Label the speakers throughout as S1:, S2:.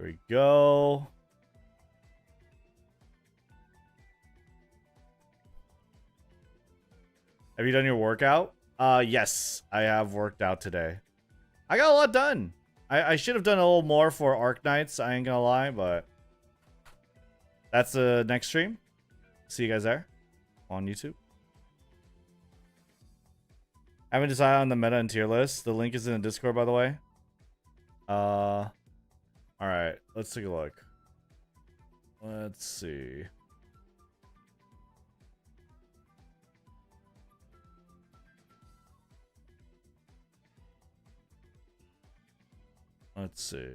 S1: There we go. Have you done your workout? Yes, I have worked out today. I got a lot done. I should have done a little more for Arc Nights, I ain't gonna lie, but that's the next stream. See you guys there on YouTube. I haven't decided on the meta and tier list. The link is in the Discord, by the way. Alright, let's take a look. Let's see. Let's see.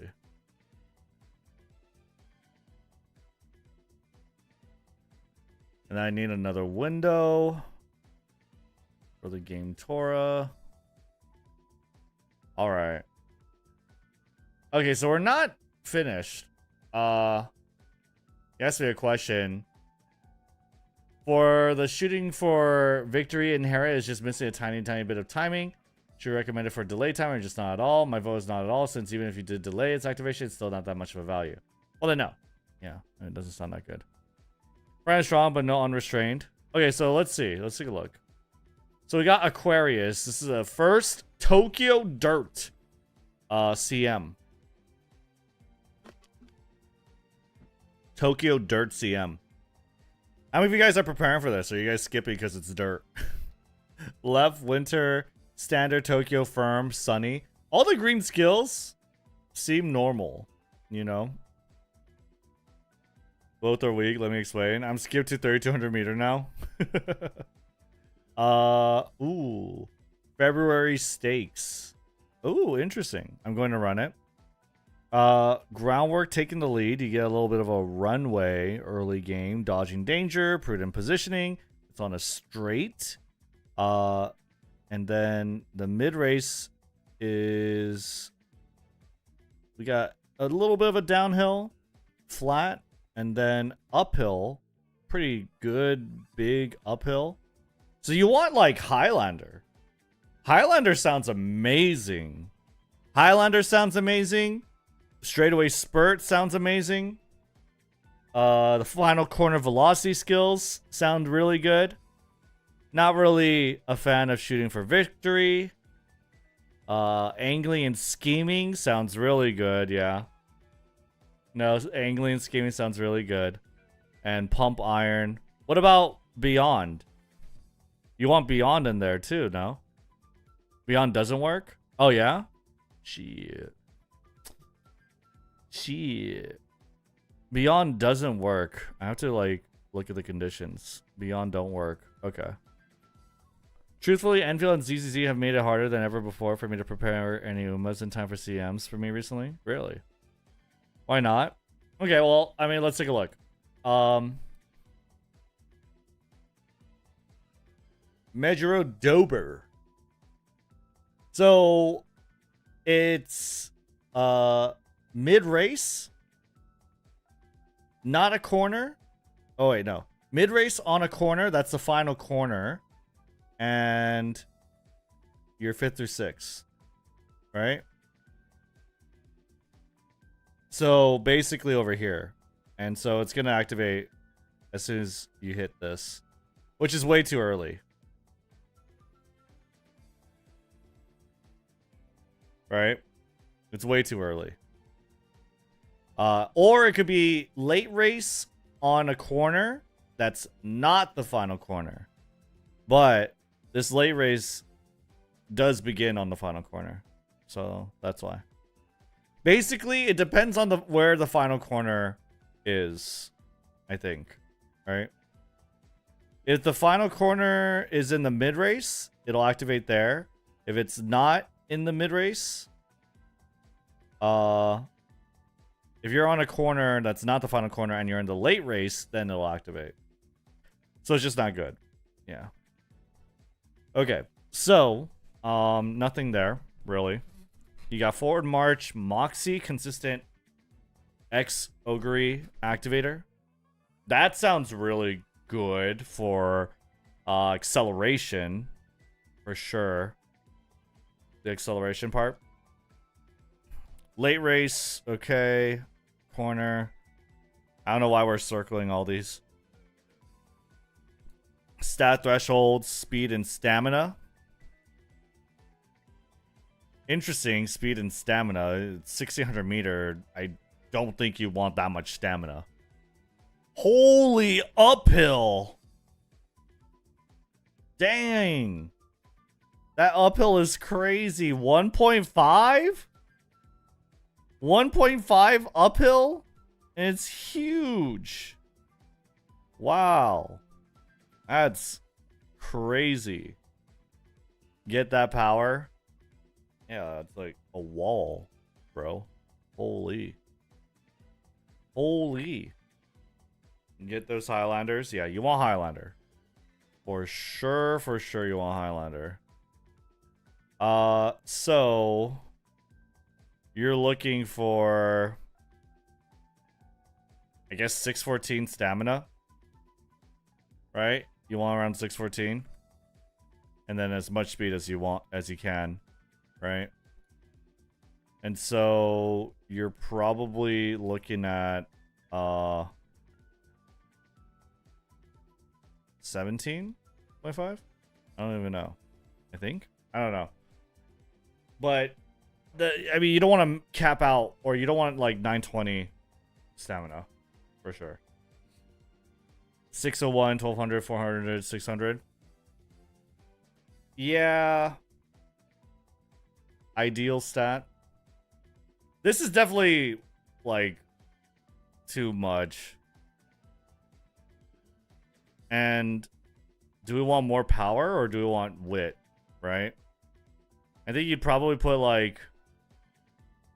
S1: And I need another window for the game Torah. All right. Okay, so we're not finished. You asked me a question. For the shooting for victory, Inherit is just missing a tiny bit of timing. Should we recommend it for delay time or just not at all? My vote is not at all, since even if you did delay its activation, it's still not that much of a value. Well, then no. Yeah, it doesn't sound that good. Brand strong, but no unrestrained. Okay, so let's see. Let's take a look. So we got Aquarius. This is the first Tokyo Dirt CM. Tokyo Dirt CM. How many of you guys are preparing for this? Or are you guys skipping because it's dirt? Left, winter, standard, Tokyo, firm, sunny. All the green skills seem normal, you know? Both are weak. Let me explain. I'm skipped to 3200 meter now. Ooh. February stakes. Ooh, interesting. I'm going to run it. Groundwork taking the lead. You get a little bit of a runway early game. Dodging danger. Prudent positioning. It's on a straight. And then the mid race is... We got a little bit of a downhill. Flat. And then uphill, pretty good, big uphill. So you want like Highlander. Highlander sounds amazing. Highlander sounds amazing. Straightaway spurt sounds amazing. The final corner velocity skills sound really good. Not really a fan of shooting for victory. Angling and scheming sounds really good, yeah. No, angling and scheming sounds really good. And pump iron. What about beyond? You want beyond in there too, no? Beyond doesn't work? Oh yeah? Shit. Beyond doesn't work. I have to like look at the conditions. Beyond don't work. Okay. Truthfully, Enfield and ZZZ have made it harder than ever before for me to prepare any Umas in time for CMs for me recently. Really? Why not? Okay, well, I mean, let's take a look. Mejuro Dober. So it's mid-race, not a corner. Oh wait, no. Mid-race on a corner, that's the final corner. And you're 5th through 6th. Right? So basically over here. And so it's going to activate as soon as you hit this, which is way too early. Right? It's way too early. Or it could be late race on a corner that's not the final corner. But this late race does begin on the final corner. So that's why. Basically, it depends on where the final corner is, I think. Right? If the final corner is in the mid-race, it'll activate there. If it's not in the mid-race, if you're on a corner that's not the final corner and you're in the late race, then it'll activate. So it's just not good. Yeah. Okay. So, nothing there, really. You got Forward March, Moxie, consistent X Ogre activator. That sounds really good for acceleration, for sure. The acceleration part. Late race, okay. corner. I don't know why we're circling all these. Stat thresholds, speed, and stamina. Interesting, speed and stamina. It's 1600 meter. I don't think you want that much stamina. Holy uphill. Dang. That uphill is crazy. 1.5? 1.5 uphill? And it's huge. Wow. That's crazy. Get that power. Yeah, it's like a wall, bro. Holy. Holy. Get those Highlanders. Yeah, you want Highlander. For sure you want Highlander. So you're looking for, I guess, 614 stamina, right? You want around 614, and then as much speed as you want, as you can, right? And so you're probably looking at 17.5. I don't even know. I don't know. But I mean, you don't want to cap out, or you don't want like 920 stamina, for sure. 601, 1200, 400, 600. Yeah. Ideal stat. This is definitely like too much. And do we want more power or do we want wit, right? I think you'd probably put like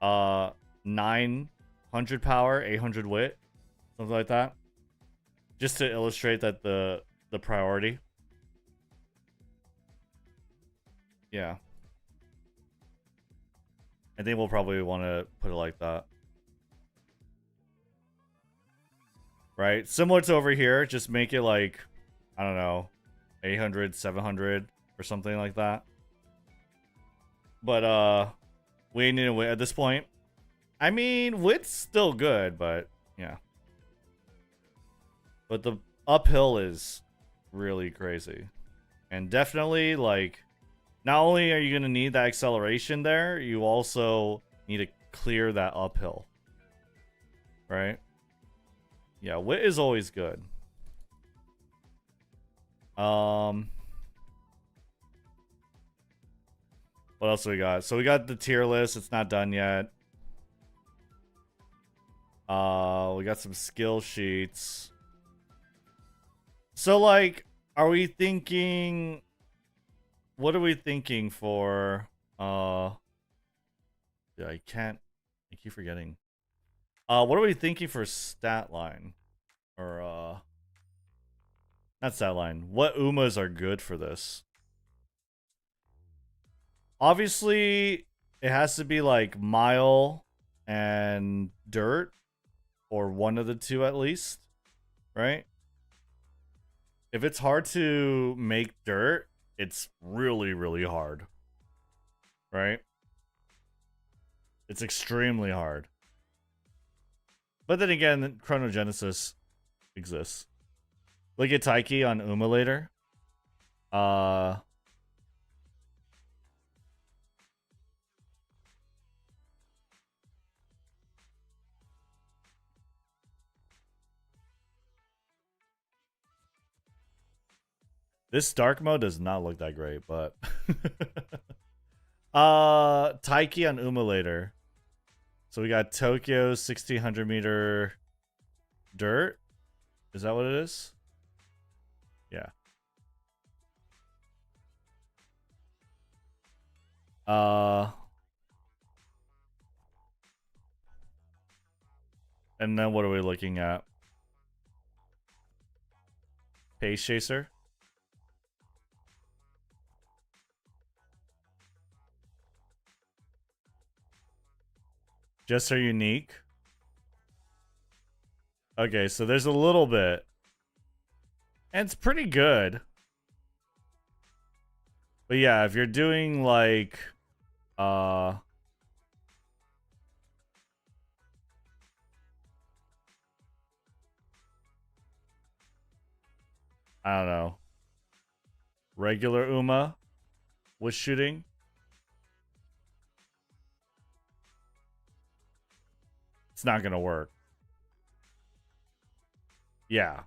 S1: 900 power, 800 wit, something like that, just to illustrate that the priority. Yeah, I think we'll probably want to put it like that, right? Similar to over here, just make it like, I don't know, 800, 700 or something like that. But we need to win at this point. I mean, wit's still good, but yeah. But the uphill is really crazy. And definitely, like, not only are you going to need that acceleration there, you also need to clear that uphill. Right? Yeah, wit is always good. What else do we got? So we got the tier list. It's not done yet. We got some skill sheets. So, like, are we thinking... What are we thinking for... Yeah, I keep forgetting. What are we thinking for stat line? Or, not stat line. What Umas are good for this? Obviously, it has to be like mile and dirt, or one of the two at least, right? If it's hard to make dirt, it's really, really hard, right? It's extremely hard. But then again, chronogenesis exists. Look at Taiki on Umulator. This dark mode does not look that great, but Taiki on Umulator. So we got Tokyo 1600 meter dirt. Is that what it is? Yeah. And then what are we looking at? Pace Chaser. Just her unique. Okay, so there's a little bit. And it's pretty good. But yeah, if you're doing like I don't know. Regular Uma with shooting. It's not gonna work. Yeah.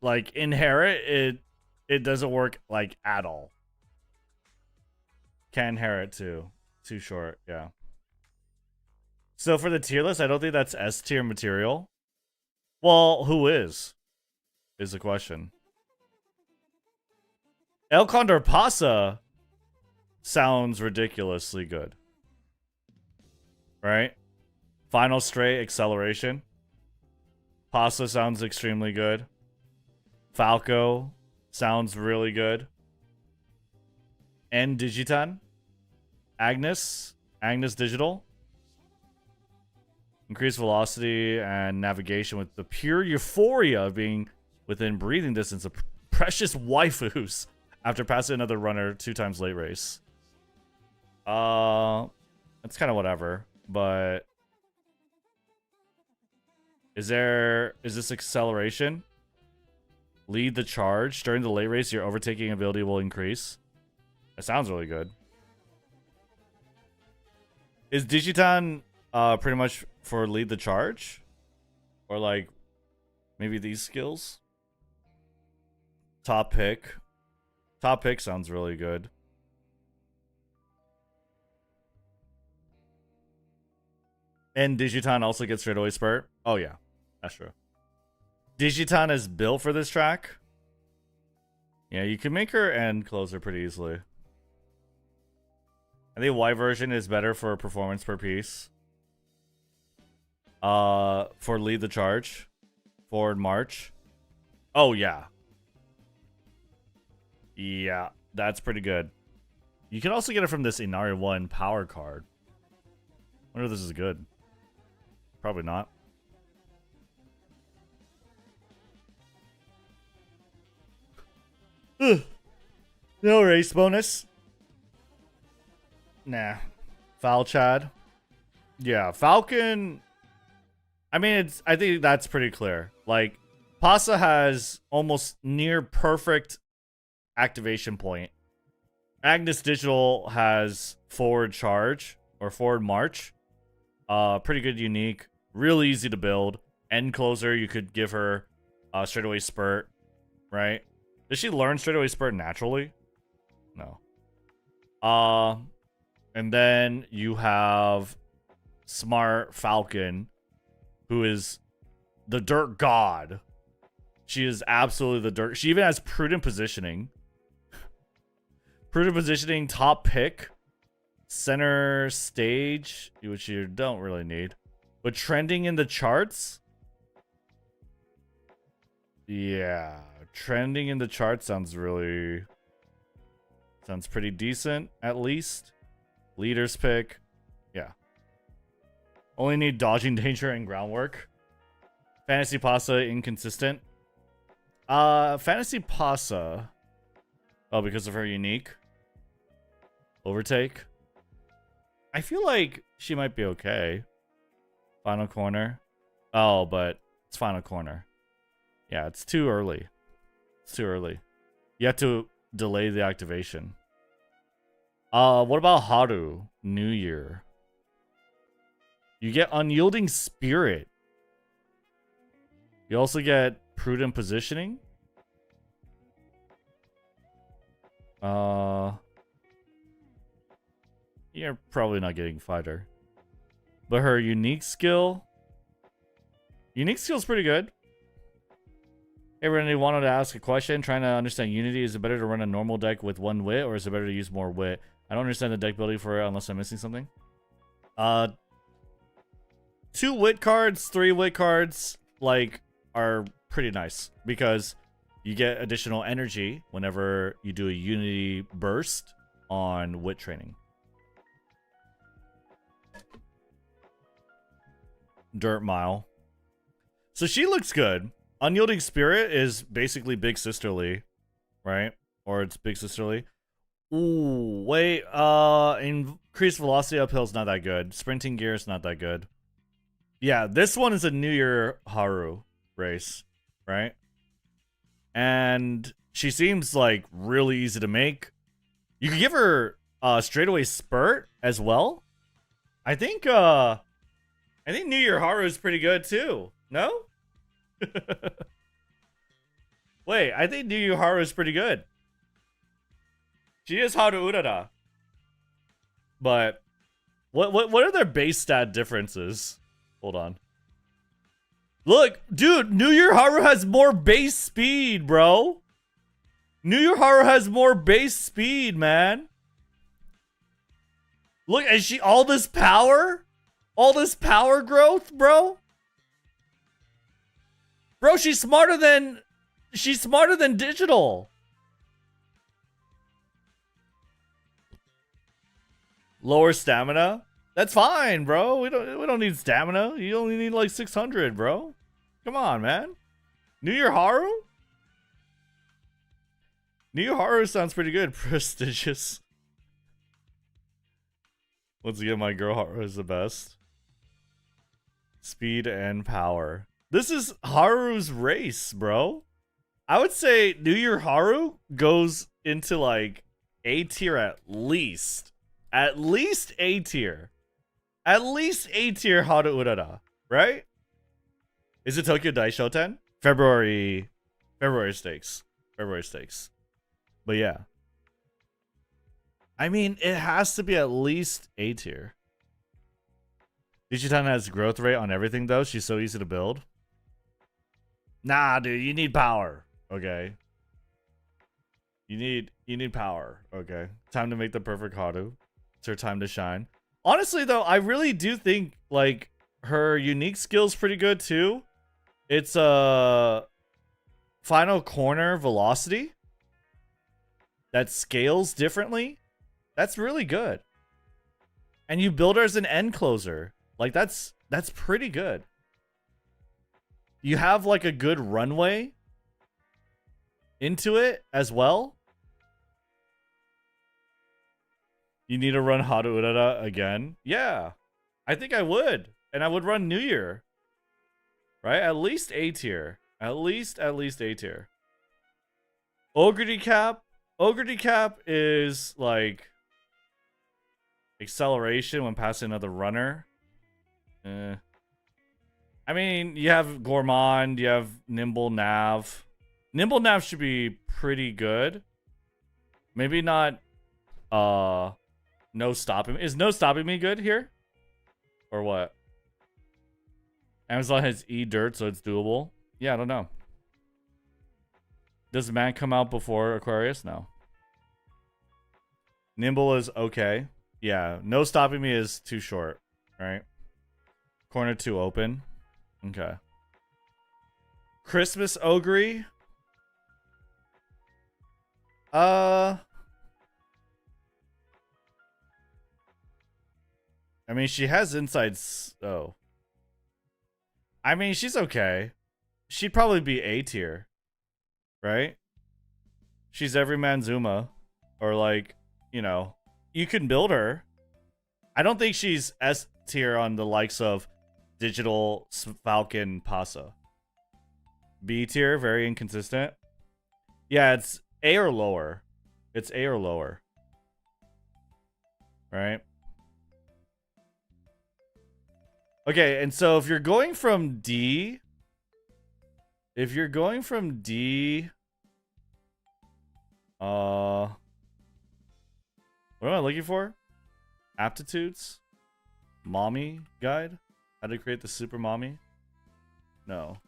S1: Like inherit, it doesn't work like at all. Can inherit too. Too short, yeah. So for the tier list, I don't think that's S tier material. Well, who is the question. El Condor Pasa sounds ridiculously good. Right? Final straight acceleration. Pasa sounds extremely good. Falco sounds really good. And Digitan. Agnes Digital. Increased velocity and navigation with the pure euphoria of being within breathing distance of precious waifus after passing another runner 2 times late race. It's kind of whatever, but is this acceleration? Lead the charge. During the late race, your overtaking ability will increase. That sounds really good. Is Digitan pretty much for lead the charge? Or like maybe these skills? Top pick. Top pick sounds really good. And Digitan also gets straightaway spurt. Oh yeah, that's true. Digitan is built for this track. Yeah, you can make her end closer pretty easily. I think Y version is better for performance per piece. For lead the charge. Forward march. Oh yeah. Yeah, that's pretty good. You can also get it from this Inari 1 power card. I wonder if this is good. Probably not. No race bonus. Nah. Foul Chad. Yeah, Falcon. I mean, I think that's pretty clear. Like, Pasa has almost near perfect activation point. Agnes Digital has forward charge or forward march. Pretty good unique. Real easy to build. End closer, you could give her straightaway spurt, right? Does she learn straightaway spurt naturally? No. And then you have Smart Falcon, who is the dirt god. She is absolutely the dirt. She even has prudent positioning. Prudent positioning, top pick, center stage, which you don't really need. But trending in the charts? Yeah. Trending in the charts sounds pretty decent, at least. Leaders pick. Yeah. Only need dodging danger and groundwork. Fantasy Pasa inconsistent. Fantasy Pasa. Oh, because of her unique. Overtake. I feel like she might be okay. Final corner. Oh, but it's final corner. Yeah, it's too early. It's too early. You have to delay the activation. What about Haru? New Year. You get Unyielding Spirit. You also get Prudent Positioning. You're probably not getting Fighter. But her unique skill... Unique skill's pretty good. Hey, Rennie, wanted to ask a question. Trying to understand Unity. Is it better to run a normal deck with 1 wit, or is it better to use more wit? I don't understand the deck building for it unless I'm missing something. 2 wit cards, 3 wit cards, like, are pretty nice. Because you get additional energy whenever you do a Unity burst on wit training. Dirt Mile. So she looks good. Unyielding Spirit is basically Big Sisterly, right? Or it's Big Sisterly. Ooh, wait. Increased velocity uphill is not that good. Sprinting gear is not that good. Yeah, this one is a New Year Haru race, right? And she seems like really easy to make. You could give her straightaway spurt as well. I think New Year Haru is pretty good too. No? Wait, I think New Year Haru is pretty good. She is Haru Urara. But what are their base stat differences? Hold on. Look, dude, New Year Haru has more base speed, bro. New Year Haru has more base speed, man. Look, is she all this power? All this power growth, bro? Bro, she's smarter than digital. Lower stamina? That's fine, bro. We don't need stamina. You only need like 600, bro. Come on, man. New Year Haru? New Year Haru sounds pretty good. Prestigious. Once again, my girl Haru is the best. Speed and power. This is Haru's race, bro. I would say New Year Haru goes into like A tier at least. At least A tier. At least A tier Haru Urara, right? Is it Tokyo Daishoten? February stakes. February stakes. But yeah. I mean, it has to be at least A tier. Ichitan has growth rate on everything though. She's so easy to build. Nah, dude, you need power. Okay. You need power. Okay. Time to make the perfect Haru. It's her time to shine. Honestly though, I really do think like her unique skill's pretty good too. It's final corner velocity that scales differently. That's really good. And you build her as an end closer. Like that's pretty good. You have like a good runway into it as well. You need to run Haru Urara again? Yeah. I think I would. And I would run New Year. Right? At least A tier. At least A tier. Ogre Decap. Ogre Decap is like acceleration when passing another runner. I mean, you have Gourmand, you have Nimble Nav. Nimble Nav should be pretty good. Maybe not No Stopping Me. Is No Stopping Me good here? Or what? Amazon has E-Dirt, so it's doable. Yeah, I don't know. Does Man come out before Aquarius? No. Nimble is okay. Yeah, No Stopping Me is too short, right? Corner too open. Okay. Christmas Ogre. I mean, she has insights. Oh. I mean, she's okay. She'd probably be A tier, right? She's everyman Zuma, or like, you know, you can build her. I don't think she's S tier on the likes of Digital, Falcon, Pasa. B tier, very inconsistent. Yeah, it's A or lower. It's A or lower. Right? Okay, and so if you're going from D... What am I looking for? Aptitudes? Mommy guide? How to create the super mommy? No.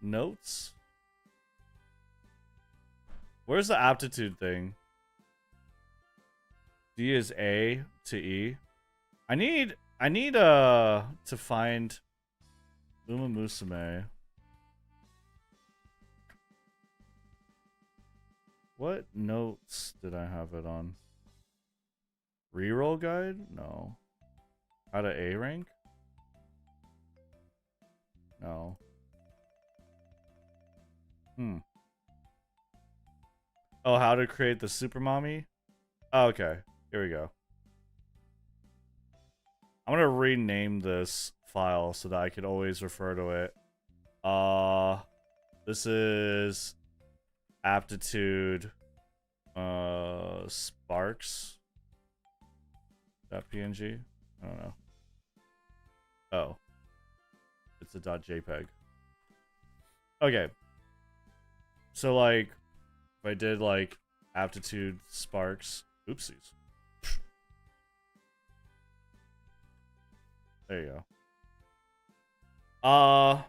S1: Notes? Where's the aptitude thing? D is A to E. I need to find umamusume. What notes did I have it on? Reroll guide? No. How to A rank? No. Oh, how to create the super mommy? Oh, okay. Here we go. I'm gonna rename this file so that I could always refer to it. This is aptitude. Sparks. That PNG. I don't know. Oh, it's a .jpeg. Okay. So like, if I did like aptitude sparks, oopsies. There you go.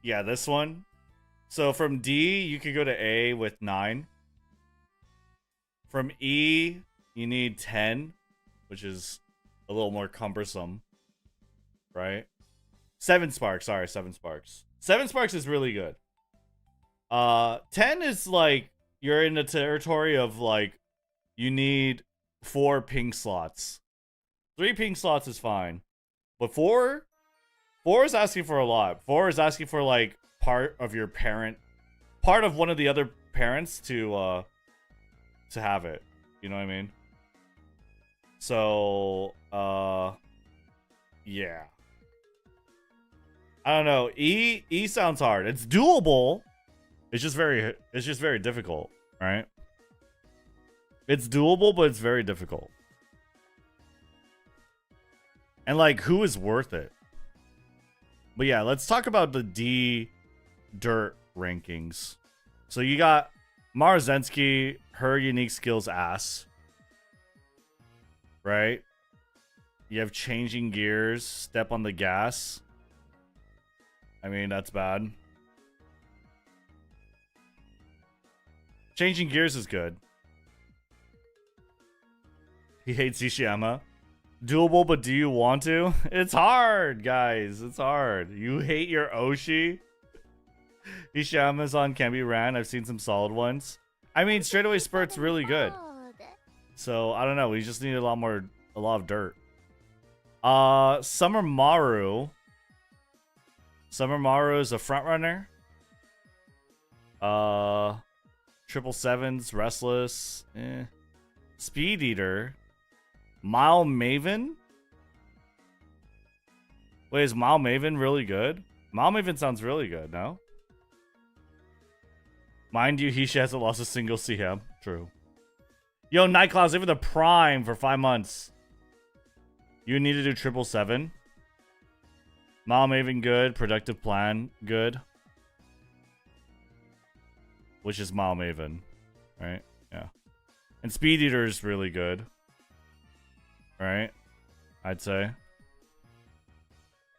S1: Yeah, this one. So from D, you could go to A with 9. From E, you need 10, which is a little more cumbersome, right? 7 sparks, sorry, 7 sparks. 7 sparks is really good. 10 is like, you're in the territory of like, you need 4 pink slots. 3 pink slots is fine. But 4 is asking for a lot. 4 is asking for like part of your parent, part of one of the other parents to have it. You know what I mean? So, yeah. I don't know. E sounds hard. It's doable. It's just very difficult, right? It's doable, but it's very difficult. And like, who is worth it? But yeah, let's talk about the D dirt rankings. So you got Marzensky, her unique skills ass. Right? You have changing gears, step on the gas. I mean, that's bad. Changing gears is good. He hates Ishiyama. Doable, but do you want to? It's hard, guys. It's hard. You hate your Oshi? Ishiyama's can be ran. I've seen some solid ones. I mean, straightaway spurt's really good. So, I don't know. We just need a lot of dirt. Summer Maru. Summer Maru is a front runner. 777's Restless. Speed Eater. Mile Maven? Wait, is Mile Maven really good? Mile Maven sounds really good, no? Mind you, Hishi hasn't lost a single CM. True. Yo, Nightclouds, even the Prime for 5 months. You need to do 777. Mile Maven good. Productive Plan good. Which is Mile Maven. Right? Yeah. And Speed Eater is really good. Right? I'd say.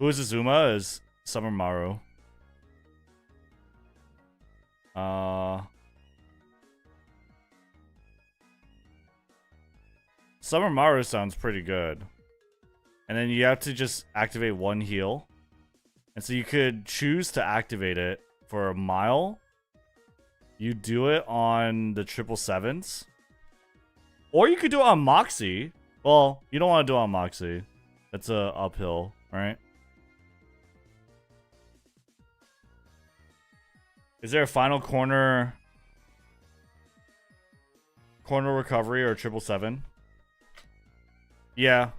S1: Uzuma is Summer Maru. Summer Maru sounds pretty good. And then you have to just activate one heal. And so you could choose to activate it for a mile. You do it on the 777s. Or you could do it on Moxie. Well, you don't want to do it on Moxie. That's a uphill, right? Is there a final corner recovery or 777? Yeah.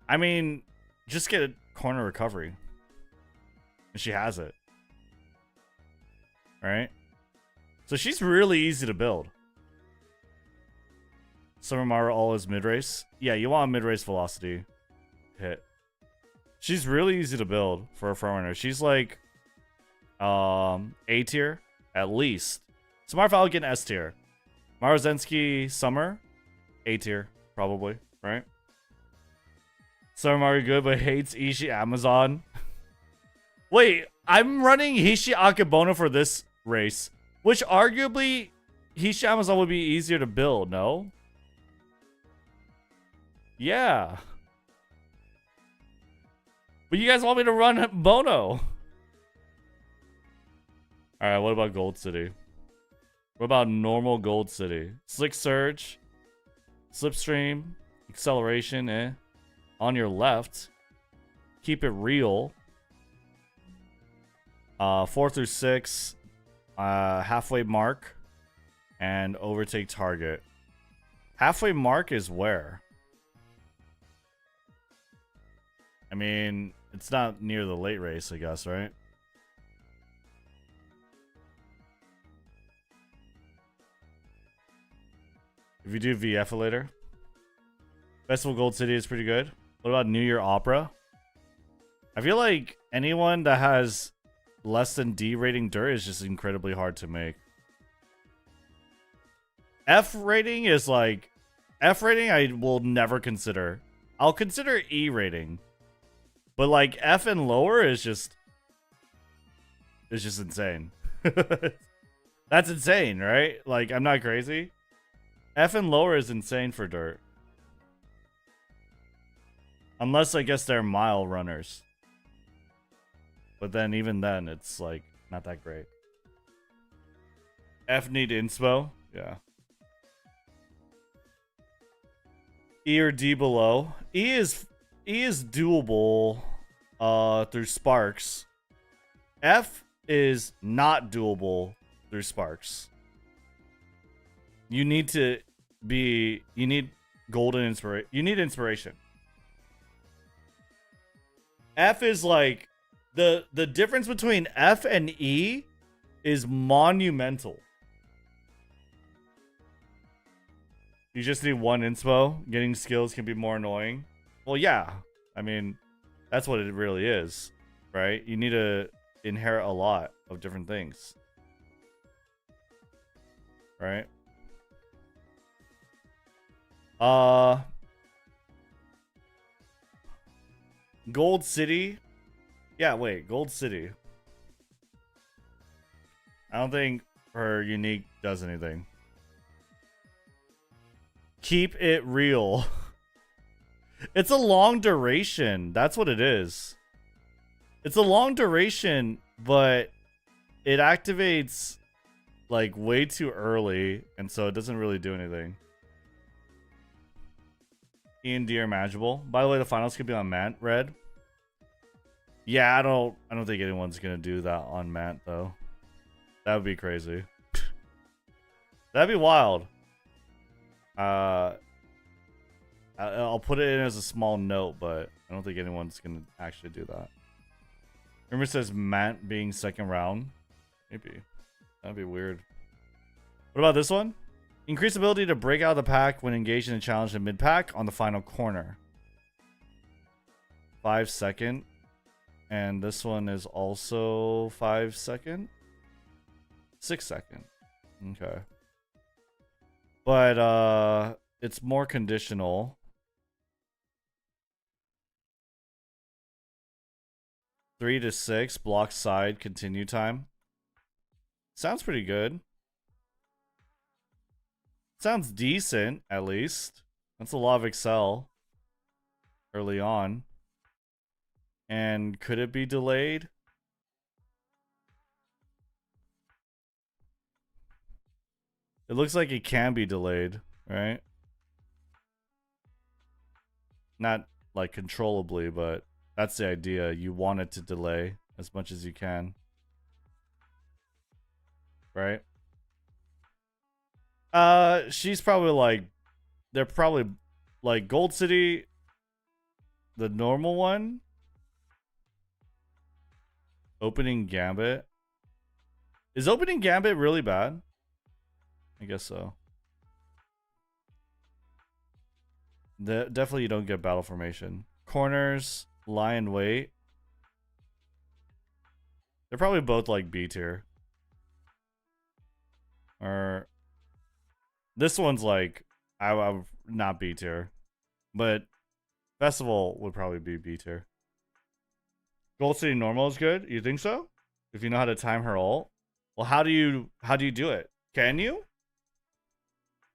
S1: I mean, just get a corner recovery. And she has it. Right? So she's really easy to build. Summer Maru all is mid-race. Yeah, you want a mid-race velocity hit. She's really easy to build for a frontrunner. She's like A tier at least. Smart Fowl get an S tier. Maruzensky Summer A tier probably, right? Summer Maru good but hates Ishii Amazon. Wait, I'm running Hishi Akebono for this race, which arguably Hishi Amazon would be easier to build, no? Yeah. But you guys want me to run Bono. Alright, what about Gold City? What about normal Gold City? Slick Surge. Slipstream. Acceleration, on your left. Keep it real. 4 through 6. Halfway mark. And overtake target. Halfway mark is where? I mean, It's not near the late race, I guess, right? If you do VF later. Festival Gold City is pretty good. What about New Year Opera? I feel like anyone that has less than D rating dirt is just incredibly hard to make. F rating is like... F rating I will never consider. I'll consider E rating. But like F and lower is just... It's just insane. That's insane, right? Like, I'm not crazy. F and lower is insane for dirt. Unless, I guess, they're mile runners. But then, even then, it's, like, not that great. F need inspo? Yeah. E or D below? E is doable through Sparks. F is not doable through Sparks. You need to be... You need golden inspiration. You need inspiration. F is like... The difference between F and E is monumental. You just need one inspo. Getting skills can be more annoying. Well, yeah. I mean, that's what it really is, right? You need to inherit a lot of different things. Right? Gold City. Yeah, wait, Gold City. I don't think her unique does anything. Keep it real. It's a long duration. That's what it is. It's a long duration, but it activates like way too early, and so it doesn't really do anything. E and D are manageable. By the way, the finals could be on Mant Red. Yeah, I don't think anyone's gonna do that on Mant though. That would be crazy. That'd be wild. I'll put it in as a small note, but I don't think anyone's gonna actually do that. Rumor says Mant being second round. Maybe. That'd be weird. What about this one? Increase ability to break out of the pack when engaged in a challenge in mid-pack on the final corner. 5 second. And this one is also 5 second. 6 second. Okay. But it's more conditional. Three to 6 block side continue time. Sounds pretty good. Sounds decent, at least. That's a lot of Excel early on. And could it be delayed? It looks like it can be delayed, right? Not like controllably, but that's the idea. You want it to delay as much as you can. Right? She's probably like... They're probably like Gold City, the normal one. Opening Gambit. Is Opening Gambit really bad? I guess so. Definitely you don't get battle formation. Corners, lie and wait. They're probably both like B tier. Or this one's like I would not B tier. But Festival would probably be B tier. Gold City normal is good? You think so? If you know how to time her ult? Well, how do you do it? Can you?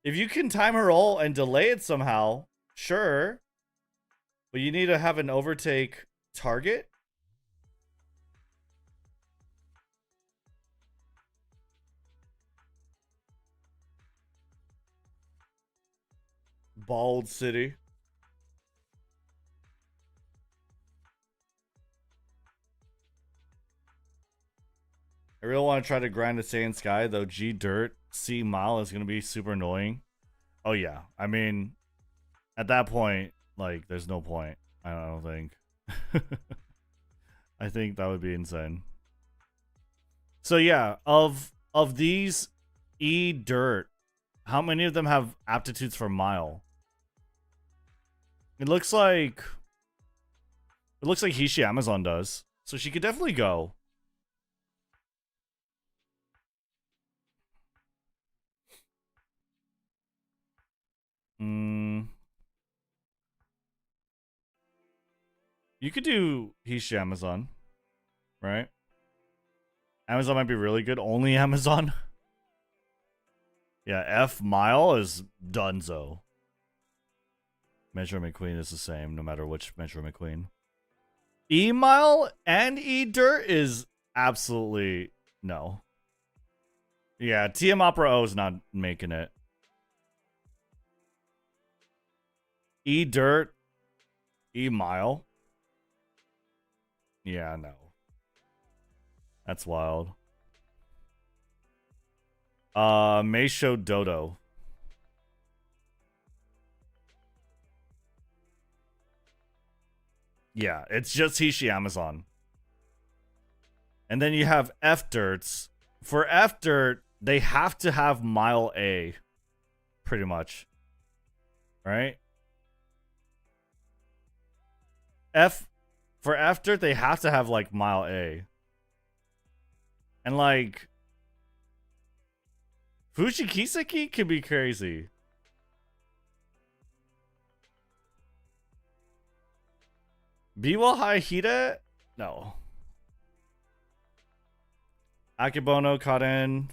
S1: If you can time her ult and delay it somehow, sure. But you need to have an overtake target. Bald City. I really want to try to grind the Saiyan Sky, though G Dirt, C Mile is going to be super annoying. Oh, yeah. I mean, at that point, like, there's no point. I don't think. I think that would be insane. So yeah, of these E dirt, how many of them have aptitudes for mile? It looks like Hishi Amazon does. So she could definitely go. You could do Hishi Amazon, right? Amazon might be really good. Only Amazon. Yeah, F mile is dunzo. Metro McQueen is the same no matter which Metro McQueen. E mile and E dirt is absolutely no. Yeah, TM Opera O is not making it. E dirt, E mile. Yeah, no. That's wild. Meisho Dodo. Yeah, it's just Hishi Amazon. And then you have F dirts. For F dirt, they have to have mile A. Pretty much. Right? For F dirt, they have to have like mile A. And like Fuji Kiseki could be crazy. Biwa Haihide? No. Akebono Kaden.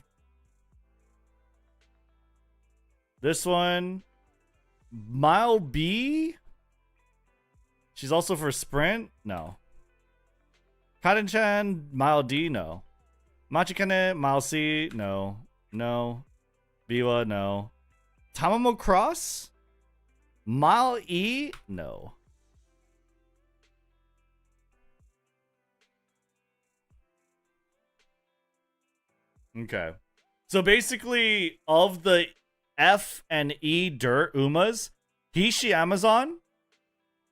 S1: This one. Mile B? She's also for sprint? No. Kaden-chan, mile D? No. Machikane, mile C? No. No. Biwa? No. Tamamo Cross? Mile E? No. Okay. So basically, of the F and E dirt Umas, Hishi Amazon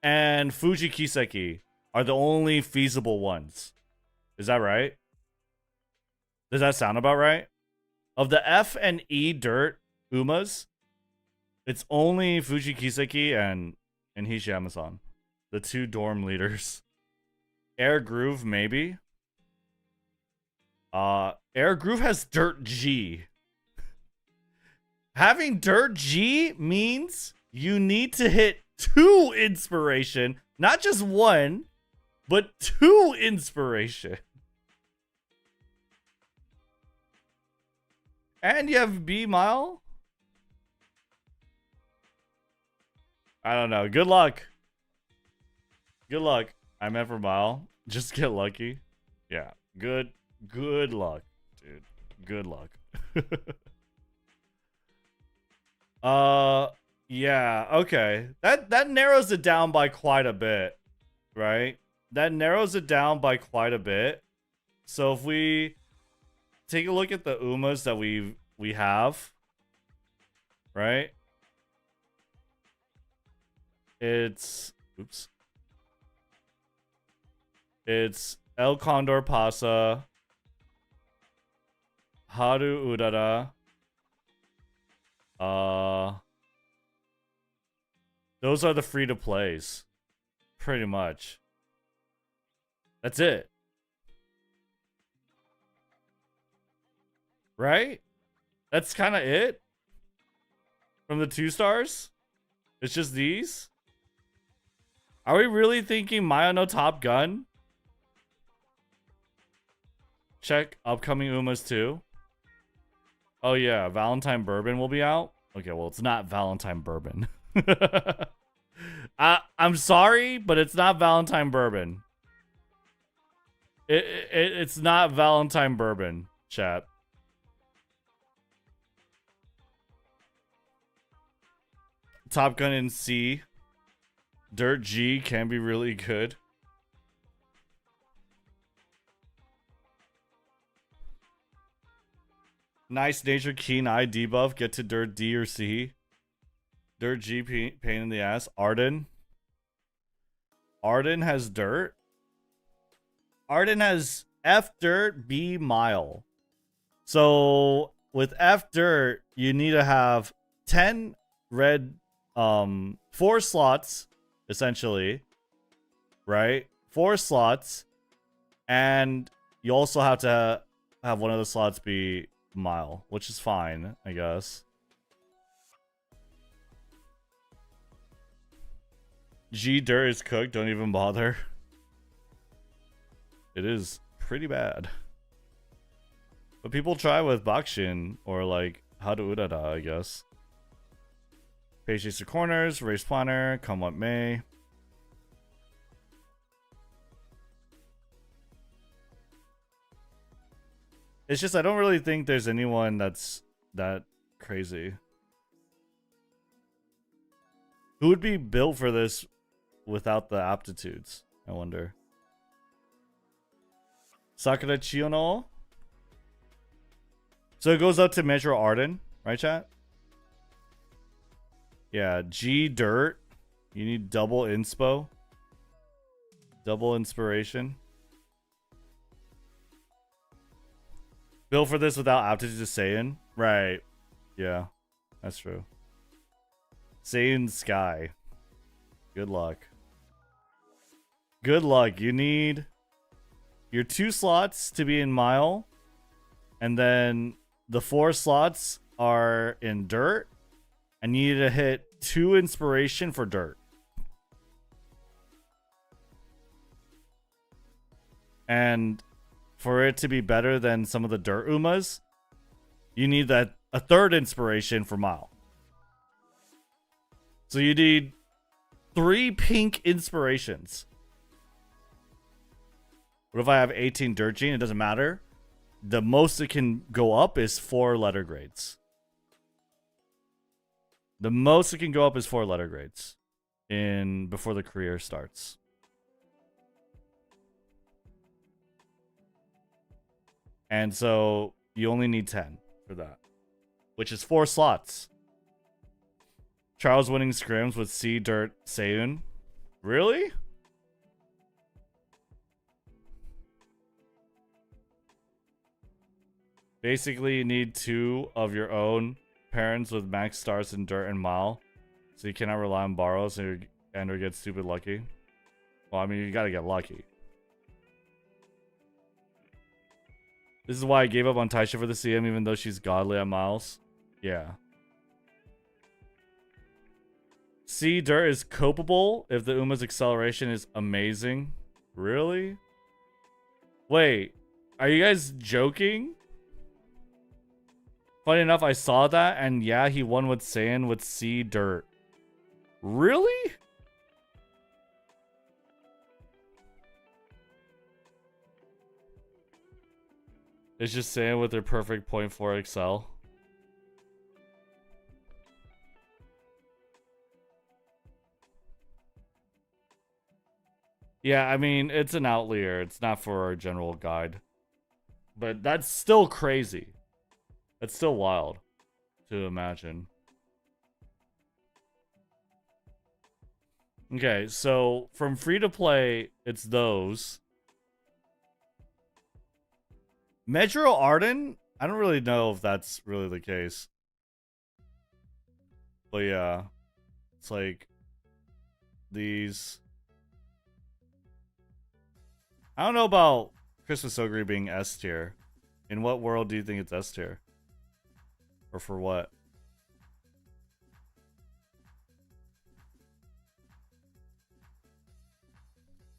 S1: and Fuji Kiseki are the only feasible ones. Is that right? Does that sound about right? Of the F and E dirt Umas, it's only Fuji Kiseki and Hishi Amazon. The two dorm leaders. Air Groove, maybe. Air Groove has Dirt G. Having Dirt G means you need to hit 2 inspiration, not just 1, but 2 inspiration. And you have B mile? I don't know. Good luck. Good luck. I meant for mile. Just get lucky. Yeah. Good luck, dude. Good luck. Yeah, okay. That narrows it down by quite a bit, right? That narrows it down by quite a bit. So if we take a look at the Umas that we have, right? It's It's El Condor Pasa, Haru Urara. Those are the free to plays. Pretty much. That's it. Right? That's kind of it? From the 2 stars? It's just these? Are we really thinking Maya no Top Gun? Check upcoming Umas too. Oh yeah, Valentine Bourbon will be out. Okay, well it's not Valentine Bourbon. I'm sorry, but it's not Valentine Bourbon. It's not Valentine Bourbon, chat. Top Gun in C. Dirt G can be really good. Nice nature, keen eye debuff. Get to Dirt D or C. Dirt G, pain in the ass. Arden. Arden has dirt. Arden has F dirt, B mile. So with F dirt, you need to have 10 red, 4 slots, essentially, right? 4 slots, and you also have to have one of the slots be mile, which is fine, I guess. G dirt is cooked, don't even bother. It is pretty bad. But people try with Bakshin or like Haru Urara, I guess. Patience to corners, race planner, come what may. It's just I don't really think there's anyone that's that crazy. Who would be built for this without the aptitudes? I wonder. Sakura Chiyono? So it goes up to Measure Arden, right, chat? Yeah, G dirt. You need double inspo. Double inspiration. Built for this without aptitude to Saiyan? Right. Yeah, that's true. Saiyan Sky. Good luck. Good luck. You need your 2 slots to be in mile. And then the 4 slots are in dirt. And you need to hit 2 inspiration for dirt. And for it to be better than some of the dirt Umas, you need that a 3rd inspiration for mile. So you need 3 pink inspirations. What if I have 18 dirt gene? It doesn't matter. The most it can go up is 4 letter grades. The most it can go up is 4 letter grades before the career starts. And so you only need 10 for that, which is 4 slots. Charles winning scrims with C dirt Seiyun. Really? Basically, you need 2 of your own parents with max stars in dirt and mile, so you cannot rely on borrows and or get stupid lucky. Well, I mean, you gotta get lucky. This is why I gave up on Taisha for the CM, even though she's godly at miles. Yeah. C dirt is copeable if the Uma's acceleration is amazing. Really? Wait, are you guys joking? Funny enough, I saw that, and yeah, he won with Saiyan with C dirt. Really? It's just Saiyan with their perfect 0.4 Excel. Yeah, I mean, it's an outlier. It's not for our general guide. But that's still crazy. That's still wild to imagine. Okay, so from free to play, it's those. Metro Arden? I don't really know if that's really the case. But yeah, it's like these. I don't know about Christmas Ogre being S tier. In what world do you think it's S tier? Or for what?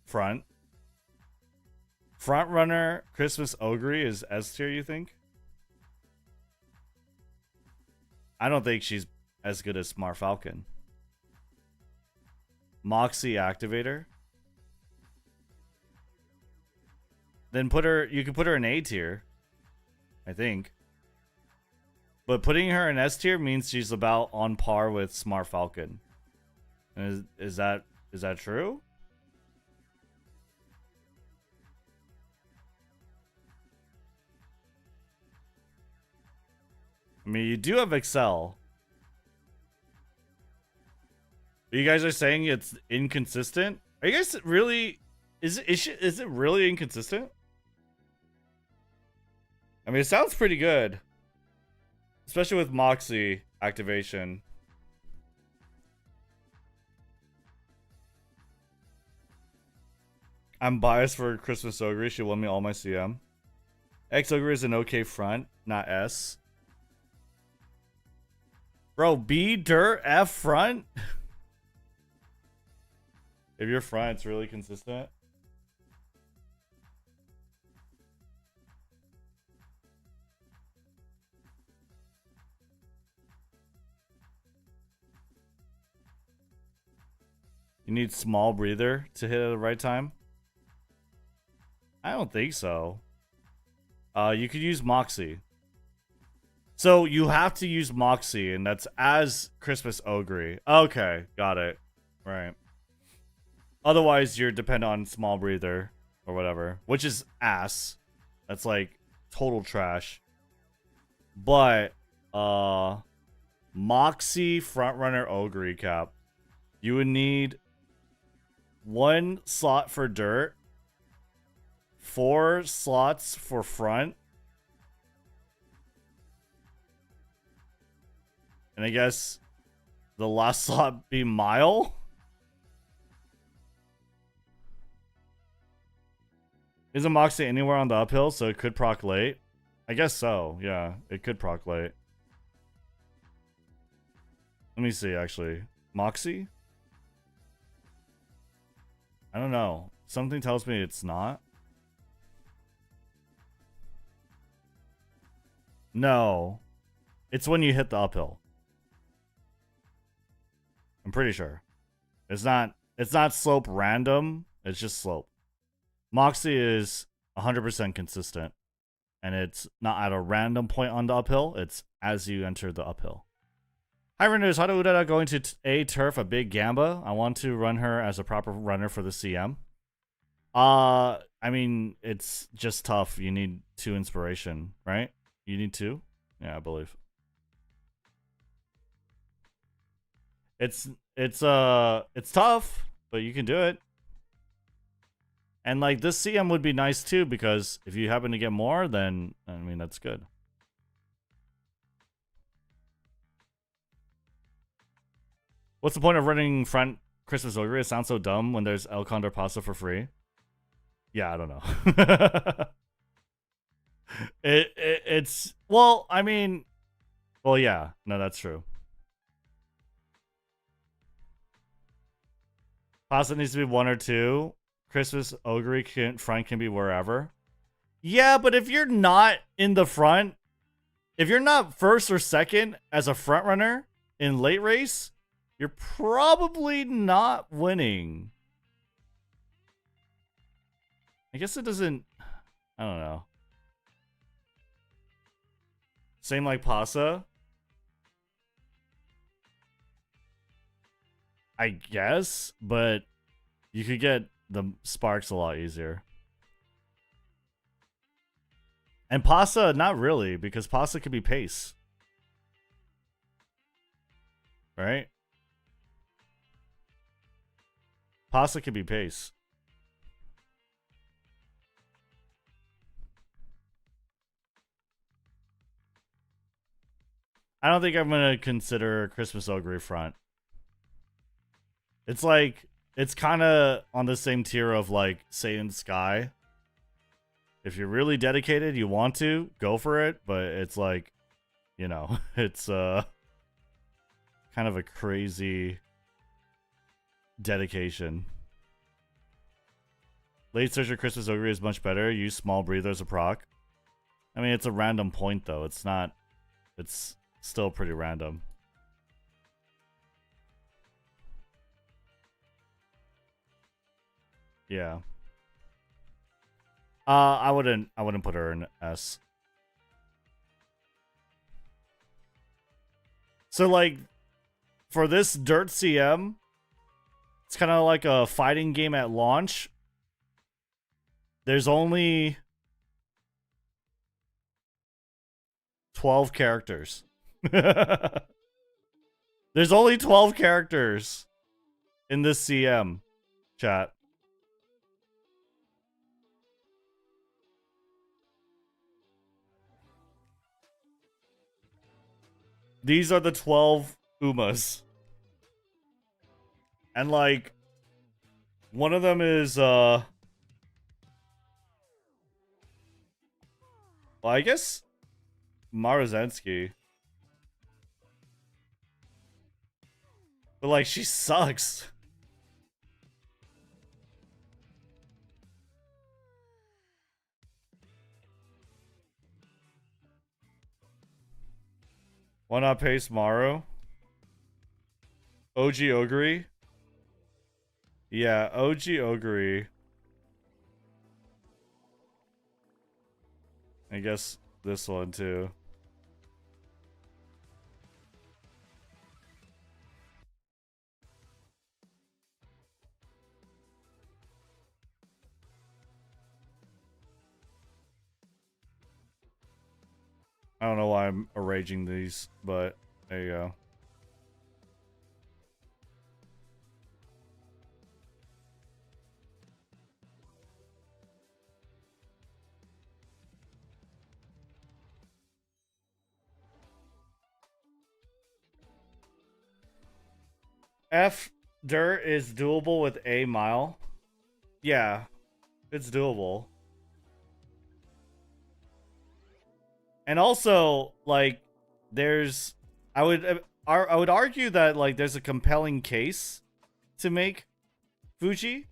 S1: Front runner Christmas Ogre is S tier, you think? I don't think she's as good as Smart Falcon. Moxie Activator. Then you can put her in A tier, I think. But putting her in S tier means she's about on par with Smart Falcon. And is that true? I mean, you do have Excel. You guys are saying it's inconsistent? Are you guys really Is it really inconsistent? I mean, it sounds pretty good. Especially with Moxie activation. I'm biased for Christmas Ogre. She won me all my CM. X Ogre is an okay front, not S. Bro, B, dirt, F, front? If your front's really consistent. You need small breather to hit at the right time? I don't think so. You could use Moxie. So you have to use Moxie, and that's as Christmas Ogre. Okay, got it. Right. Otherwise, you're dependent on small breather or whatever, which is ass. That's like total trash. But Moxie frontrunner Ogre cap. You would need 1 slot for dirt, 4 slots for front, and I guess the last slot be mile. Isn't Moxie anywhere on the uphill, so it could proc late? I guess so, yeah. It could proc late. Let me see, actually. Moxie? I don't know. Something tells me it's not. No. It's when you hit the uphill. I'm pretty sure. It's not slope random. It's just slope. Moxie is 100% consistent. And it's not at a random point on the uphill. It's as you enter the uphill. Hi, Rednu. How do Udada going to A turf a big Gamba? I want to run her as a proper runner for the CM. I mean, it's just tough. You need 2 inspiration, right? You need 2? Yeah, I believe. It's tough, but you can do it. And like this CM would be nice too, because if you happen to get more, then I mean that's good. What's the point of running front Christmas Ogre? It sounds so dumb when there's El Condor pasta for free. Yeah, I don't know. It's well, I mean, well, yeah, no, that's true. Pasta needs to be 1 or 2. Christmas Ogre front can be wherever. Yeah, but if you're not in the front, if you're not first or second as a front runner in late race, you're probably not winning. I guess it doesn't, I don't know. Same like Pasa. I guess, but you could get the sparks a lot easier. And Pasa, not really, because Pasa could be pace. Right? Pasa could be pace. I don't think I'm going to consider Christmas Ogre front. It's like, it's kind of on the same tier of like Saiyan Sky. If you're really dedicated, you want to, go for it. But it's like, you know, it's kind of a crazy dedication. Late Searcher Christmas Ogre is much better. Use small breather as a proc. I mean, it's a random point though. It's not, it's still pretty random. Yeah. I wouldn't put her in S. So like for this dirt CM, it's kind of like a fighting game at launch. There's only 12 characters. There's only 12 characters in this CM, chat. These are the 12 Umas. And like one of them is well, I guess Maruzensky. But like she sucks. Why not paste Maru? OG Ogre? Yeah, OG Ogre. I guess this one too. I don't know why I'm arranging these, but there you go. F dirt is doable with a mile. Yeah, it's doable. And also, like, there's, I would argue that like there's a compelling case to make Fuji,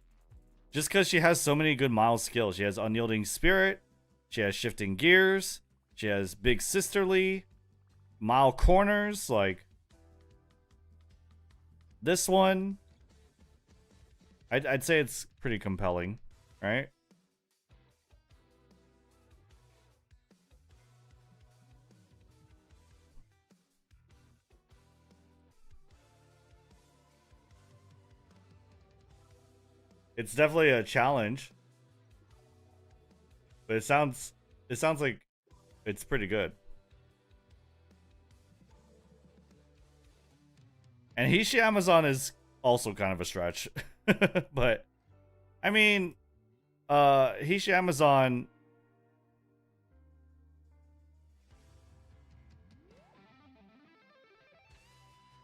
S1: just because she has so many good mile skills. She has unyielding spirit, she has shifting gears, she has big sisterly, mile corners. Like this one, I'd say it's pretty compelling, right? It's definitely a challenge, but it sounds like it's pretty good. And Hishi Amazon is also kind of a stretch. But I mean, Hishi Amazon,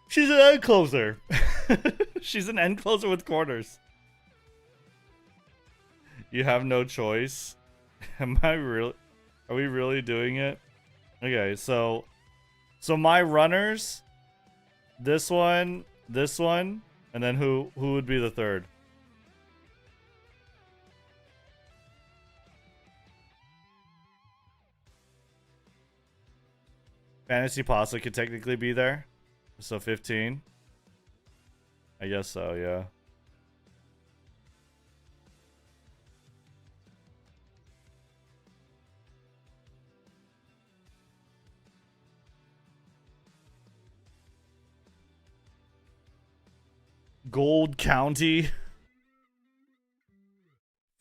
S1: she's an end closer. She's an end closer with corners. You have no choice. Am I really? Are we really doing it? Okay, so my runners, this one, and then who would be the third? Fantasy Pasta could technically be there. So 15. I guess so, yeah. Gold County.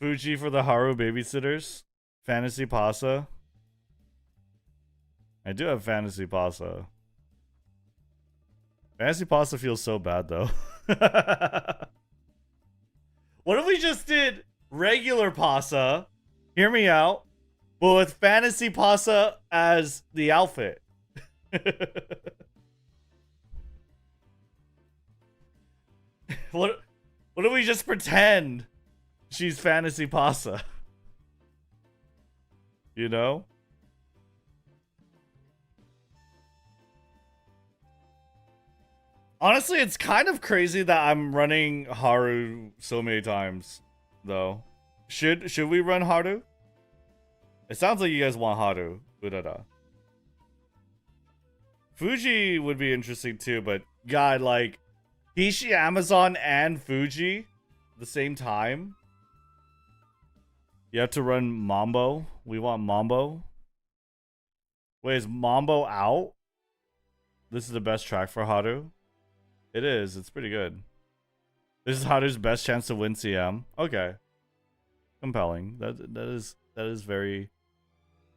S1: Fuji for the Haru babysitters. Fantasy Pasta. I do have Fantasy Pasta. Fantasy Pasta feels so bad though. What if we just did regular pasta? Hear me out. But with Fantasy Pasta as the outfit. What if we just pretend she's Fantasy Pasta? You know? Honestly, it's kind of crazy that I'm running Haru so many times, though. Should we run Haru? It sounds like you guys want Haru. Urara. Fuji would be interesting too, but God, like Hishi Amazon and Fuji at the same time. You have to run Mambo. We want Mambo. Wait, is Mambo out? This is the best track for Haru. It is. It's pretty good. This is Haru's best chance to win CM. Okay. Compelling. That is very.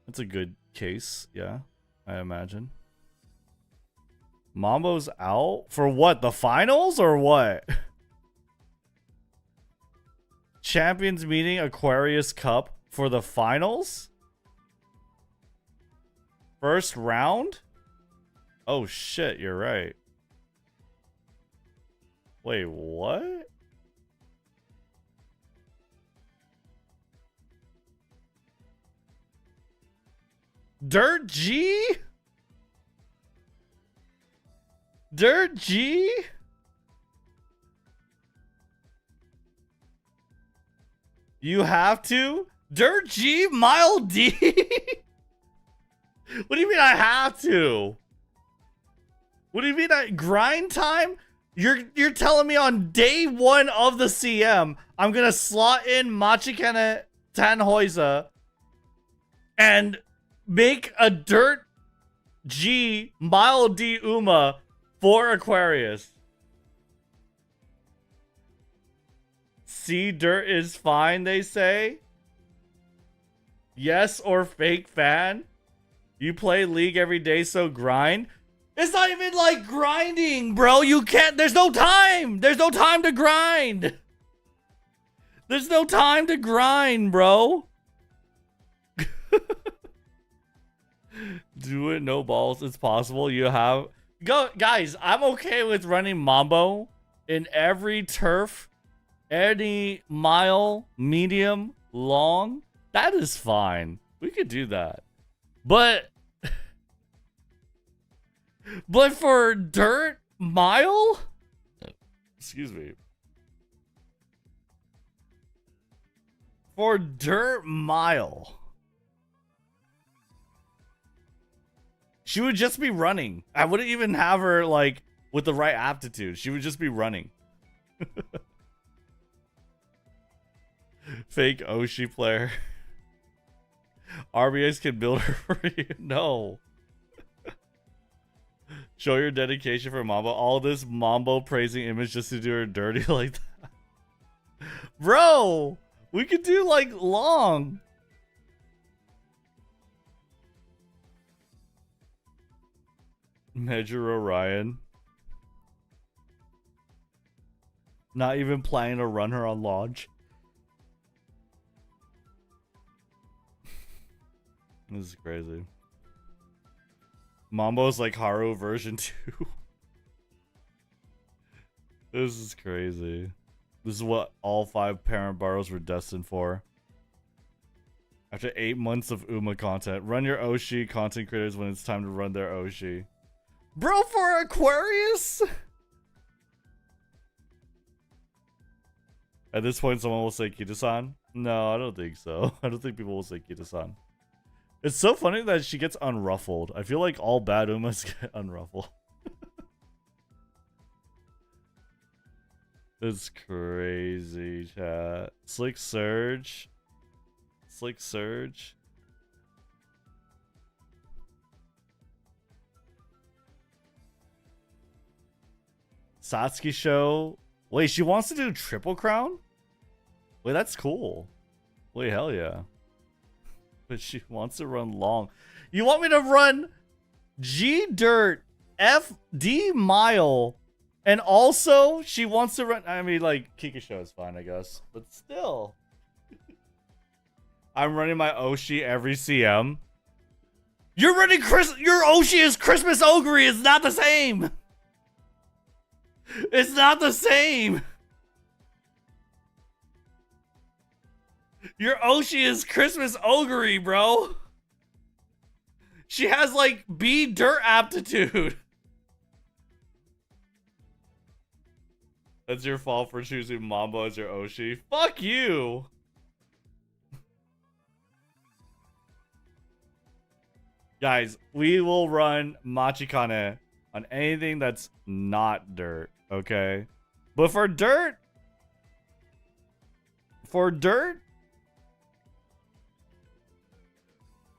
S1: That's a good case. Yeah, I imagine. Mambo's out for what? The finals or what? Champions meeting Aquarius Cup for the finals? First round? Oh shit, you're right. Wait, what? Dirt G? Dirt G? You have to? Dirt G? Mile D? What do you mean I have to? What do you mean grind time? You're telling me on day 1 of the CM, I'm gonna slot in Machikane Tanhoiza and make a Dirt G Mile D Uma for Aquarius. See, dirt is fine, they say. Yes or fake fan? You play League every day, so grind? It's not even like grinding, bro. You can't. There's no time. There's no time to grind. There's no time to grind, bro. Do it, no balls. It's possible. You have. Go, guys. I'm okay with running mambo in every turf, any mile, medium, long. That is fine. We could do that. But for dirt mile? Excuse me. For dirt mile. She would just be running. I wouldn't even have her like with the right aptitude. She would just be running. Fake Oshi player. RBS can build her for you. No. Show your dedication for Mambo. All this Mambo praising image just to do her dirty like that. Bro, we could do like long. Measure Orion. Not even planning to run her on launch. This is crazy. Mambo's like Haru version 2. This is crazy. This is what all 5 parent borrows were destined for. After 8 months of Uma content, run your Oshi content creators when it's time to run their Oshi. Bro, for Aquarius? At this point, someone will say Kita-san? No, I don't think so. I don't think people will say Kita-san. It's so funny that she gets unruffled. I feel like all bad Umas get unruffled. It's crazy, chat. Slick Surge. Slick Surge. Satsuki show. Wait, she wants to do Triple Crown? Wait, that's cool. Wait, hell yeah. But she wants to run long. You want me to run G Dirt, F D Mile, and also she wants to run. I mean, like Kikisho is fine, I guess, but still, I'm running my Oshi every CM. You're running Your Oshi is Christmas Ogre. It's not the same. It's not the same. Your Oshi is Christmas Ogre, bro. She has like B dirt aptitude. That's your fault for choosing Mambo as your Oshi. Fuck you. Guys, we will run Machikane on anything that's not dirt, okay? But for dirt,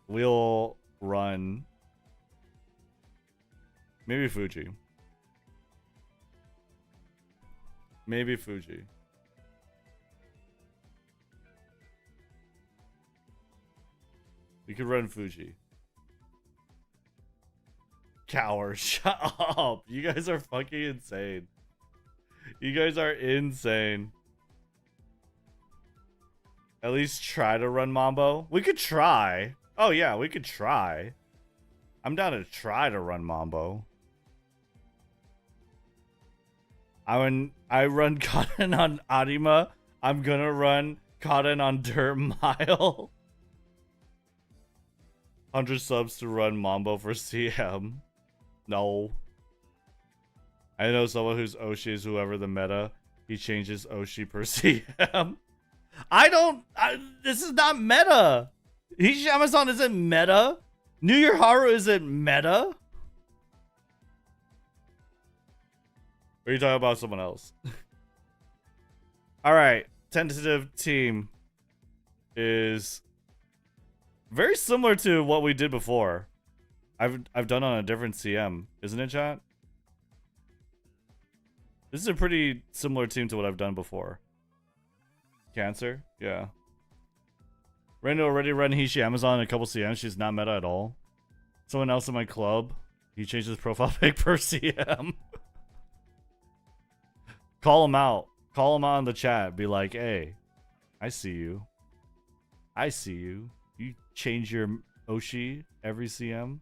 S1: we'll run maybe Fuji. Maybe Fuji. We could run Fuji. Coward, shut up. You guys are fucking insane. You guys are insane. At least try to run Mambo. We could try. Oh yeah, we could try. I'm down to try to run Mambo. When I run Cotton on Arima, I'm gonna run Cotton on Dirt Mile. 100 subs to run Mambo for CM. No. I know someone whose Oshi is whoever the meta. He changes Oshi per CM. This is not meta. Amazon isn't meta. New Year Haru isn't meta. Or are you talking about someone else? Alright. Tentative team is very similar to what we did before. I've done on a different CM, isn't it, chat? This is a pretty similar team to what I've done before. Cancer? Yeah. Rednu already run Hishi Amazon in a couple CMs. She's not meta at all. Someone else in my club, he changed his profile pic per CM. Call him out. Call him out in the chat. Be like, hey, I see you. I see you. You change your Oshi every CM.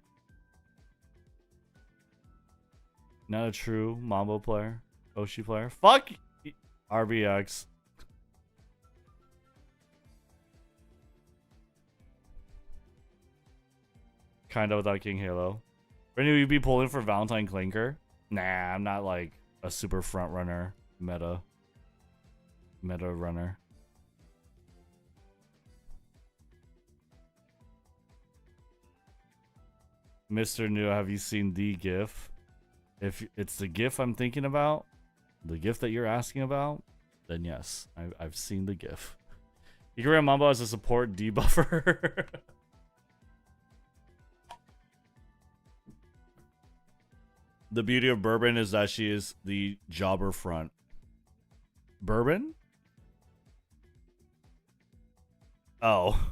S1: Not a true Mambo player. Oshi player. Fuck RBX. Kinda without King Halo. Rednu, you be pulling for Valentine Clinker? Nah, I'm not like a super front runner meta runner. Mr. New, have you seen the GIF? If it's the GIF I'm thinking about, the GIF that you're asking about, then yes, I've seen the GIF. You can run Mambo as a support debuffer. The beauty of Bourbon is that she is the jobber front. Bourbon? Oh.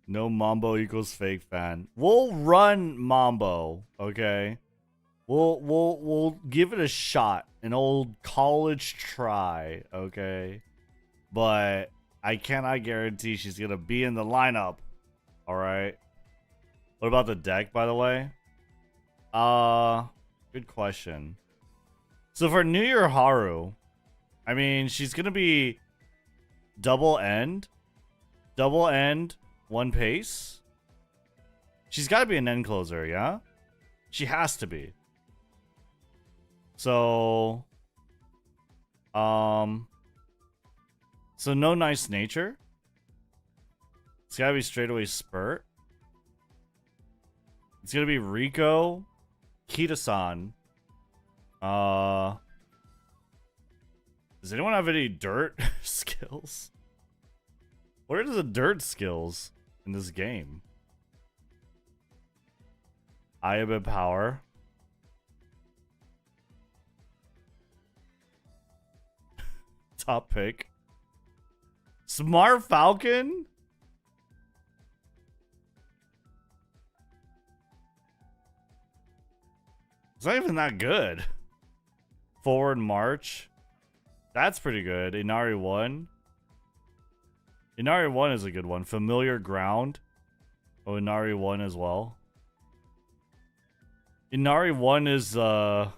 S1: No Mambo equals fake fan. We'll run Mambo, okay? We'll give it a shot. An old college try, okay? But I cannot guarantee she's gonna be in the lineup. Alright. What about the deck, by the way? Good question. So for New Year Haru, I mean, she's gonna be double end, one pace. She's got to be an end closer, yeah? She has to be. So, so no nice nature. It's got to be straightaway spurt. It's gonna be Rico, Kita-san. Does anyone have any dirt skills? What are the dirt skills in this game? Ayaba power. Top pick. Smart Falcon? It's not even that good. Forward March. That's pretty good. Inari 1. Inari 1 is a good one. Familiar Ground. Oh, Inari 1 as well. Inari 1 is an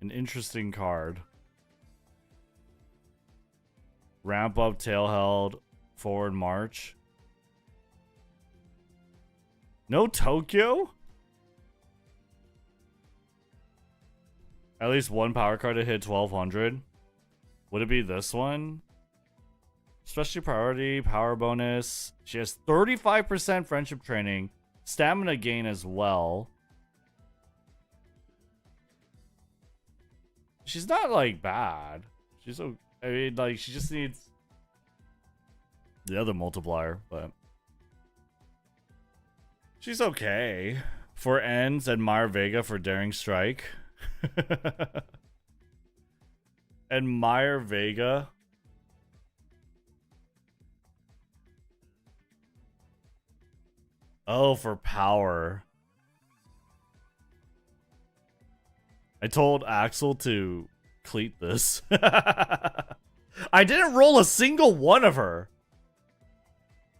S1: interesting card. Ramp up, tail held, forward march. No Tokyo? At least one power card to hit 1200. Would it be this one? Specialty priority, power bonus. She has 35% friendship training, stamina gain as well. She's not like bad. She's so, I mean, like, she just needs the other multiplier, but she's okay. For ends, admire Vega for daring strike. Admire Vega. Oh, for power. I told Axel to cleat this. I didn't roll a single one of her.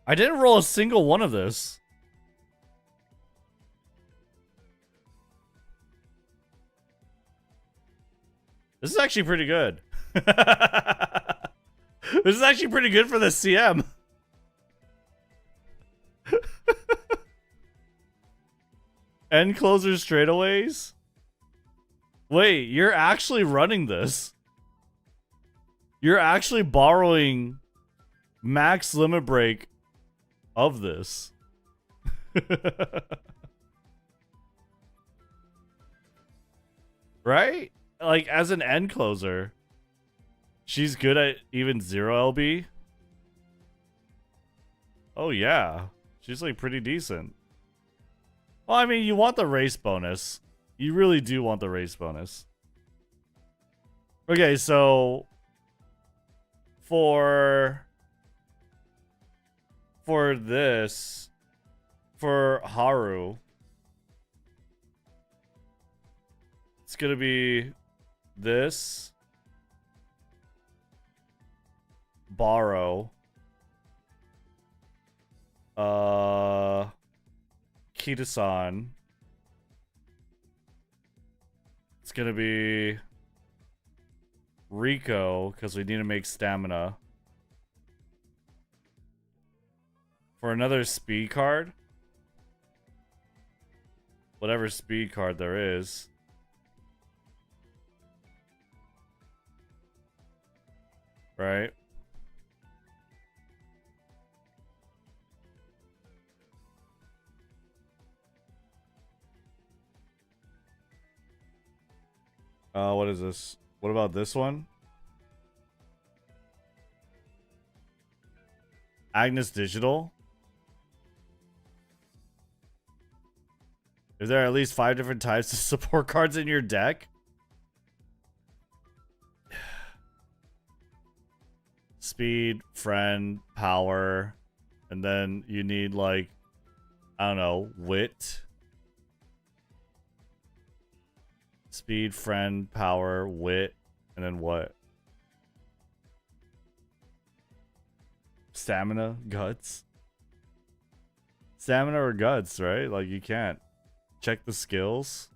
S1: I didn't roll a single one of this. This is actually pretty good. This is actually pretty good for the CM. End closer straightaways? Wait, you're actually running this. You're actually borrowing max limit break of this. Right? Like, as an end closer, she's good at even 0 LB. Oh, yeah. She's, like, pretty decent. Well, I mean, you want the race bonus. You really do want the race bonus. Okay, so... For this... For Haru... It's gonna be... This... Borrow... Kita-san. It's gonna be Rico, because we need to make stamina. For another speed card. Whatever speed card there is. Right? What is this? What about this one? Agnes Digital? Is there at least 5 different types of support cards in your deck? Speed, friend, power, and then you need, like, I don't know, wit. Speed, friend, power, wit, and then what? Stamina, guts. Stamina or guts, right? Like, you can't. Check the skills.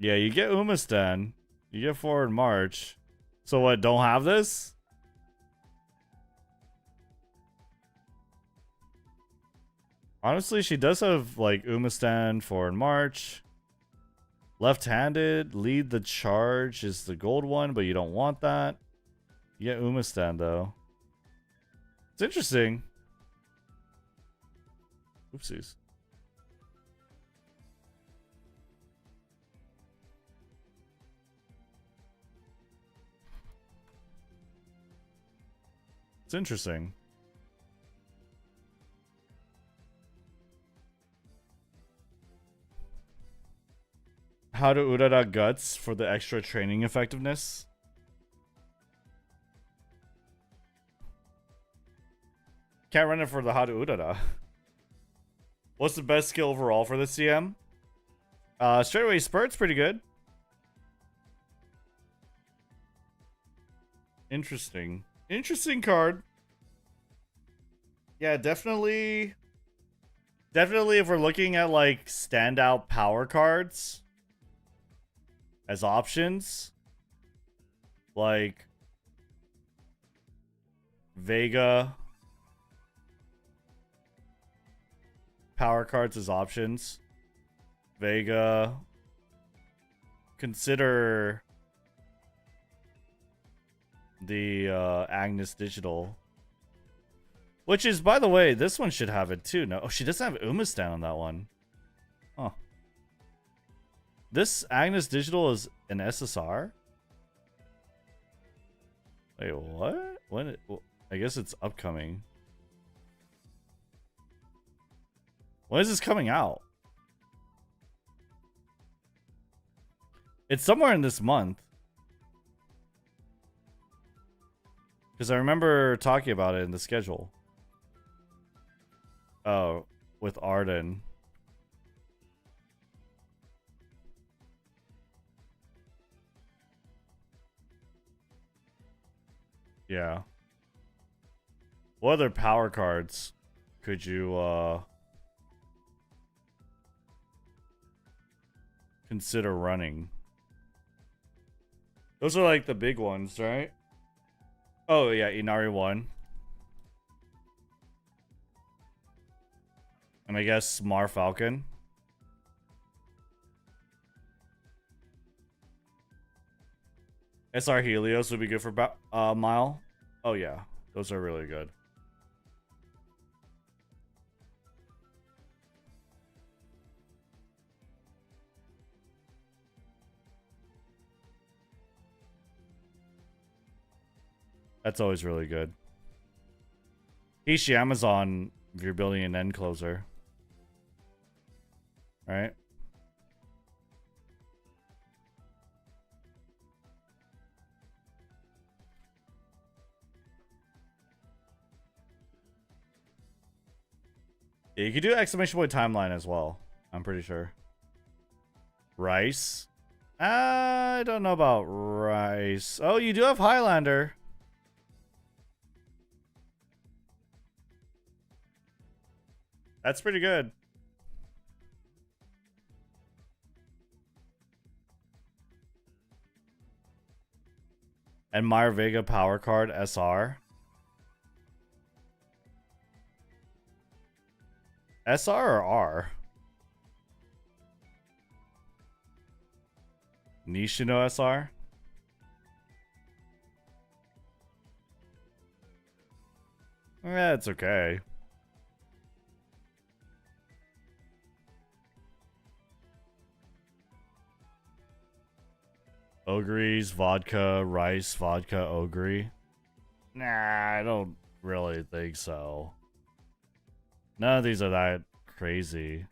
S1: Yeah, you get Umastan. You get forward march. So what, don't have this? Honestly, she does have, like, Umastan, forward march. Left-handed, lead the charge is the gold one, but you don't want that. You get Umastan, though. It's interesting. Oopsies. It's interesting. How to Urara Guts for the extra training effectiveness. Can't run it for the how to Urara. What's the best skill overall for the CM? Straightaway Spurt's pretty good. Interesting. Interesting card. Yeah, definitely. Definitely if we're looking at, like, standout power cards as options, like Vega, power cards as options. Vega. Consider the Agnes Digital, which is, by the way, this one should have it too. No, oh, she doesn't have Umastan on that one. Huh. This Agnes Digital is an SSR? Wait, what? When? Well, I guess it's upcoming. When is this coming out? It's somewhere in this month. Because I remember talking about it in the schedule. Oh, with Arden. Yeah. What other power cards could you consider running? Those are like the big ones, right? Oh yeah, Inari 1. And I guess Mar Falcon. SR Helios would be good for Mile. Oh yeah, those are really good. That's always really good. Ishi Amazon if you're building an end closer. Right? Yeah, you could do exclamation point timeline as well. I'm pretty sure. Rice? I don't know about Rice. Oh, you do have Highlander. That's pretty good. And Meyer Vega power card SR. SR or R? Nishino SR? Yeah, it's okay. Ogres, vodka, rice, vodka, ogre. Nah, I don't really think so. None of these are that crazy.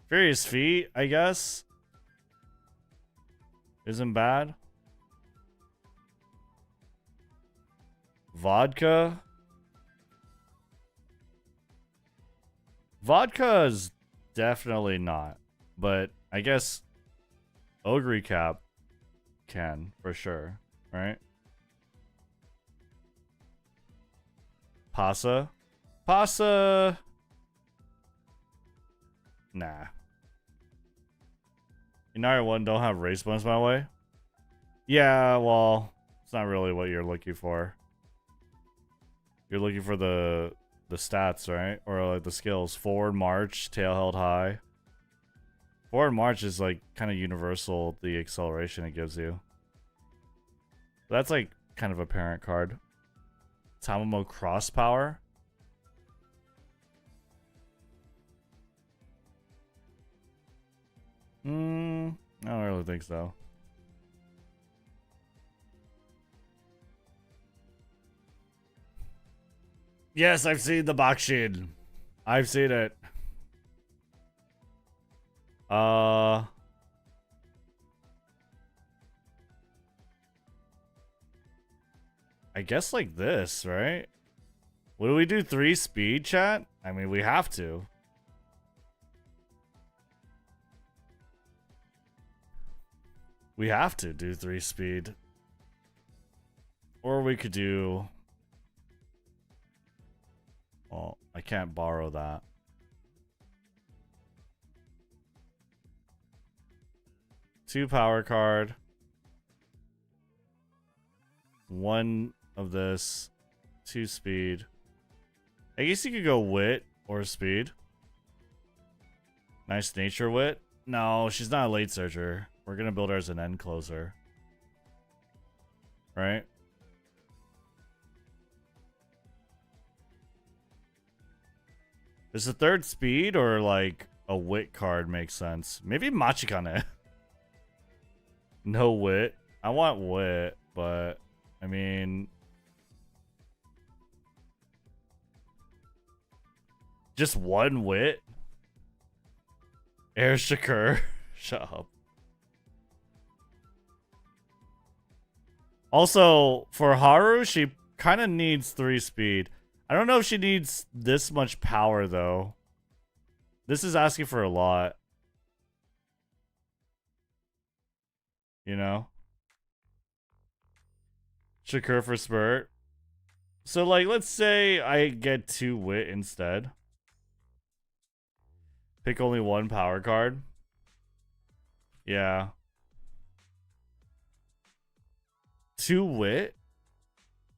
S1: Furious Feet, I guess. Isn't bad. Vodka. Vodka is definitely not. But I guess Ogre Cap can, for sure. Right? Pasa. Pasa. Nah. Inari 1 don't have race bonus my way. Yeah, well, it's not really what you're looking for. You're looking for the stats, right? Or like the skills. Forward march, tail held high. Forward march is like kind of universal, the acceleration it gives you. That's like kind of a parent card. Tamamo cross power. I don't really think so. Yes, I've seen the Bakshin. I've seen it. I guess like this, right? What do we do? 3 speed, chat? I mean, we have to. We have to do 3 speed. Or we could do... Well, I can't borrow that. Two power card. 1 of this. 2 speed. I guess you could go wit or speed. Nice nature wit. No, she's not a late searcher. We're gonna build her as an end closer. Right? Is the 3rd speed or like a wit card makes sense? Maybe Machikane. No wit. I want wit, but I mean, just 1 wit. Air Shakur. Shut up. Also, for Haru, she kind of needs 3 speed. I don't know if she needs this much power, though. This is asking for a lot. You know? Shakur for Spurt. So, like, let's say I get 2 wit instead. Pick only 1 power card. Yeah. 2 wit?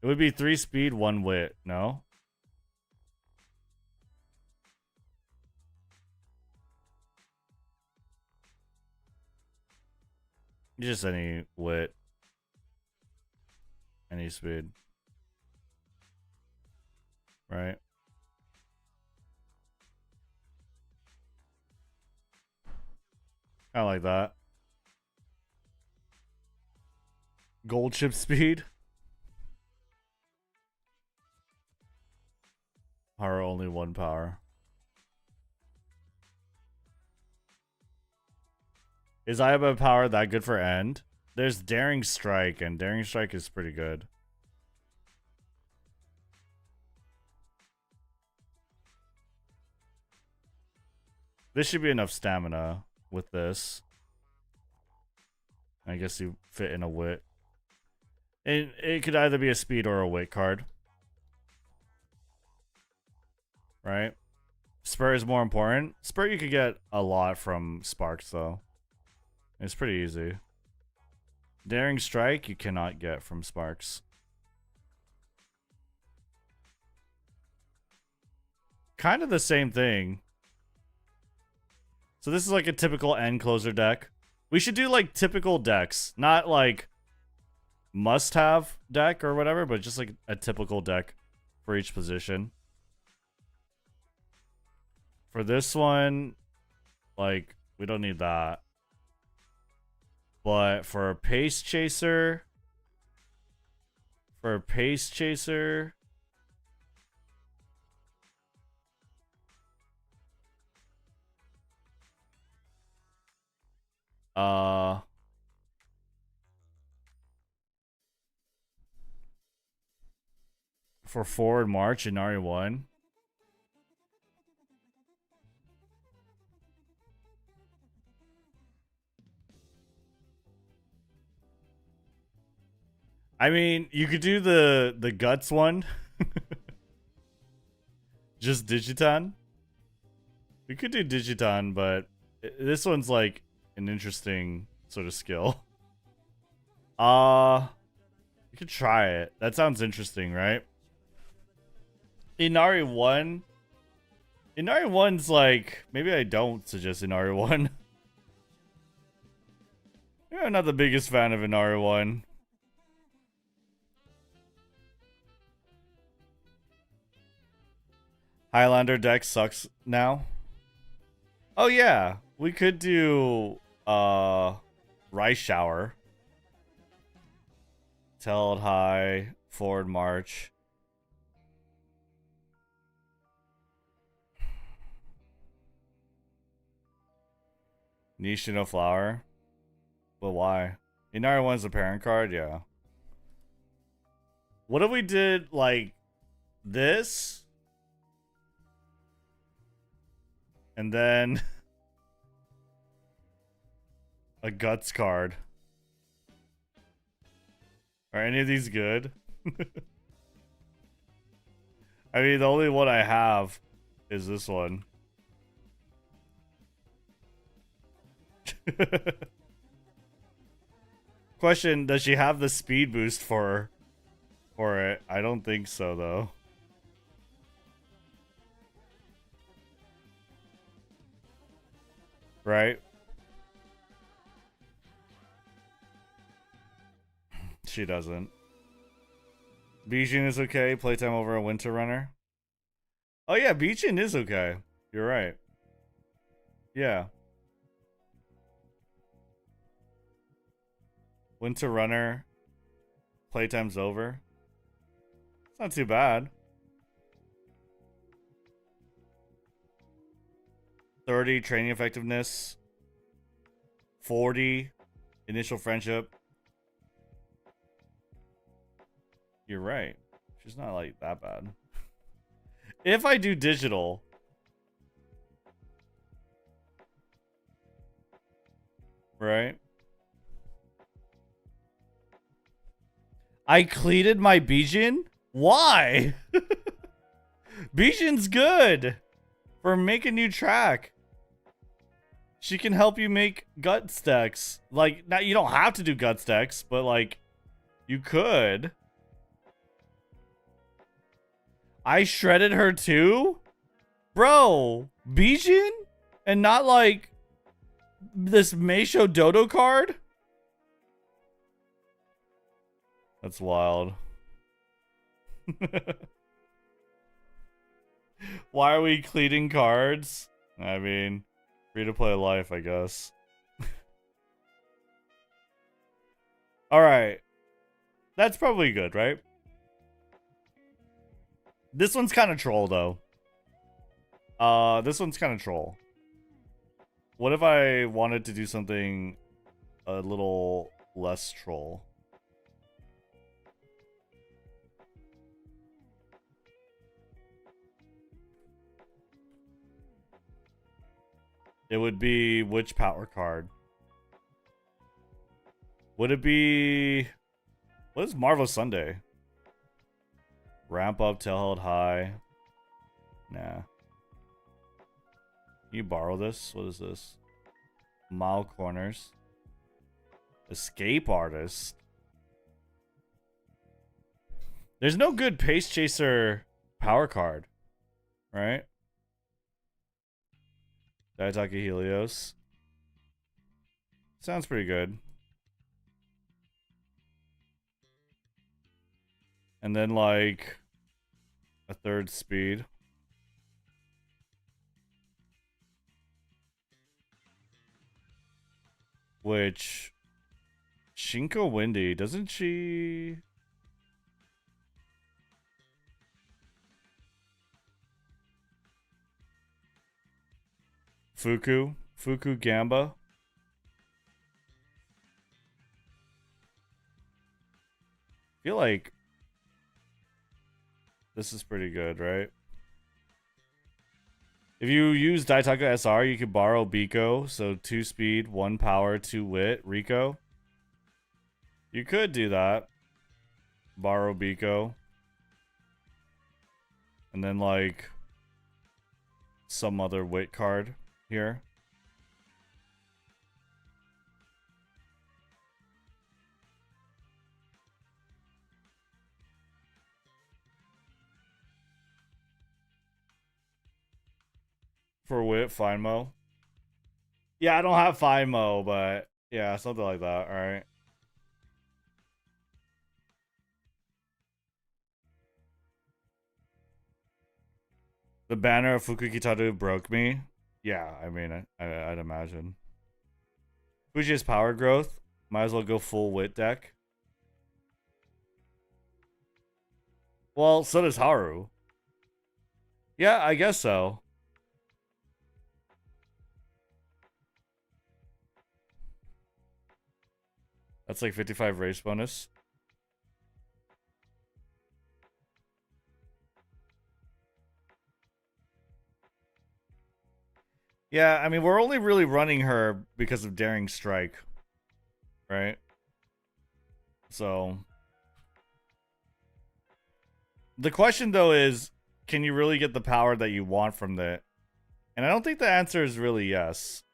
S1: It would be 3 speed, 1 wit, no? Just any wit. Any speed. Right? Kind of like that. Gold chip speed. Power only 1 power. Is Ayaba power that good for end? There's Daring Strike, and Daring Strike is pretty good. This should be enough stamina with this. I guess you fit in a wit. It could either be a speed or a wit card. Right? Spur is more important. Spur you could get a lot from Sparks though. It's pretty easy. Daring Strike you cannot get from Sparks. Kind of the same thing. So this is like a typical end closer deck. We should do like typical decks, not like must-have deck or whatever, but just like a typical deck for each position. For this one, like, we don't need that. But for a Pace Chaser, for Forward March in RE1. I mean, you could do the Guts one. Just Digiton. We could do Digiton, but this one's like an interesting sort of skill. You could try it. That sounds interesting, right? Inari 1. Inari 1's like, maybe I don't suggest Inari 1. I'm not the biggest fan of Inari 1. Highlander deck sucks now. Oh yeah, we could do Rice Shower. Teld High, Forward March. Niche No Flower. But why? Inari 1's the parent card, yeah. What if we did like this? And then a Guts card. Are any of these good? I mean, the only one I have is this one. Question, does she have the speed boost for it? I don't think so, though. Right? She doesn't. Bijin is okay. Playtime over a Winter Runner. Oh yeah, Bijin is okay. You're right. Yeah. Winter Runner. Playtime's over. It's not too bad. 30 training effectiveness. 40 initial friendship. You're right. She's not like that bad. If I do digital. Right? I cleated my Bijin? Why? Bijin's good for make a new track. She can help you make gut stacks. Like, now you don't have to do gut stacks, but like, You could. I shredded her too? Bro, Bijin? And not like this Meisho Dodo card? That's wild. Why are we cleaning cards? I mean, free to play life, I guess. Alright. That's probably good, right? This one's kind of troll, though. This one's kind of troll. What if I wanted to do something a little less troll? It would be which power card? Would it be... What is Marvelous Sunday? Ramp up, tail held high. Nah. Can you borrow this? What is this? Mile corners. Escape artist. There's no good pace chaser power card, right? Daitaka Helios. Sounds pretty good. And then like a third speed. Which Shinko Windy, doesn't she? Fuku Gamba. I feel like this is pretty good, right? If you use Daitaka SR, you could borrow Biko, so 2 speed, 1 power, 2 wit, Rico. You could do that. Borrow Biko. And then like some other wit card here. For wit, fine mo. Yeah, I don't have fine mo, but yeah, something like that, alright. The banner of Fukukitaru broke me. Yeah, I mean, I'd imagine. Fuji's power growth. Might as well go full wit deck. Well, so does Haru. Yeah, I guess so. That's like 55 race bonus. Yeah, I mean, we're only really running her because of Daring Strike. Right? So... The question, though, is... Can you really get the power that you want from it? And I don't think the answer is really yes.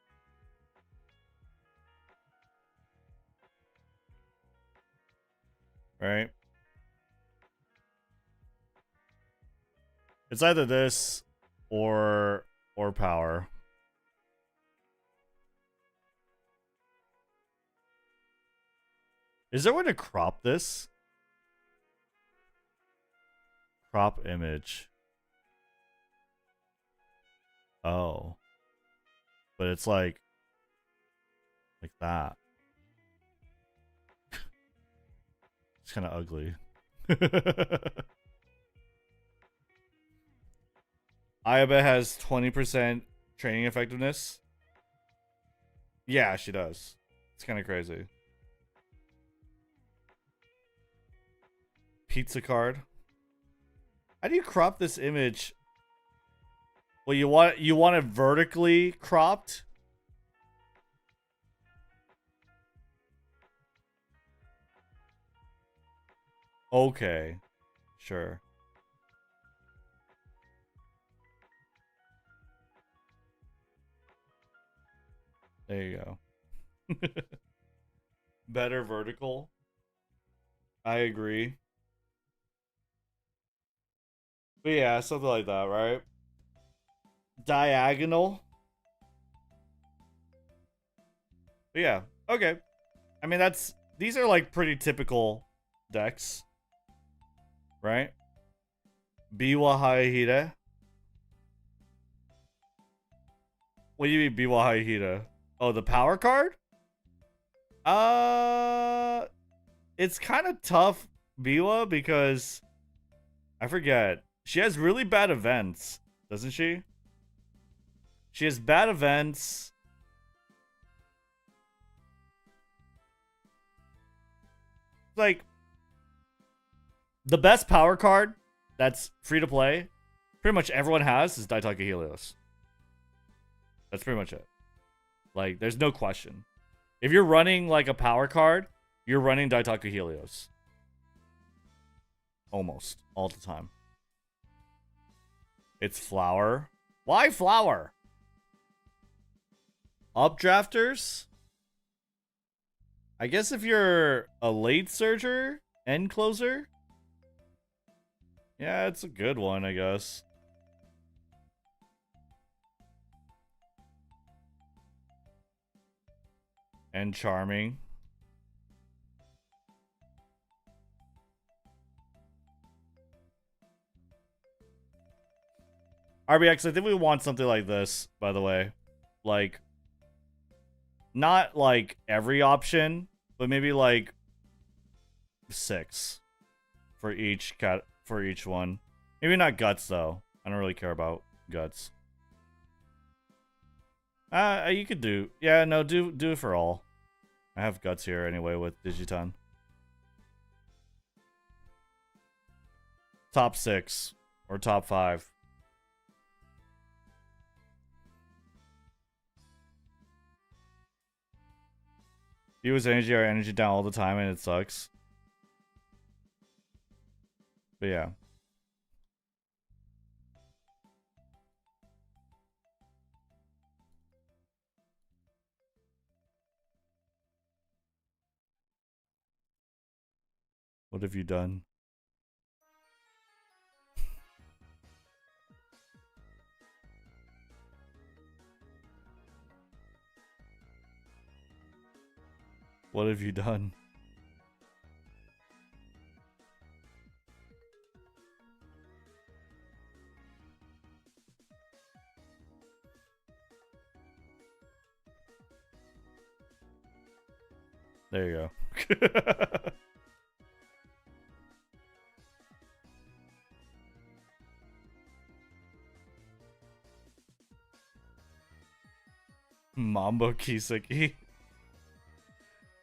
S1: Right? It's either this or power. Is there a way to crop this? Crop image. Oh. But it's like that. It's kind of ugly. Ayaba has 20% training effectiveness. Yeah, she does. It's kind of crazy. Pizza card. How do you crop this image? Well, you want it vertically cropped? Okay. Sure. There you go. Better vertical. I agree. But yeah, something like that, right? Diagonal. But yeah, okay. I mean, these are like pretty typical decks, right? Biwa Haihide. What do you mean Biwa Haihide? Oh, the power card? Uh, it's kind of tough, Biwa, because I forget. She has really bad events, doesn't she? She has bad events. Like, the best power card that's free to play, pretty much everyone has, is Daitaka Helios. That's pretty much it. Like, there's no question. If you're running, like, a power card, you're running Daitaka Helios. Almost. All the time. It's Flower. Why Flower? Updrafters? I guess if you're a late surger, end closer? Yeah, it's a good one, I guess. And charming. RBX, I think we want something like this, by the way. Like, not like every option, but maybe like 6 for each one. Maybe not guts though. I don't really care about guts. You could do. Yeah, no, do it for all. I have guts here anyway with Digiton. Top 6 or top 5. Use energy or energy down all the time and it sucks. But yeah. What have you done? What have you done? There you go. Mambo Kiseki.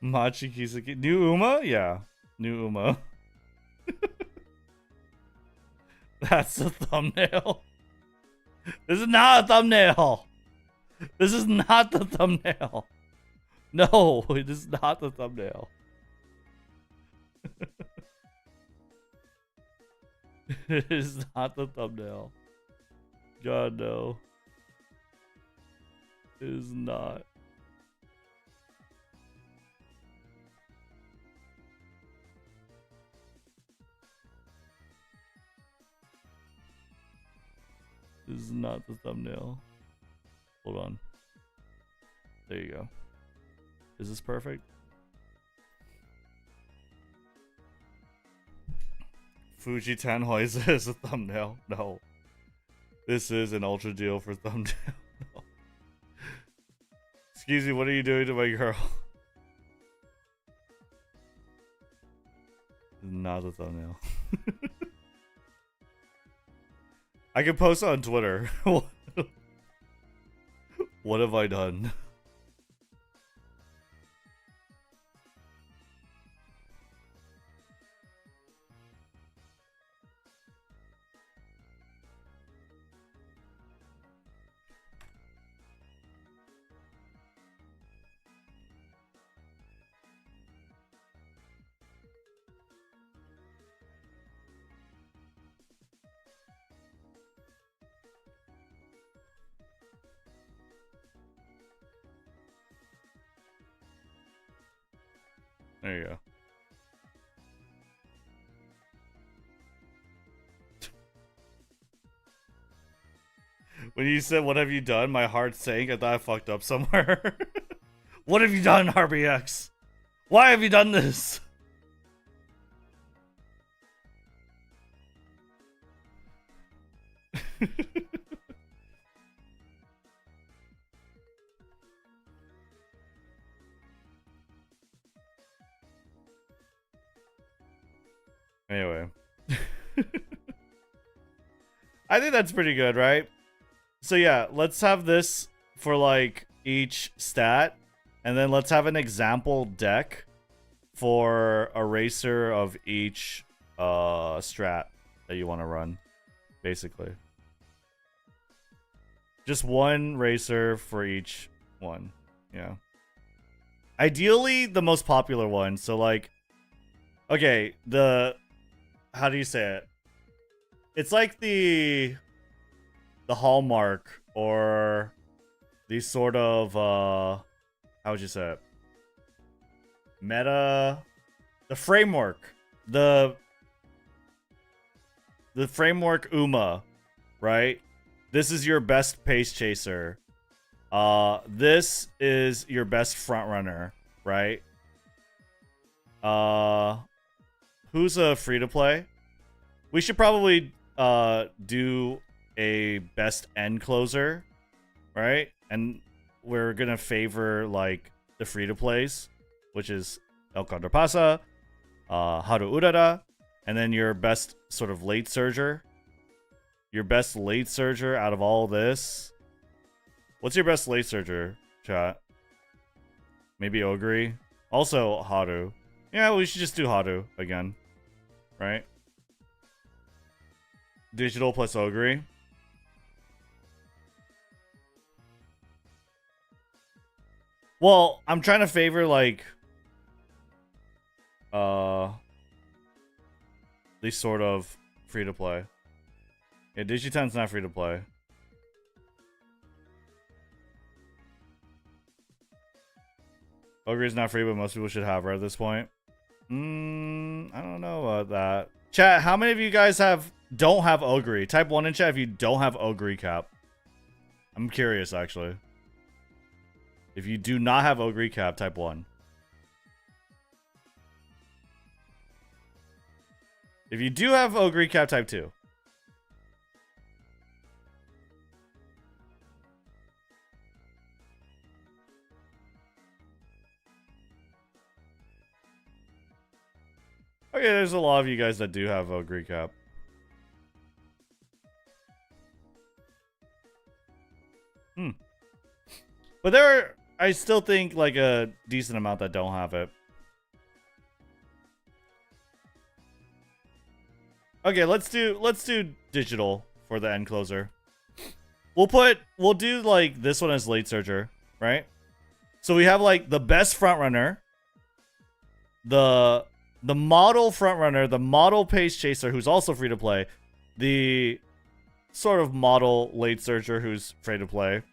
S1: Machi Kiseki. New Uma? Yeah. New Uma. That's the thumbnail. This is not a thumbnail. This is not the thumbnail. No, it is not the thumbnail. It is not the thumbnail. God, no. It is not. This is not the thumbnail. Hold on. There you go. Is this perfect? Fuji Tanhoiza is a thumbnail. No. This is an ultra deal for thumbnail. No. Excuse me, what are you doing to my girl? Not a thumbnail. I can post on Twitter. What have I done? There you go. When you said, what have you done? My heart sank. I thought I fucked up somewhere. What have you done, RBX? Why have you done this? Anyway. I think that's pretty good, right? So yeah, let's have this for like each stat. And then let's have an example deck for a racer of each strat that you want to run, basically. Just one racer for each one. Yeah. Ideally, the most popular one. So like, okay, how do you say it? It's like the hallmark or the sort of how would you say it? Meta, the framework, the framework UMA, right? This is your best pace chaser. This is your best front runner, right? Who's a free to play? We should probably do a best end closer, right? And we're gonna favor like the free to plays, which is El Contrapasa, Haru Urara, and then your best sort of late surger. Your best late surger out of all this. What's your best late surger, chat? Maybe Ogre. Also Haru. Yeah, we should just do Haru again, right? Digital plus Ogre. Well, I'm trying to favor like these sort of free to play. Yeah, Digitan's not free to play. Ogre is not free, but most people should have her at this point. I don't know about that. Chat, how many of you guys don't have Ogre? Type 1 in chat if you don't have Ogre cap. I'm curious, actually. If you do not have Ogre cap, type 1. If you do have Ogre cap, type 2. Okay, there's a lot of you guys that do have Ogre cap. But there are, I still think, like a decent amount that don't have it. Okay, let's do digital for the end closer. We'll do like this one as late surger, right? So we have like the best front runner, the model front runner, the model pace chaser who's also free to play, the sort of model late surger who's free to play,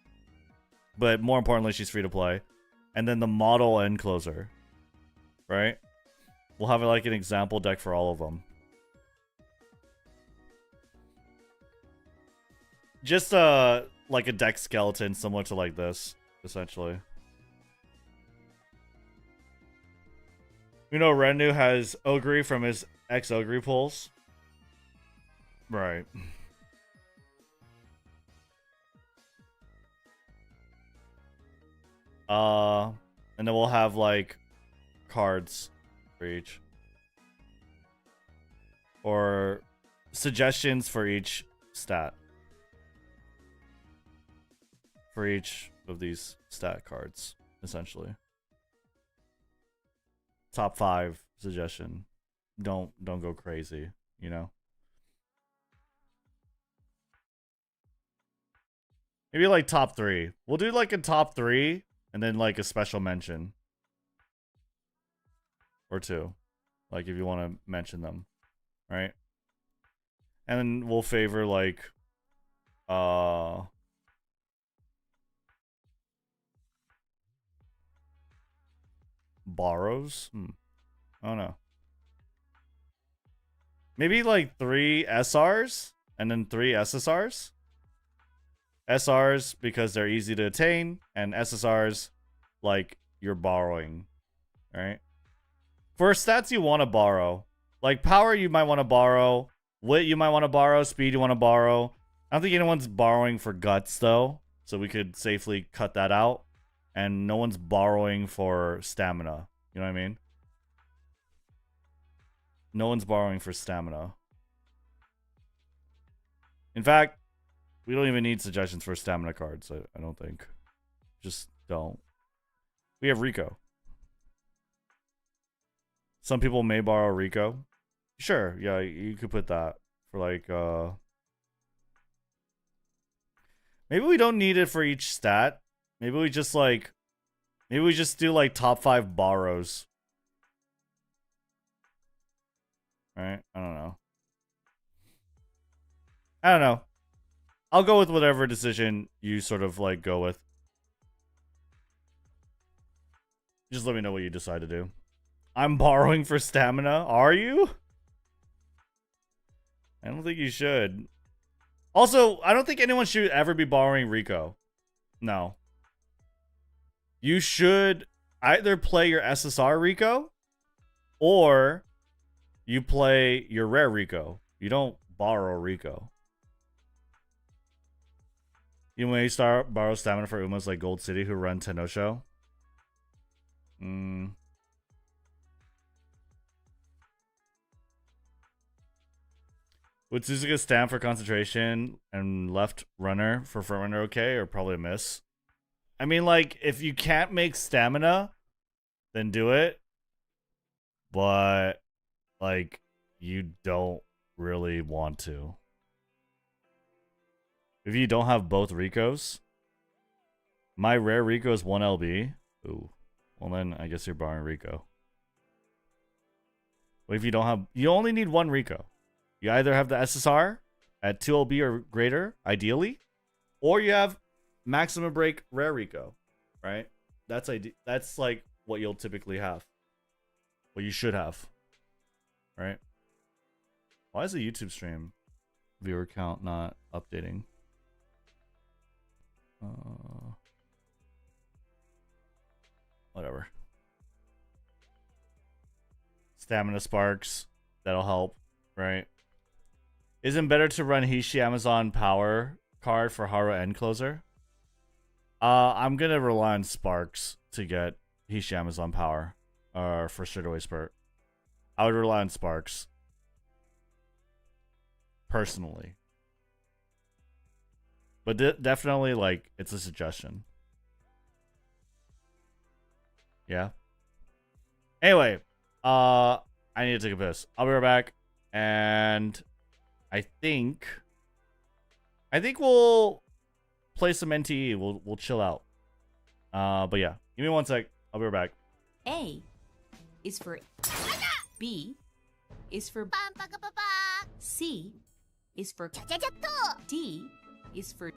S1: but more importantly she's free to play, and then the model end closer, right? We'll have like an example deck for all of them. Just like a deck skeleton similar to like this, essentially. You know, Rednu has Ogre from his ex-Ogre pulls. Right. And then we'll have like cards for each. Or suggestions for each stat. For each of these stat cards, essentially. Top 5 suggestion. Don't go crazy, you know? Maybe like top 3. We'll do like a top 3 and then like a special mention. Or 2. Like if you want to mention them, right? And then we'll favor like borrows? I don't know. Maybe like 3 SRs and then 3 SSRs? SRs because they're easy to attain, and SSRs like you're borrowing. Alright? For stats you want to borrow. Like power you might want to borrow. Wit you might want to borrow. Speed you want to borrow. I don't think anyone's borrowing for guts though. So we could safely cut that out. And no one's borrowing for stamina. You know what I mean? No one's borrowing for stamina. In fact, we don't even need suggestions for stamina cards, I don't think. Just don't. We have Rico. Some people may borrow Rico. Sure, yeah, you could put that for like, maybe we don't need it for each stat. Maybe we just like, maybe we just do like top 5 borrows. Right? I don't know. I don't know. I'll go with whatever decision you sort of like go with. Just let me know what you decide to do. I'm borrowing for stamina. Are you? I don't think you should. Also, I don't think anyone should ever be borrowing Rico. No. You should either play your SSR Rico or you play your rare Rico. You don't borrow Rico. You may start borrow stamina for Umas like Gold City who run Tenno Show. Would Suzuka stand for concentration and left runner for front runner okay, or probably a miss? I mean, like, if you can't make stamina, then do it. But, like, you don't really want to. If you don't have both Ricos, my rare Rico is 1 LB. Ooh. Well, then I guess you're borrowing Rico. But if you don't have... You only need 1 Rico. You either have the SSR at 2 LB or greater, ideally, or you have maximum break rare Rico, right? That's like what you'll typically have. What you should have, right? Why is the YouTube stream viewer count not updating? Whatever. Stamina sparks. That'll help, right? Isn't better to run Hishi Amazon power card for Haru End Closer? I'm gonna rely on sparks to get Hishi Amazon power. For straightaway spurt. I would rely on sparks. Personally. But definitely, like, it's a suggestion. Yeah. Anyway, I need to take a piss. I'll be right back. And I think we'll play some NTE. We'll chill out. But yeah, give me 1 sec. I'll be right back.
S2: A is for B is for C is for D is for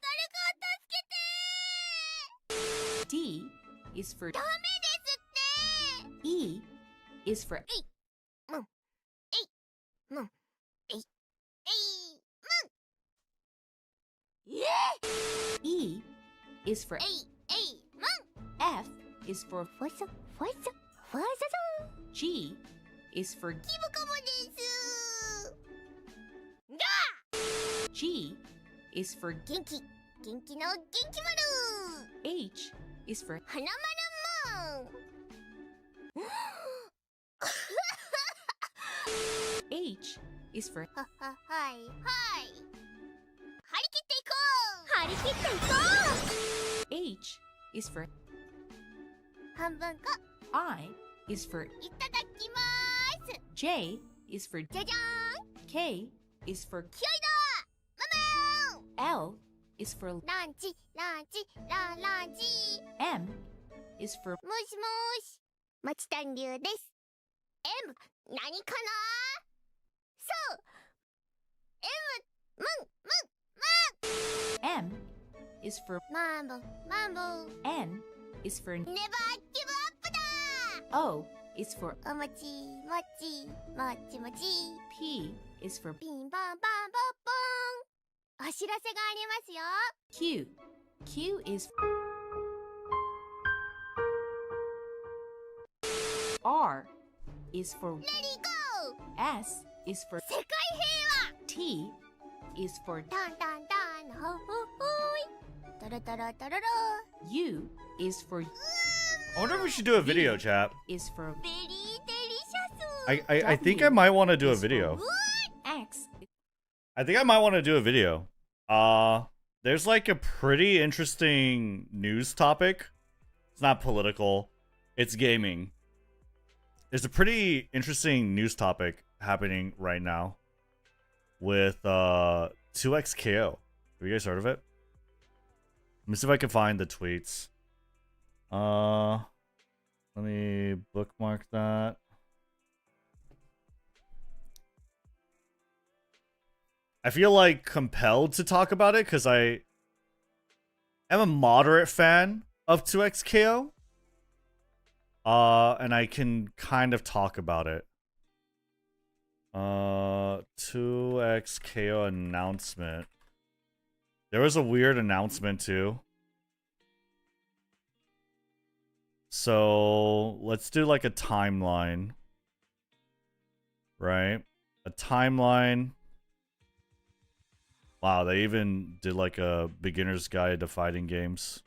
S2: D is for E is for E is for F is for G is for G is for H is for H is for H is for I is for J is for K is for L is for M is for
S3: もしもし、町田流です。M、何かなそう
S2: M is for
S3: Mambo, mambo.
S2: N is for
S3: Never give up だ
S2: O is for
S3: おもちもち、もちもち。
S2: P is for
S3: ピンポンパンポンポン。お知らせがありますよ。
S2: Q. Q is R is for
S3: Let it go!
S2: S is for
S3: 世界平和
S2: T is for
S3: タンタンタンほほほいトロトロトロロ
S2: U is for
S1: I wonder if we should do a video, chat.
S2: is for
S3: ベリーデリシャス
S1: I think I might want to do a
S2: is for
S1: video.
S2: X.
S1: I think I might want to do a video. There's like a pretty interesting news topic. It's not political. It's gaming. There's a pretty interesting news topic happening right now with 2XKO. Have you guys heard of it? Let me see if I can find the tweets. Let me bookmark that. I feel like compelled to talk about it because I am a moderate fan of 2XKO. And I can kind of talk about it. 2XKO announcement. There was a weird announcement too. So let's do like a timeline. Right? A timeline. Wow, they even did like a beginner's guide to fighting games.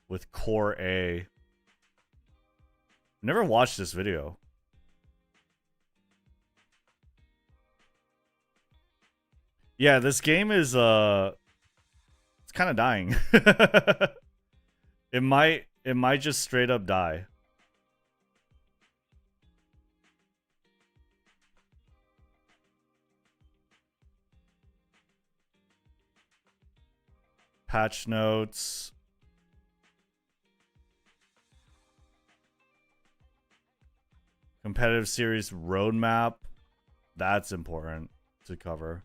S1: With Core A. Never watched this video. Yeah, this game is it's kind of dying. It might just straight up die. Patch notes. Competitive series roadmap. That's important to cover.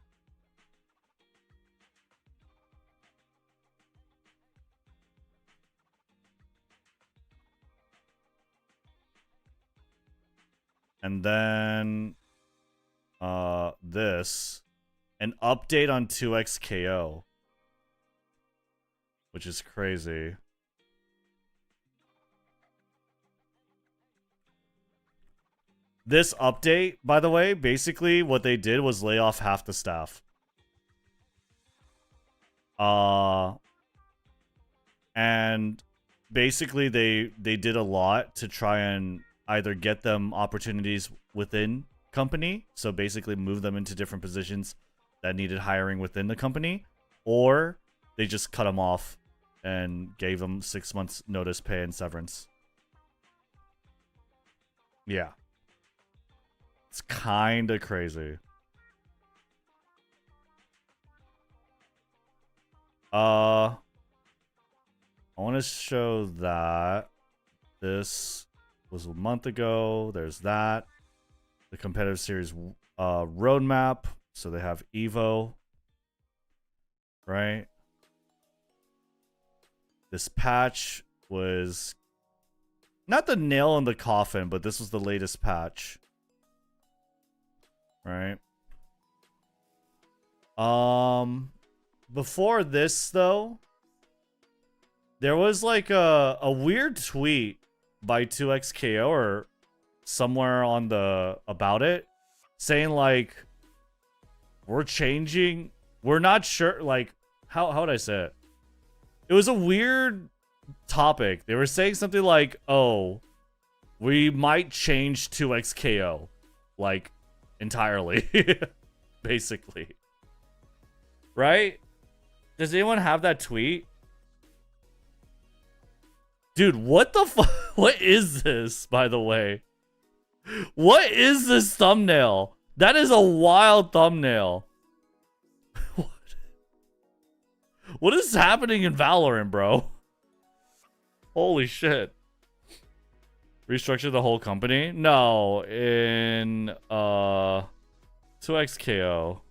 S1: And then this, an update on 2XKO, which is crazy. This update, by the way, basically what they did was lay off half the staff. And basically they did a lot to try and either get them opportunities within company, so basically move them into different positions that needed hiring within the company, or they just cut them off and gave them 6 months notice pay and severance. Yeah. It's kind of crazy. I want to show that this was a month ago. There's that. The competitive series roadmap. So they have Evo. Right? This patch was not the nail in the coffin, but this was the latest patch. Right? Before this, though, there was like a weird tweet by 2XKO or somewhere on the about it saying like we're changing, we're not sure, like how would I say it? It was a weird topic. They were saying something like, "Oh, we might change 2XKO like entirely." Basically. Right? Does anyone have that tweet? Dude, what the fuck? What is this, by the way? What is this thumbnail? That is a wild thumbnail. What is happening in Valorant, bro? Holy shit. Restructure the whole company? No, in 2XKO.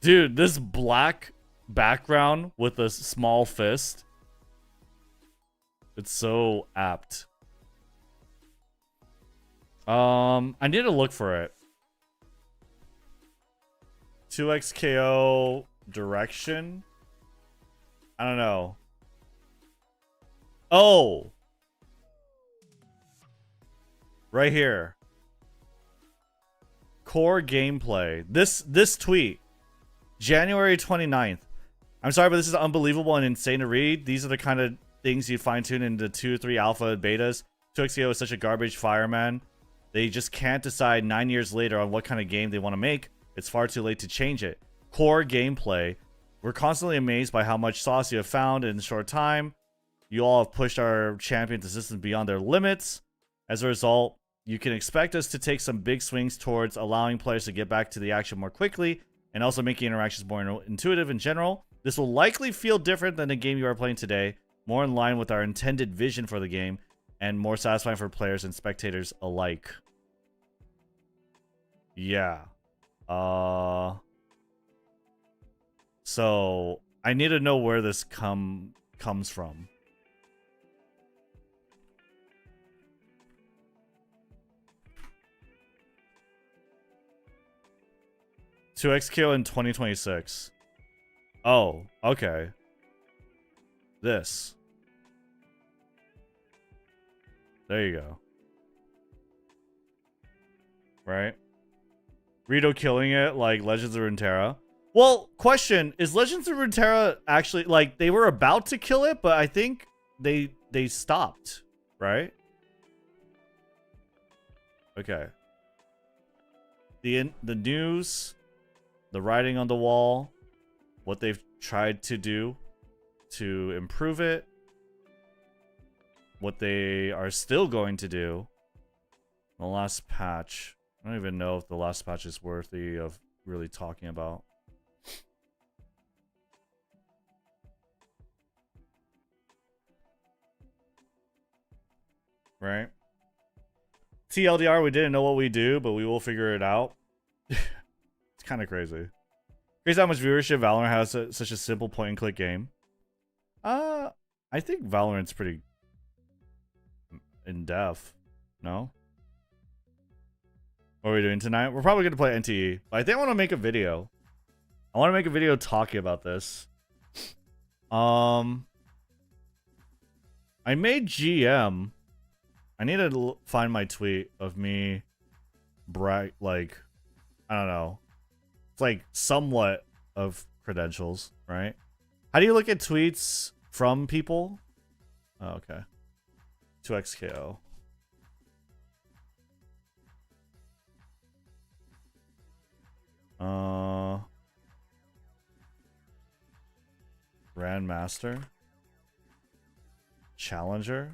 S1: Dude, this black background with a small fist. It's so apt. I need to look for it. 2x KO direction. I don't know. Oh, right here. Core gameplay. This tweet, January 29th. I'm sorry, but this is unbelievable and insane to read. These are the kind of things you fine tune into 2, 3 alpha betas. 2XKO is such a garbage fireman. They just can't decide 9 years later on what kind of game they want to make. It's far too late to change it. Core gameplay. We're constantly amazed by how much sauce you have found in a short time. You all have pushed our champions and systems beyond their limits. As a result, you can expect us to take some big swings towards allowing players to get back to the action more quickly and also making interactions more intuitive in general. This will likely feel different than the game you are playing today, more in line with our intended vision for the game, and more satisfying for players and spectators alike. Yeah. So I need to know where this comes from. To XKO in 2026. Oh, okay. This. There you go. Right? Rito killing it like Legends of Runeterra. Well, question, is Legends of Runeterra actually, like, they were about to kill it, but I think they stopped, right? Okay. The news, the writing on the wall, what they've tried to do to improve it, what they are still going to do. The last patch. I don't even know if the last patch is worthy of really talking about. Right? TLDR, we didn't know what we do, but we will figure it out. It's kind of crazy. Crazy how much viewership Valorant has such a simple point-and-click game. I think Valorant's pretty in-depth. No? What are we doing tonight? We're probably going to play NTE. But I think I want to make a video. I want to make a video talking about this. I made GM. I need to find my tweet of me like, I don't know. It's like somewhat of credentials, right? How do you look at tweets from people? Oh, okay. 2XKO. Grandmaster. Challenger.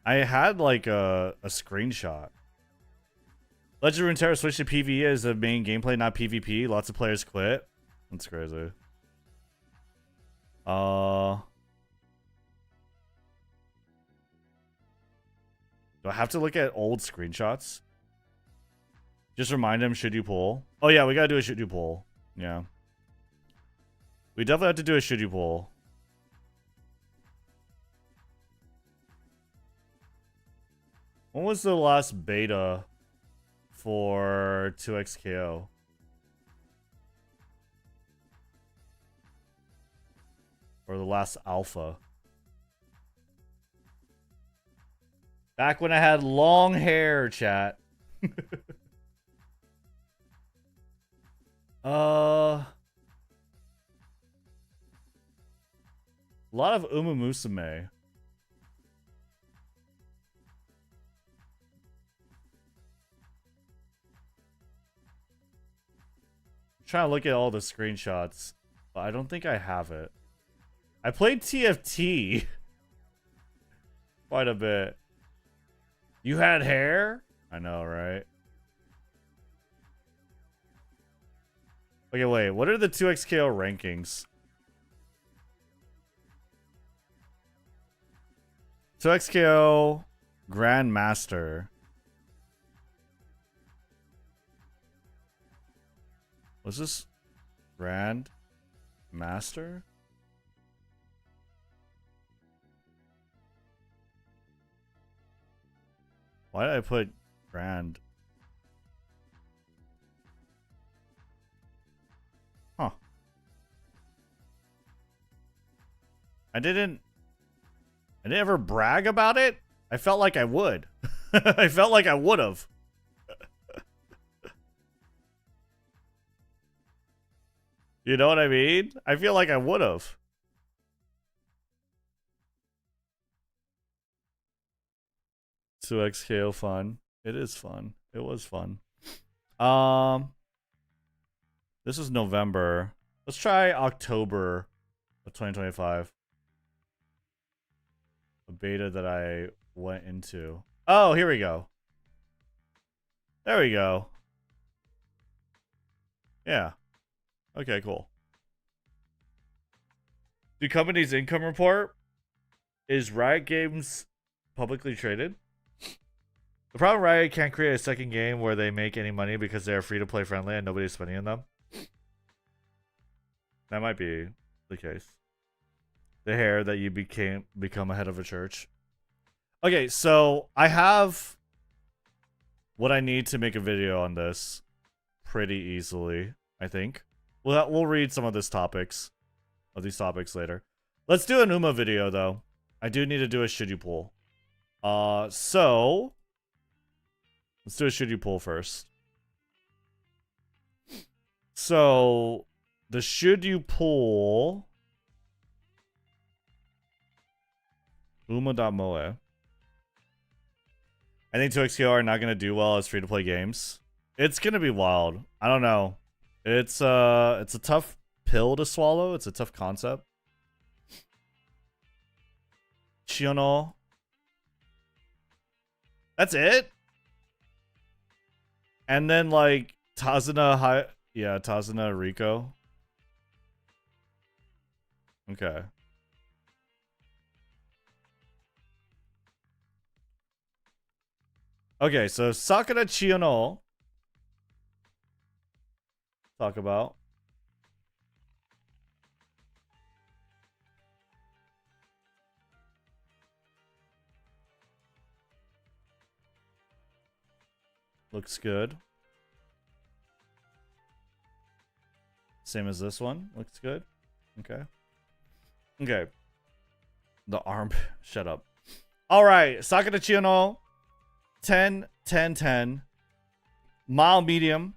S1: I had like a screenshot. Legend of Runeterra switched to PvE as the main gameplay, not PvP. Lots of players quit. That's crazy. Do I have to look at old screenshots? Just remind him, should you pull? Oh yeah, we gotta do a should you pull. Yeah. We definitely have to do a should you pull. When was the last beta for 2XKO? Or the last alpha? Back when I had long hair, chat. A lot of umamusume. Trying to look at all the screenshots, but I don't think I have it. I played TFT quite a bit. You had hair? I know, right? Okay, wait. What are the 2XKO rankings? 2XKO Grandmaster. What's this? Grand? Master? Why did I put grand? Huh. I didn't ever brag about it. I felt like I would. I felt like I would have. You know what I mean? I feel like I would have. So XKO fun. It is fun. It was fun. This is November. Let's try October of 2025. A beta that I went into. Oh, here we go. There we go. Yeah. Okay, cool. The company's income report is Riot Games publicly traded. The problem, Riot can't create a second game where they make any money because they're free-to-play friendly and nobody's spending in them. That might be the case. The hair that you become a head of a church. Okay, so I have what I need to make a video on this pretty easily, I think. We'll read some of these topics later. Let's do an Uma video though. I do need to do a should you pull. So let's do a should you pull first. So the should you pull Uma.moe. I think 2XKO are not gonna do well as free-to-play games. It's gonna be wild. I don't know. It's a tough pill to swallow. It's a tough concept. Chiono. That's it? And then like Tazuna Tazuna Rico. Okay. Okay, so Sakura Chiono. Talk about. Looks good. Same as this one. Looks good. Okay. Okay. The arm. Shut up. All right. Sakura Chiono. 10, 10, 10. Mile medium.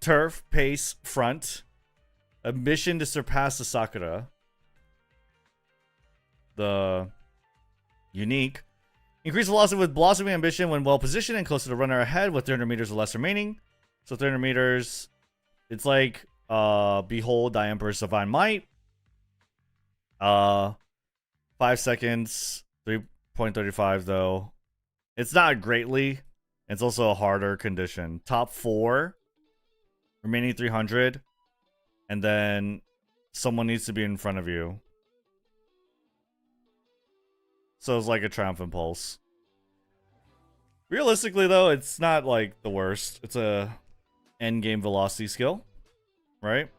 S1: Turf. Pace. Front. A mission to surpass the Sakura. The unique. Increase velocity with blossoming ambition when well positioned and close to the runner ahead with 300 meters or less remaining. So 300 meters. It's like Behold Thy Emperor's Divine Might. 5 seconds. 3.35 though. It's not greatly. It's also a harder condition. Top 4. Remaining 300. And then someone needs to be in front of you. So it's like a triumphant pulse. Realistically, though, it's not like the worst. It's a end game velocity skill, right?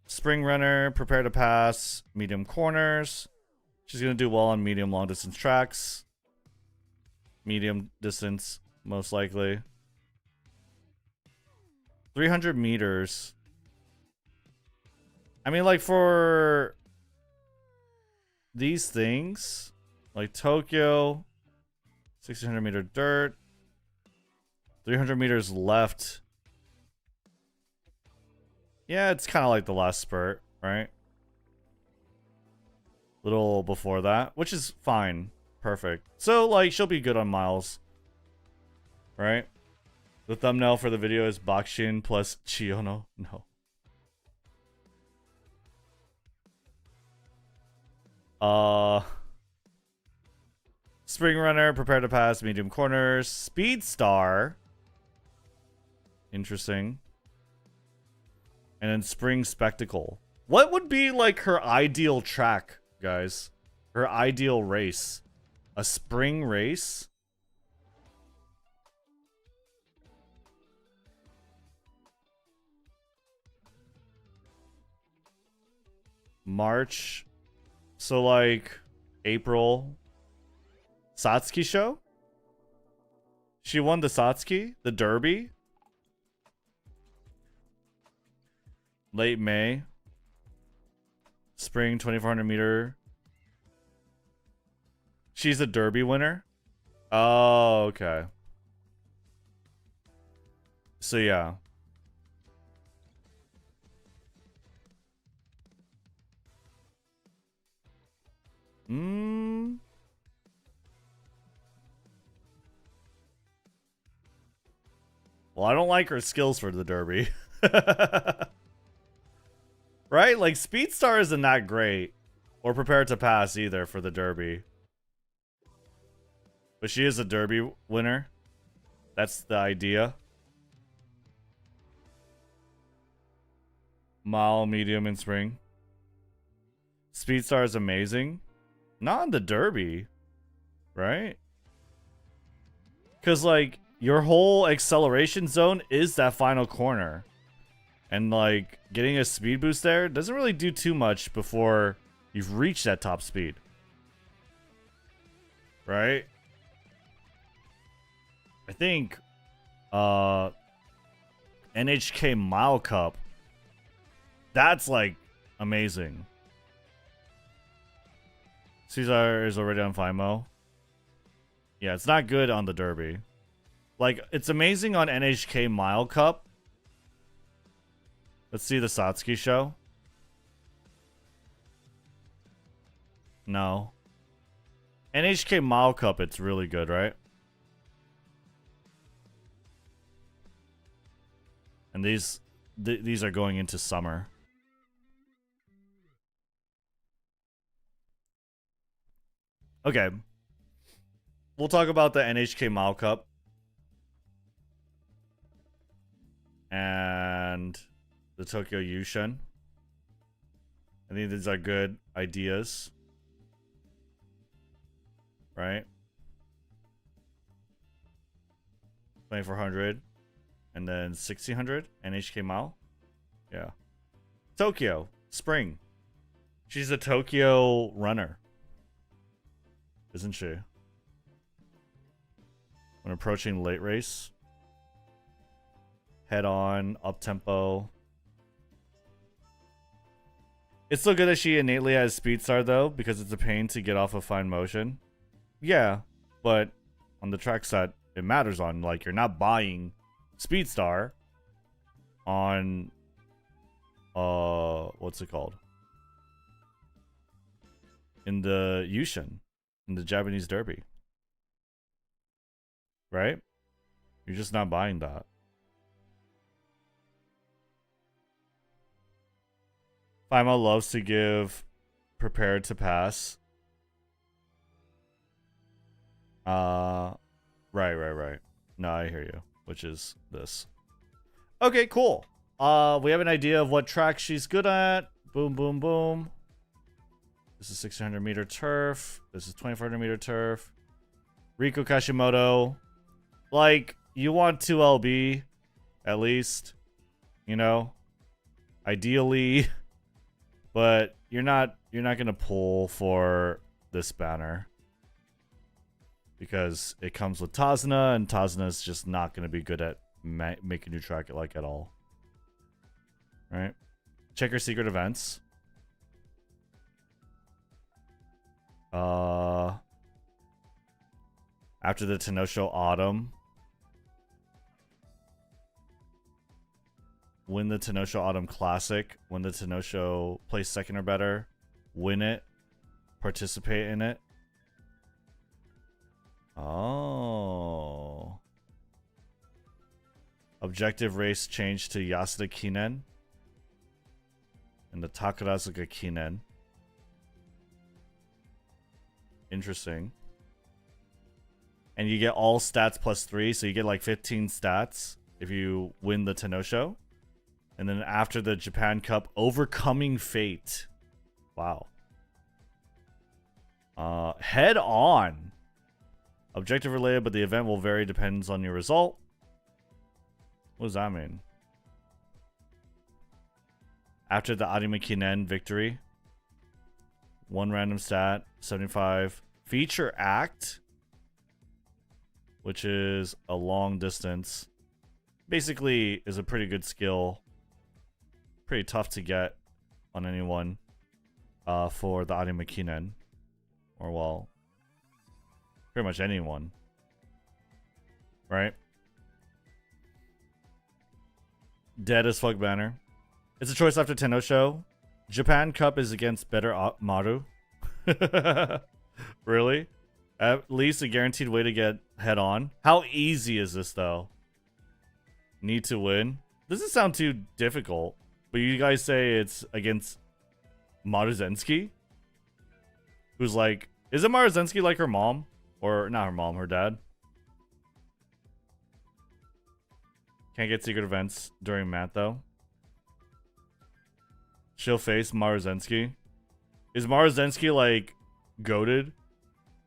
S1: Spring runner, prepare to pass, medium corners. She's gonna do well on medium long distance tracks. Medium distance, most likely. 300 meters. I mean, like for these things, like Tokyo, 1600 meter dirt, 300 meters left. Yeah, it's kind of like the last spurt, right? Little before that, which is fine. Perfect. So, like, she'll be good on miles, right? The thumbnail for the video is Bakshin plus Chiono. No. Spring runner, prepare to pass, medium corners, speed star. Interesting. And then spring spectacle. What would be like her ideal track, guys? Her ideal race? A spring race? March. So like April. Satsuki show? She won the Satsuki? The Derby? Late May. Spring 2400 meter. She's a Derby winner? Oh, okay. So yeah. Well, I don't like her skills for the Derby. Right? Like, Speedstar isn't that great. Or Prepared to Pass either for the Derby. But she is a Derby winner. That's the idea. Mile, medium, and spring. Speedstar is amazing. Not in the Derby. Right? Because, like, your whole acceleration zone is that final corner. And, like, getting a speed boost there doesn't really do too much before you've reached that top speed. Right? I think NHK Mile Cup, that's, like, amazing. Caesar is already on FIMO. Yeah, it's not good on the Derby. Like, it's amazing on NHK Mile Cup. Let's see the Satsuki show. No. NHK Mile Cup, it's really good, right? And these are going into summer. Okay. We'll talk about the NHK Mile Cup. And the Tokyo Yushin. I think these are good ideas. Right? 2400. And then 1600. NHK Mile. Yeah. Tokyo. Spring. She's a Tokyo runner. Isn't she? When approaching late race. Head on, up tempo. It's so good that she innately has Speedstar though, because it's a pain to get off of fine motion. Yeah, but on the tracks that it matters on, like, you're not buying Speedstar on what's it called? In the Yushin, in the Japanese Derby. Right? You're just not buying that. FIMO loves to give Prepared to Pass. Right. No, I hear you. Which is this. Okay, cool. We have an idea of what track she's good at. Boom, boom, boom. This is 1600 meter turf. This is 2400 meter turf. Riko Kashimoto. Like, you want 2LB at least, you know, ideally, but you're not gonna pull for this banner because it comes with Tazna, and Tazna is just not gonna be good at making you track it like at all. Right? Check your secret events. After the Tenosho Autumn. Win the Tenosho Autumn Classic. Win the Tenosho, place second or better. Win it. Participate in it. Oh. Objective race changed to Yasuda Kinen. And the Takarazuka Kinen. Interesting. And you get all stats plus 3, so you get like 15 stats if you win the Tenosho. And then after the Japan Cup, Overcoming Fate. Wow. Head on. Objective related, but the event will vary, depends on your result. What does that mean? After the Arima Kinen victory. 1 random stat, 75. Feature act, which is a long distance. Basically is a pretty good skill. Pretty tough to get on anyone for the anime kinen. Or well, pretty much anyone. Right? Dead as fuck banner. It's a choice after Tenno show. Japan Cup is against better Maru. Really? At least a guaranteed way to get head on. How easy is this though? Need to win? Doesn't sound too difficult. But you guys say it's against Maruzensky? Who's like, isn't Maruzensky like her mom? Or not her mom, her dad? Can't get secret events during Matt though. She'll face Maruzensky. Is Maruzensky like goated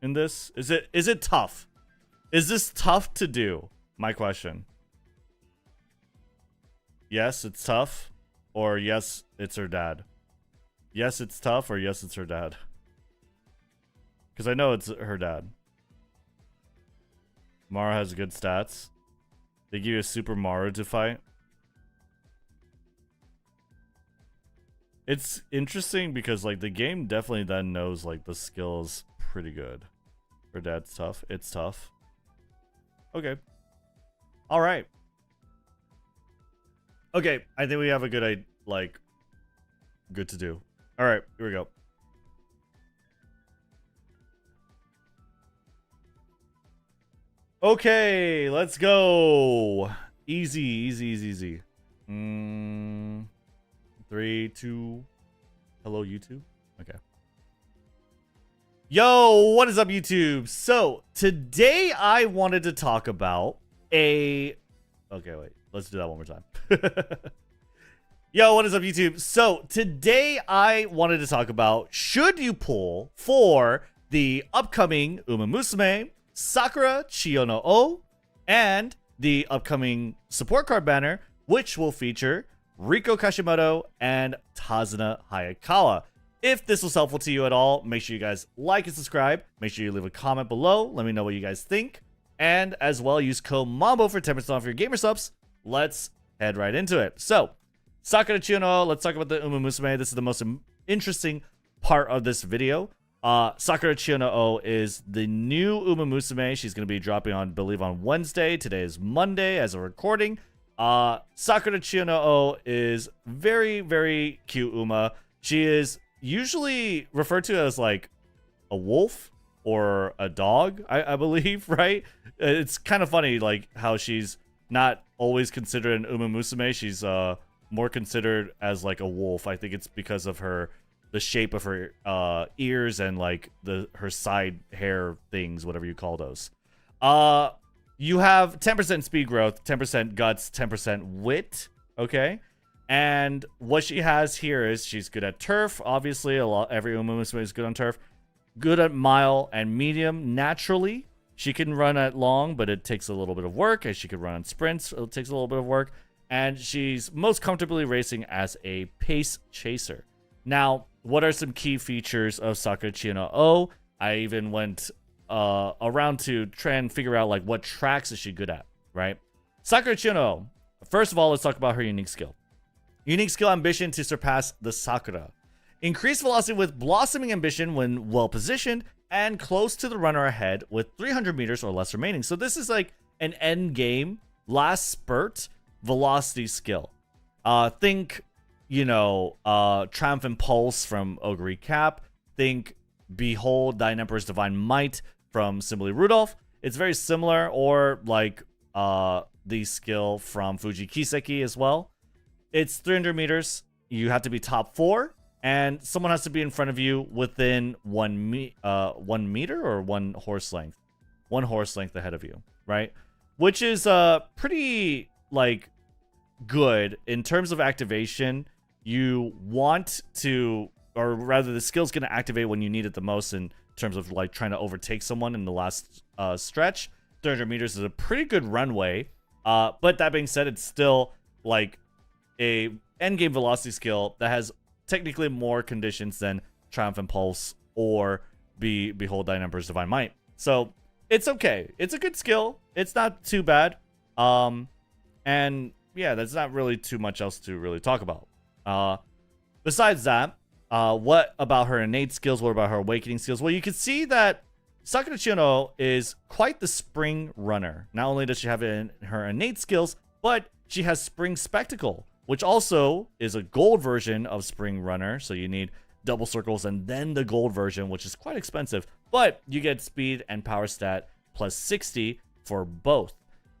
S1: in this? Is it tough? Is this tough to do? My question. Yes, it's tough. Or yes, it's her dad. Yes, it's tough, or yes, it's her dad. Because I know it's her dad. Mara has good stats. They give you a Super Maru to fight. It's interesting because like the game definitely then knows like the skill is pretty good. Her dad's tough. It's tough. Okay. All right. Okay, I think we have a good like good to do. All right, here we go. Okay, let's go. Easy, easy, easy, easy. 3, 2. Hello, YouTube. Okay. Yo, what is up, YouTube? So today I wanted to talk about a. Okay, wait. Let's do that one more time. Yo, what is up, YouTube? So today I wanted to talk about, should you pull for the upcoming Umamusume, Sakura Chiyo no O, and the upcoming support card banner, which will feature Riko Kashimoto and Tazuna Hayakawa. If this was helpful to you at all, make sure you guys like and subscribe. Make sure you leave a comment below. Let me know what you guys think. And as well, use code MAMBO for 10% off your gamer subs. Let's head right into it. So, Sakura Chiyo no O, let's talk about the Umamusume. This is the most interesting part of this video. Sakura Chiyo no O is the new Umamusume. She's going to be dropping on, I believe, on Wednesday. Today is Monday as a recording. Sakura Chiyo no O is very, very cute Uma. She is usually referred to as like a wolf or a dog, I believe, right? It's kind of funny like how she's not always considered an Umamusume. She's more considered as like a wolf. I think it's because of the shape of her ears and like her side hair things, whatever you call those. You have 10% speed growth, 10% guts, 10% wit, okay? And what she has here is she's good at turf. Obviously, every Umamusume is good on turf. Good at mile and medium naturally. She can run at long, but it takes a little bit of work. And she can run on sprints. It takes a little bit of work. And she's most comfortably racing as a pace chaser. Now, what are some key features of Sakura Chiyo no O? I even went around to try and figure out like what tracks is she good at, right? Sakura Chiyo no O. First of all, let's talk about her unique skill. Unique skill ambition to surpass the Sakura. Increased velocity with blossoming ambition when well positioned and close to the runner ahead with 300 meters or less remaining. So this is like an end game, last spurt velocity skill. Think, you know, Triumphant Pulse from Ogre Cap. Think Behold Thine Emperor's Divine Might from Simply Rudolph. It's very similar, or like the skill from Fuji Kiseki as well. It's 300 meters. You have to be top 4, and someone has to be in front of you within 1 meter or 1 horse length. 1 horse length ahead of you, right? Which is pretty like good in terms of activation. You want to, or rather the skill's going to activate when you need it the most in terms of like trying to overtake someone in the last stretch. 300 meters is a pretty good runway. But that being said, it's still like a endgame velocity skill that has technically more conditions than Triumphant Pulse or Behold Thine Emperor's Divine Might. So it's okay. It's a good skill. It's not too bad. And yeah, there's not really too much else to really talk about. Besides that, what about her innate skills? What about her awakening skills? Well, you can see that Sakura Chiyono is quite the spring runner. Not only does she have it in her innate skills, but she has Spring Spectacle, which also is a gold version of Spring Runner. So you need double circles and then the gold version, which is quite expensive. But you get speed and power stat plus 60 for both.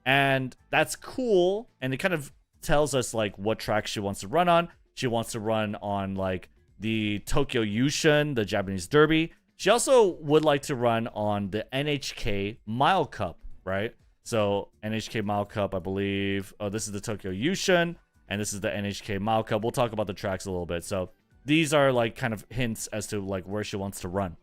S1: And that's cool. And it kind of tells us like what track she wants to run on. She wants to run on like the Tokyo Yushun, the Japanese Derby. She also would like to run on the NHK Mile Cup, right? So NHK Mile Cup, I believe. Oh, this is the Tokyo Yushun, and this is the NHK Mile Cup. We'll talk about the tracks a little bit. So these are like kind of hints as to like where she wants to run.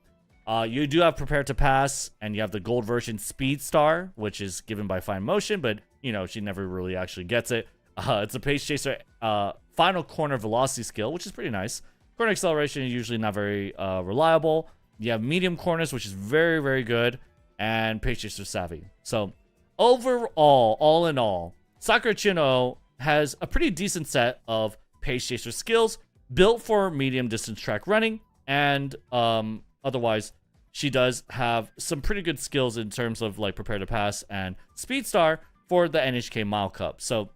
S1: You do have Prepare to Pass, and you have the gold version Speed Star, which is given by Fine Motion, but you know she never really actually gets it. It's a Pace Chaser final corner velocity skill, which is pretty nice. Corner acceleration is usually not very reliable. You have medium corners, which is very, very good, and Pace Chaser Savvy. So overall, all in all, Sakura Chiyono has a pretty decent set of Pace Chaser skills built for medium distance track running, and otherwise, she does have some pretty good skills in terms of like Prepare to Pass and Speed Star for the NHK Mile Cup. So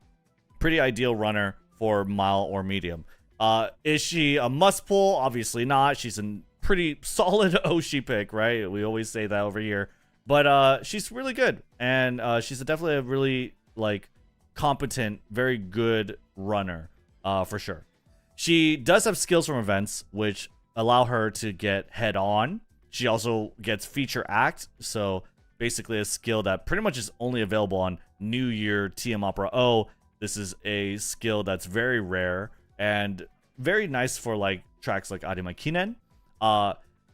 S1: pretty ideal runner for mile or medium. Is she a must pull? Obviously not. She's a pretty solid Oshi pick, right? We always say that over here. But she's really good. And she's definitely a really like competent, very good runner for sure. She does have skills from events, which allow her to get head on. She also gets feature act. So basically a skill that pretty much is only available on New Year TM Opera O. This is a skill that's very rare and very nice for like tracks like Arima Kinen.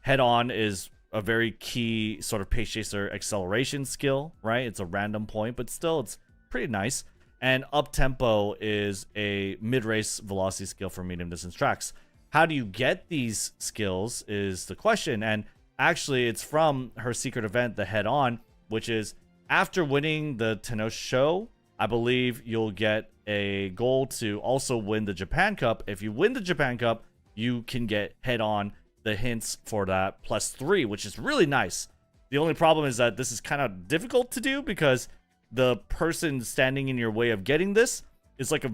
S1: Head on is a very key sort of Pace Chaser acceleration skill, right? It's a random point, but still it's pretty nice. And up tempo is a mid-race velocity skill for medium distance tracks. How do you get these skills is the question. And actually it's from her secret event, the Head On, which is after winning the Tenno Show, I believe you'll get a goal to also win the Japan Cup. If you win the Japan Cup, you can get Head On, the hints for that +3, which is really nice. The only problem is that this is kind of difficult to do because the person standing in your way of getting this is like a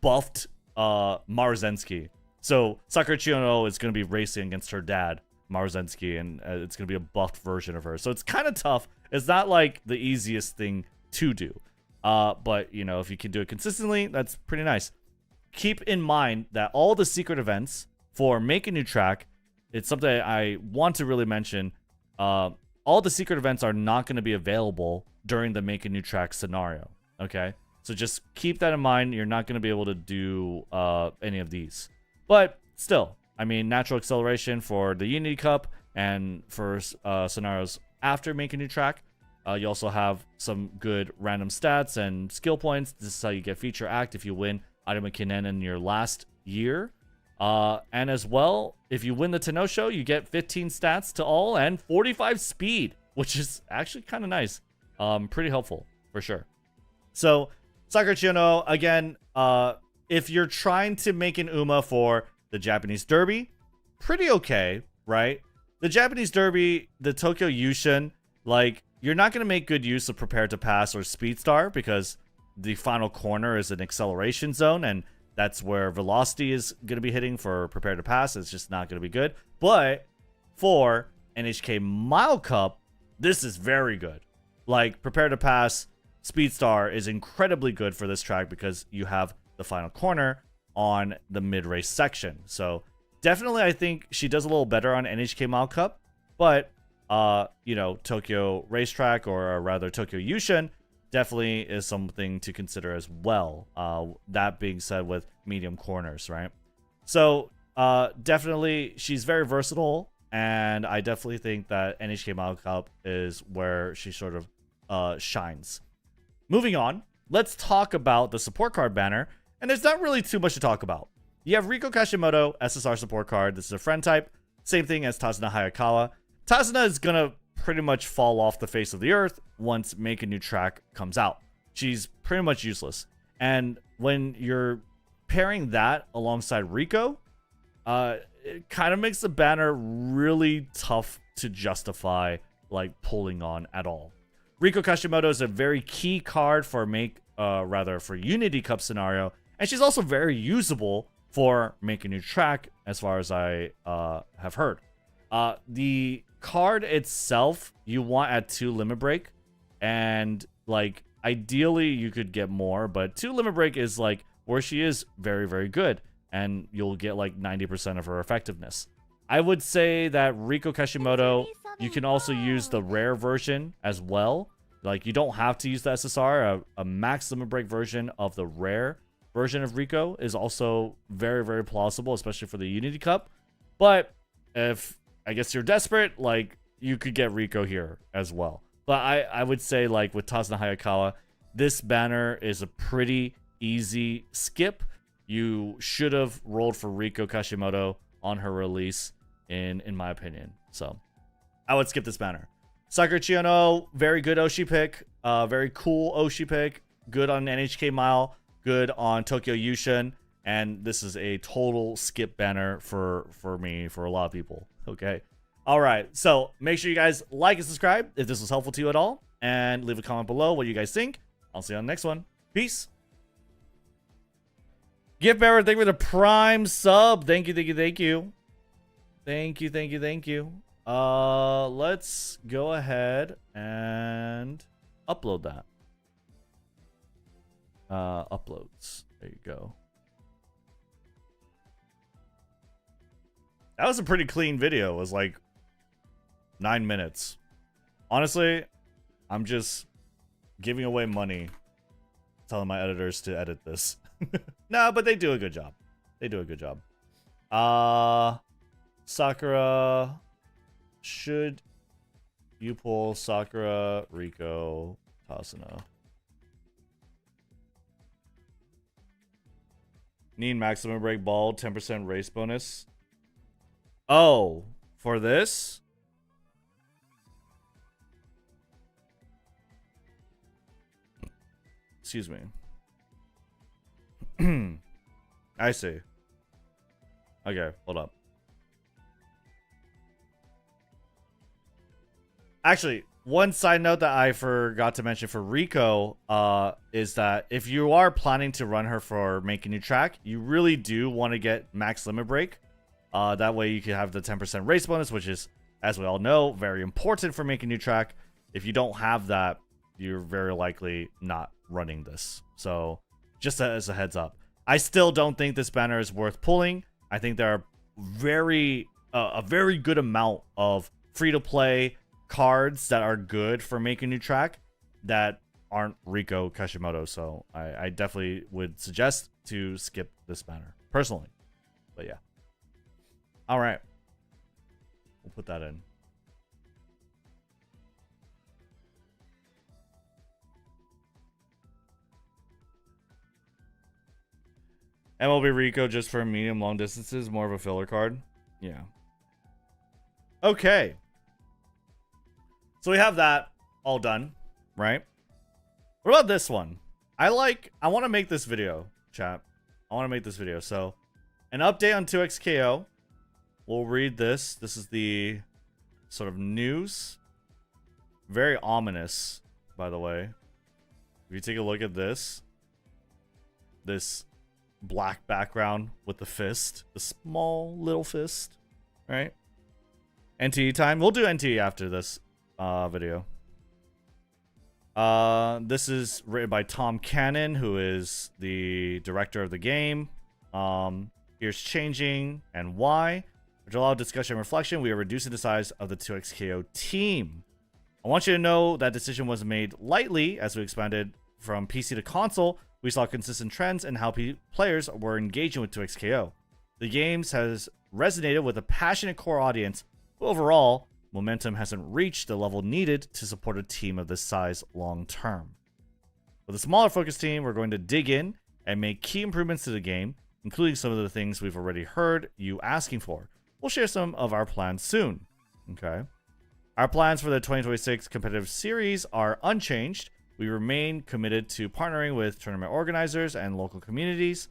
S1: buffed Maruzensky. So Sakura Chiyono is going to be racing against her dad, Maruzensky, and it's going to be a buffed version of her. So it's kind of tough. It's not like the easiest thing to do. But, you know, if you can do it consistently, that's pretty nice. Keep in mind that all the secret events for Make a New Track, it's something I want to really mention. All the secret events are not going to be available during the Make a New Track scenario. Okay? So just keep that in mind. You're not going to be able to do any of these. But still, I mean, natural acceleration for the Unity Cup and for scenarios after Make a New Track. You also have some good random stats and skill points. This is how you get feature act if you win Arima Kinen in your last year. And as well, if you win the Tenno Show, you get 15 stats to all and 45 speed, which is actually kind of nice. Pretty helpful for sure. So Sakura Chiyono, again, if you're trying to make an Uma for the Japanese Derby, pretty okay, right? The Japanese Derby, the Tokyo Yushun, like, you're not going to make good use of Prepare to Pass or Speed Star because the final corner is an acceleration zone, and that's where velocity is going to be hitting for Prepare to Pass. It's just not going to be good. But for NHK Mile Cup, this is very good. Like, Prepare to Pass, Speed Star is incredibly good for this track because you have the final corner on the mid-race section. So definitely I think she does a little better on NHK Mile Cup, but you know, Tokyo Racetrack, or rather Tokyo Yushun, definitely is something to consider as well. That being said, with medium corners, right? So definitely she's very versatile, and I definitely think that NHK Mile Cup is where she sort of shines. Moving on, let's talk about the support card banner, and there's not really too much to talk about. You have Riko Kashimoto, SSR support card. This is a friend type. Same thing as Tazuna Hayakawa. Tazuna is gonna pretty much fall off the face of the earth once Make a New Track comes out. She's pretty much useless. And when you're pairing that alongside Rico, it kind of makes the banner really tough to justify like pulling on at all. Riko Kashimoto is a very key card for for Unity Cup scenario, and she's also very usable for Make a New Track, as far as I have heard. The card itself you want at 2 Limit Break, and like ideally you could get more, but 2 Limit Break is like where she is very, very good, and you'll get like 90% of her effectiveness. I would say that Riko Kashimoto, you can also use the rare version as well. Like, you don't have to use the SSR. A max Limit Break version of the rare version of Rico is also very, very plausible, especially for the Unity Cup. But if, I guess, you're desperate, like, you could get Rico here as well. But I would say, like, with Tazuna Hayakawa, this banner is a pretty easy skip. You should have rolled for Riko Kashimoto on her release, in my opinion. So I would skip this banner. Sakura Chiono, very good Oshi pick. Very cool Oshi pick. Good on NHK Mile. Good on Tokyo Yushin. And this is a total skip banner for me, for a lot of people. Okay. All right. So make sure you guys like and subscribe if this was helpful to you at all. And leave a comment below what you guys think. I'll see you on the next one. Peace. Gift bearer, thank you for the Prime sub. Thank you, thank you, thank you. Thank you, thank you, thank you. Let's go ahead and upload that. Uploads. There you go. That was a pretty clean video. It was like 9 minutes. Honestly, I'm just giving away money, telling my editors to edit this. No, but they do a good job. They do a good job. Sakura, should you pull Sakura, Rico, Tazuna? Need maximum break ball, 10% race bonus. Oh, for this? Excuse me. I see. Okay, hold up. Actually, one side note that I forgot to mention for Rico is that if you are planning to run her for Make a New Track, you really do want to get max limit break. That way you can have the 10% race bonus, which is, as we all know, very important for Make a New Track. If you don't have that, you're very likely not running this. So just as a heads up. I still don't think this banner is worth pulling. I think there are a very good amount of free-to-play cards that are good for Make a New Track that aren't Riko Kashimoto. So I definitely would suggest to skip this banner, personally. But yeah. All right. We'll put that in. MLB Rico just for medium long distances, more of a filler card. Yeah. Okay. So we have that all done, right? What about this one? I want to make this video, chat. I want to make this video. So, an update on 2XKO. We'll read this. This is the sort of news. Very ominous, by the way. If you take a look at this black background with the fist, the small little fist, right? NTE time. We'll do NTE after this video. This is written by Tom Cannon, who is the director of the game. Here's changing and why. After a lot of discussion and reflection, we are reducing the size of the 2XKO team. I want you to know that decision was made lightly as we expanded from PC to console. We saw consistent trends in how players were engaging with 2XKO. The games has resonated with a passionate core audience, but overall, momentum hasn't reached the level needed to support a team of this size long term. With a smaller focus team, we're going to dig in and make key improvements to the game, including some of the things we've already heard you asking for. we'll share some of our plans soon. Okay. Our plans for the 2026 competitive series are unchanged. We remain committed to partnering with tournament organizers and local communities.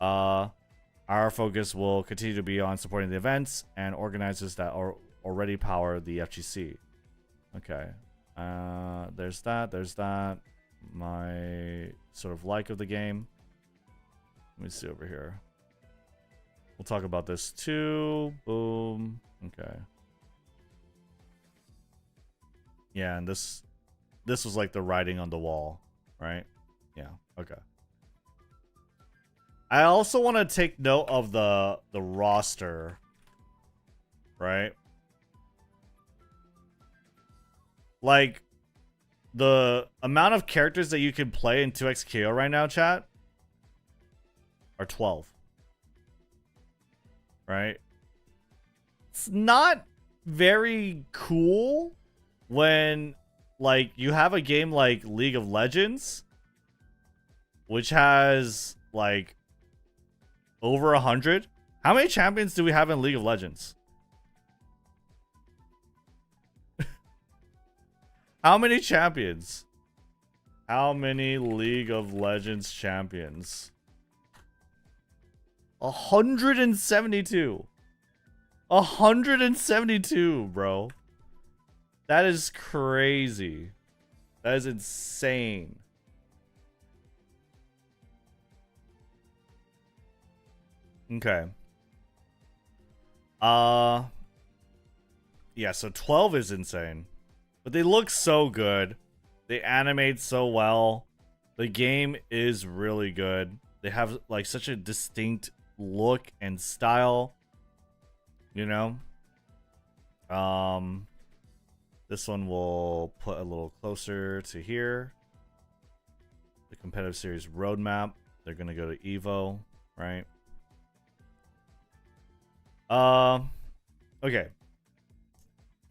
S1: Our focus will continue to be on supporting the events and organizers that are already power the FGC. Okay. There's that. There's that. My sort of like of the game. Let me see over here. We'll talk about this too. Boom. Okay. Yeah, and this was like the writing on the wall, right? Yeah. Okay. I also want to take note of the roster, right? Like the amount of characters that you can play in 2XKO right now, chat, are 12. Right? It's not very cool when like you have a game like League of Legends, which has like over 100. How many champions do we have in League of Legends? How many champions? How many League of Legends champions? 172. 172, bro. That is crazy. That is insane. Okay. Yeah, so 12 is insane. But they look so good. They animate so well. The game is really good. They have like such a distinct look and style. You know? This one will put a little closer to here. The competitive series roadmap. They're gonna go to Evo, right? Okay.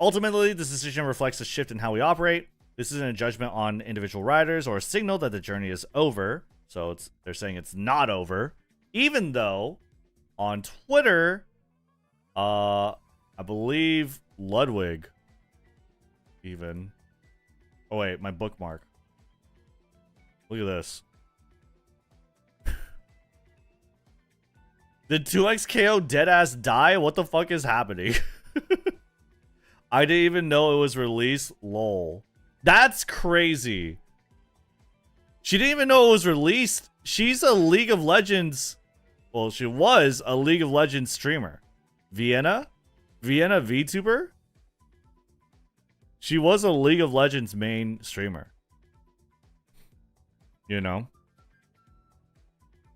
S1: Ultimately, this decision reflects a shift in how we operate. This isn't a judgment on individual riders or a signal that the journey is over. So they're saying it's not over. Even though on Twitter, I believe Ludwig even. Oh wait, my bookmark. Look at this. Did 2XKO deadass die? What the fuck is happening? I didn't even know it was released. Lol. That's crazy. She didn't even know it was released. She's a League of Legends. Well, she was a League of Legends streamer. Vienna VTuber? She was a League of Legends main streamer. You know?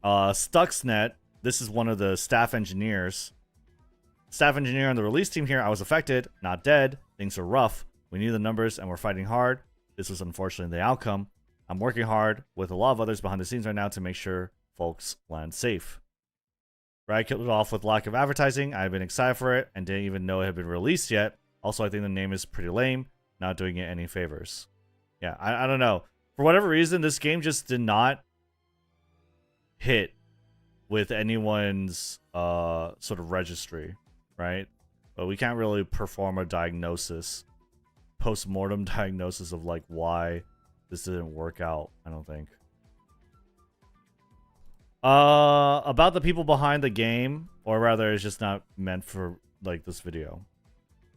S1: Stuxnet. This is one of the staff engineers. Staff engineer on the release team here. I was affected, not dead. Things are rough. We need the numbers and we're fighting hard. This was unfortunately the outcome. I'm working hard with a lot of others behind the scenes right now to make sure folks land safe. Right, I killed it off with lack of advertising. I've been excited for it and didn't even know it had been released yet. Also, I think the name is pretty lame. Not doing it any favors. Yeah, I don't know. For whatever reason, this game just did not hit with anyone's sort of registry, right? But we can't really perform a diagnosis, post-mortem diagnosis of like why this didn't work out, I don't think. About the people behind the game, or rather it's just not meant for like this video.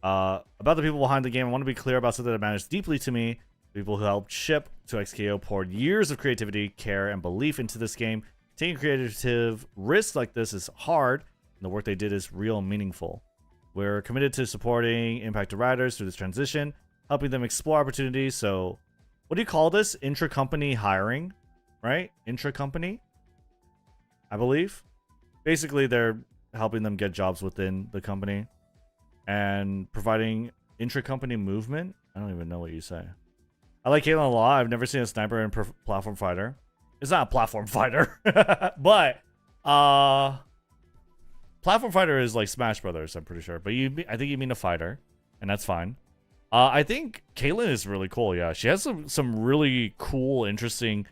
S1: About the people behind the game, I want to be clear about something that matters deeply to me. People who helped ship to XKO poured years of creativity, care, and belief into this game. Taking creative risks like this is hard, and the work they did is real and meaningful. We're committed to supporting impacted riders through this transition, helping them explore opportunities. So, what do you call this? Intra-company hiring, right? Intra-company, I believe. Basically, they're helping them get jobs within the company and providing intra-company movement. I don't even know what you say. I like Caitlyn a lot. I've never seen a sniper in platform fighter. It's not a platform fighter, but platform fighter is like Smash Brothers, I'm pretty sure. But I think you mean a fighter, and that's fine. I think Caitlyn is really cool. Yeah, she has some really cool, interesting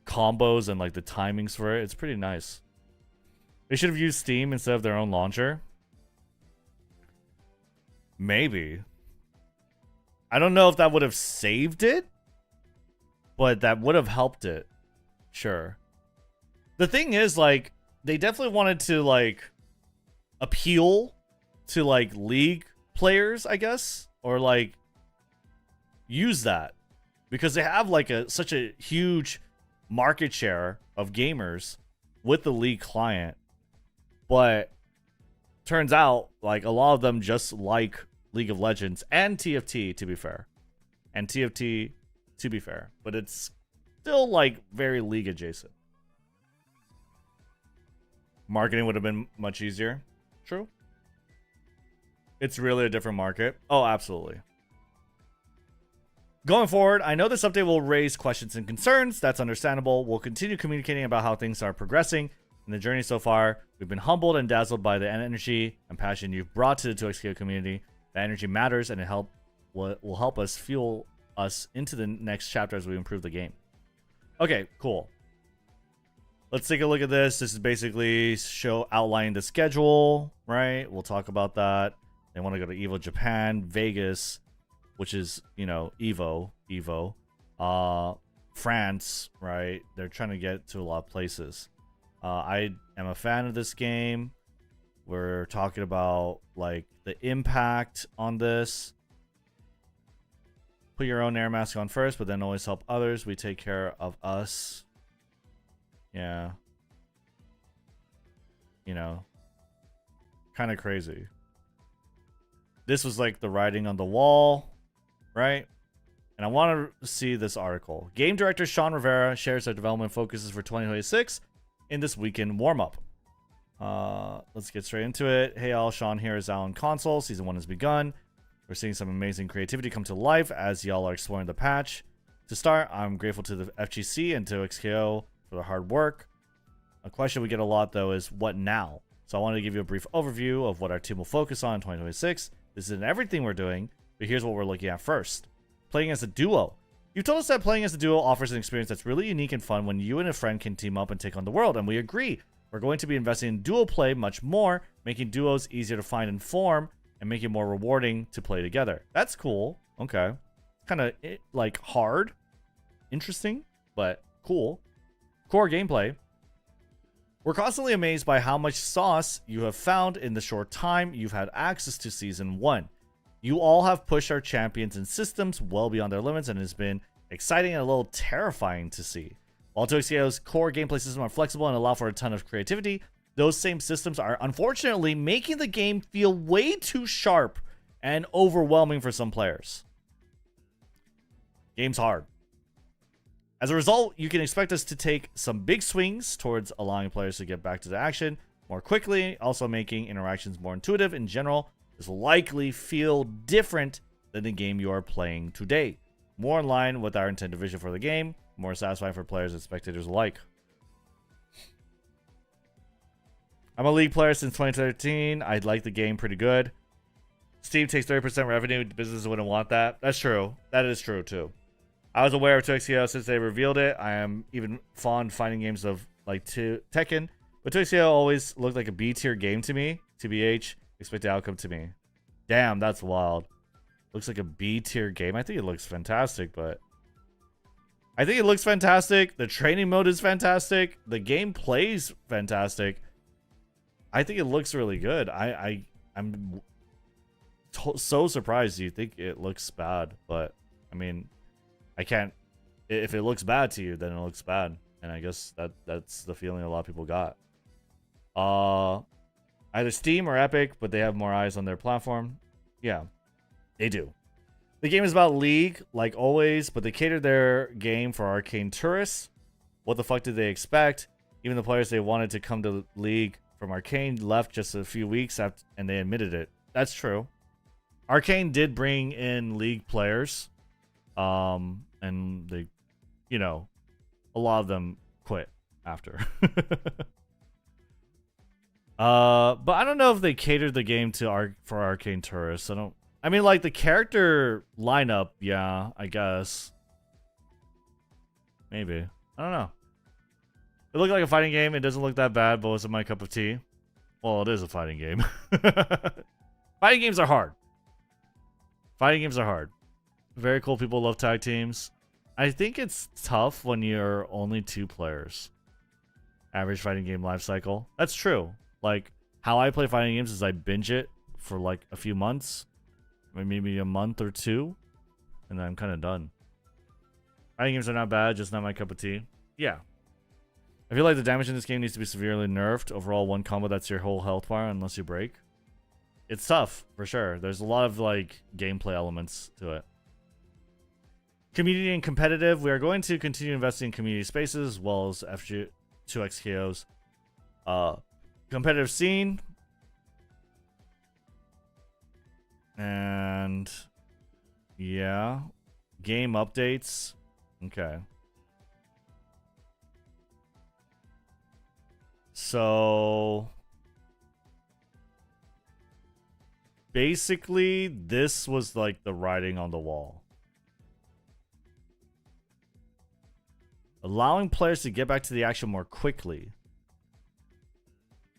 S1: combos and like the timings for it. It's pretty nice. They should have used Steam instead of their own launcher. Maybe. I don't know if that would have saved it, but that would have helped it. Sure. The thing is, like, they definitely wanted to, like, appeal to, like, League players, I guess, or, like, use that because they have, like, such a huge market share of gamers with the League client. But turns out, like, a lot of them just like League of Legends and TFT, to be fair. And TFT, to be fair. But it's still, like, very League adjacent. Marketing would have been much easier. True. It's really a different market. Oh, absolutely. Going forward, I know this update will raise questions and concerns. That's understandable. We'll continue communicating about how things are progressing in the journey so far. We've been humbled and dazzled by the energy and passion you've brought to the 2XKO community. That energy matters, and it will help us fuel us into the next chapter as we improve the game. Okay, cool. Let's take a look at this. This is basically outlining the schedule, right? We'll talk about that. They want to go to EVO Japan, Vegas, which is, you know, EVO, France, right? They're trying to get to a lot of places. I am a fan of this game. We're talking about, like, the impact on this. Put your own air mask on first, but then always help others. We take care of us. Yeah. You know, kind of crazy. This was like the writing on the wall, right? And I want to see this article. Game director Sean Rivera shares their development focuses for 2026 in this weekend warm-up. Let's get straight into it. Hey all, Sean here is Alan Console. Season 1 has begun. We're seeing some amazing creativity come to life as y'all are exploring the patch. To start, I'm grateful to the FGC and to XKO for their hard work. A question we get a lot, though, is what now? So I wanted to give you a brief overview of what our team will focus on in 2026. This isn't everything we're doing, but here's what we're looking at first. Playing as a duo. You've told us that playing as a duo offers an experience that's really unique and fun when you and a friend can team up and take on the world, and we agree. We're going to be investing in duo play much more, making duos easier to find and form, and make it more rewarding to play together. That's cool. Okay. Kind of, like, hard. Interesting, but cool. Core gameplay. We're constantly amazed by how much sauce you have found in the short time you've had access to Season 1. You all have pushed our champions and systems well beyond their limits, and it's been exciting and a little terrifying to see. While 2XKO's core gameplay systems are flexible and allow for a ton of creativity, those same systems are unfortunately making the game feel way too sharp and overwhelming for some players. Game's hard. As a result, you can expect us to take some big swings towards allowing players to get back to the action more quickly, also making interactions more intuitive. In general, this will likely feel different than the game you are playing today. More in line with our intended vision for the game, more satisfying for players and spectators alike. I'm a League player since 2013. I like the game pretty good. Steam takes 30% revenue. Businesses wouldn't want that. That's true. That is true, too. I was aware of 2XKO since they revealed it. I am even fond fighting games of, like, Tekken. But 2XKO always looked like a B-tier game to me. TBH, expected outcome to me. Damn, that's wild. Looks like a B-tier game. I think it looks fantastic, but... I think it looks fantastic. The training mode is fantastic. The game plays fantastic. I think it looks really good. I'm so surprised you think it looks bad, but I mean, I can't. If it looks bad to you, then it looks bad, and I guess that's the feeling a lot of people got. Either Steam or Epic, but they have more eyes on their platform. Yeah, they do. The game is about League, like always, but they catered their game for arcane tourists. What the fuck did they expect? Even the players they wanted to come to League from Arcane left just a few weeks after, and they admitted it. That's true. Arcane did bring in League players, and they, you know, a lot of them quit after. But I don't know if they catered the game to for Arcane tourists. I mean, like, the character lineup, yeah, I guess. Maybe. I don't know. It looked like a fighting game. It doesn't look that bad, but wasn't my cup of tea. Well, it is a fighting game. Fighting games are hard. Fighting games are hard. Very cool. People love tag teams. I think it's tough when you're only 2 players. Average fighting game life cycle. That's true. Like, how I play fighting games is I binge it for like a few months, maybe a month or 2, and then I'm kind of done. Fighting games are not bad, just not my cup of tea. Yeah. I feel like the damage in this game needs to be severely nerfed. Overall, one combo, that's your whole health bar unless you break. It's tough, for sure. There's a lot of, like, gameplay elements to it. Community and competitive. We are going to continue investing in community spaces as well as FG2XKO's competitive scene. And yeah, game updates. Okay. So basically this was like the writing on the wall. Allowing players to get back to the action more quickly.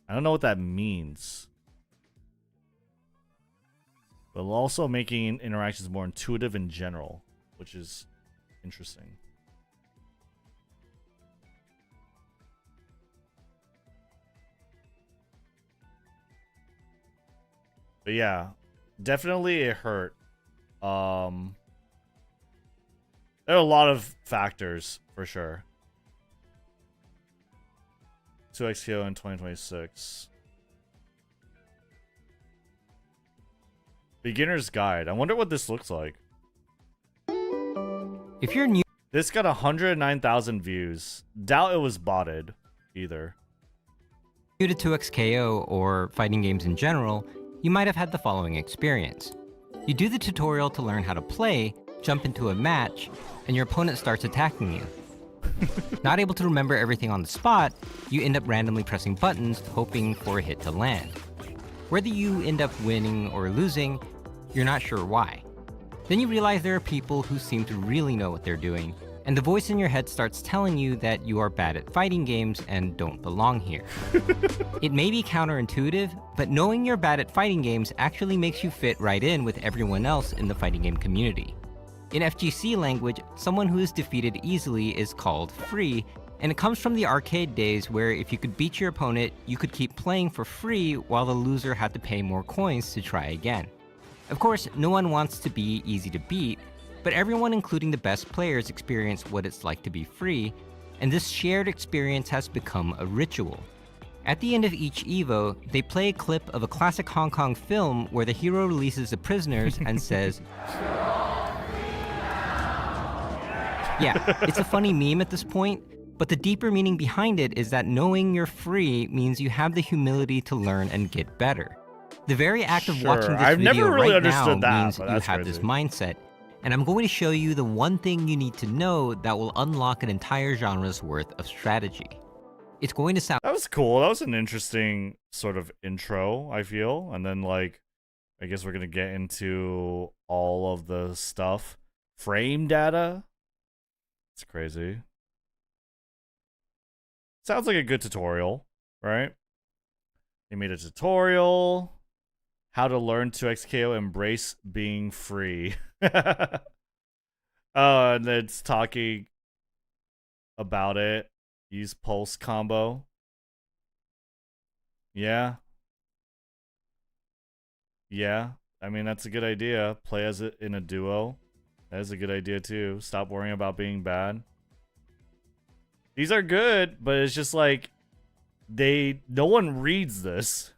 S1: I don't know what that means. But also making interactions more intuitive in general, which is interesting. But yeah, definitely it hurt. There are a lot of factors for sure. 2XKO in 2026. Beginner's Guide. I wonder what this looks like.
S4: If you're new
S1: This got 109,000 views. Doubt it was botted either.
S4: to 2XKO or fighting games in general, you might have had the following experience. You do the tutorial to learn how to play, jump into a match, and your opponent starts attacking you. Not able to remember everything on the spot, you end up randomly pressing buttons, hoping for a hit to land. Whether you end up winning or losing, you're not sure why. Then you realize there are people who seem to really know what they're doing, and the voice in your head starts telling you that you are bad at fighting games and don't belong here. It may be counterintuitive, but knowing you're bad at fighting games actually makes you fit right in with everyone else in the fighting game community. In FGC language, someone who is defeated easily is called free, and it comes from the arcade days where if you could beat your opponent, you could keep playing for free while the loser had to pay more coins to try again. Of course, no one wants to be easy to beat, but everyone, including the best players, experience what it's like to be free, and this shared experience has become a ritual. At the end of each EVO, they play a clip of a classic Hong Kong film where the hero releases the prisoners and says, yeah, it's a funny meme at this point, but the deeper meaning behind it is that knowing you're free means you have the humility to learn and get better. The very act of watching this
S1: I've
S4: video
S1: never really
S4: right now
S1: understood that,
S4: means
S1: but
S4: you
S1: that's
S4: have
S1: crazy.
S4: this mindset, and I'm going to show you the one thing you need to know that will unlock an entire genre's worth of strategy. It's going to sound
S1: That was cool. That was an interesting sort of intro, I feel. And then, like, I guess we're going to get into all of the stuff. Frame data? It's crazy. Sounds like a good tutorial, right? They made a tutorial. How to learn 2XKO, embrace being free. And it's talking about it. Use pulse combo. Yeah. Yeah. I mean, that's a good idea. Play as it in a duo. That is a good idea too. Stop worrying about being bad. These are good, but it's just like no one reads this.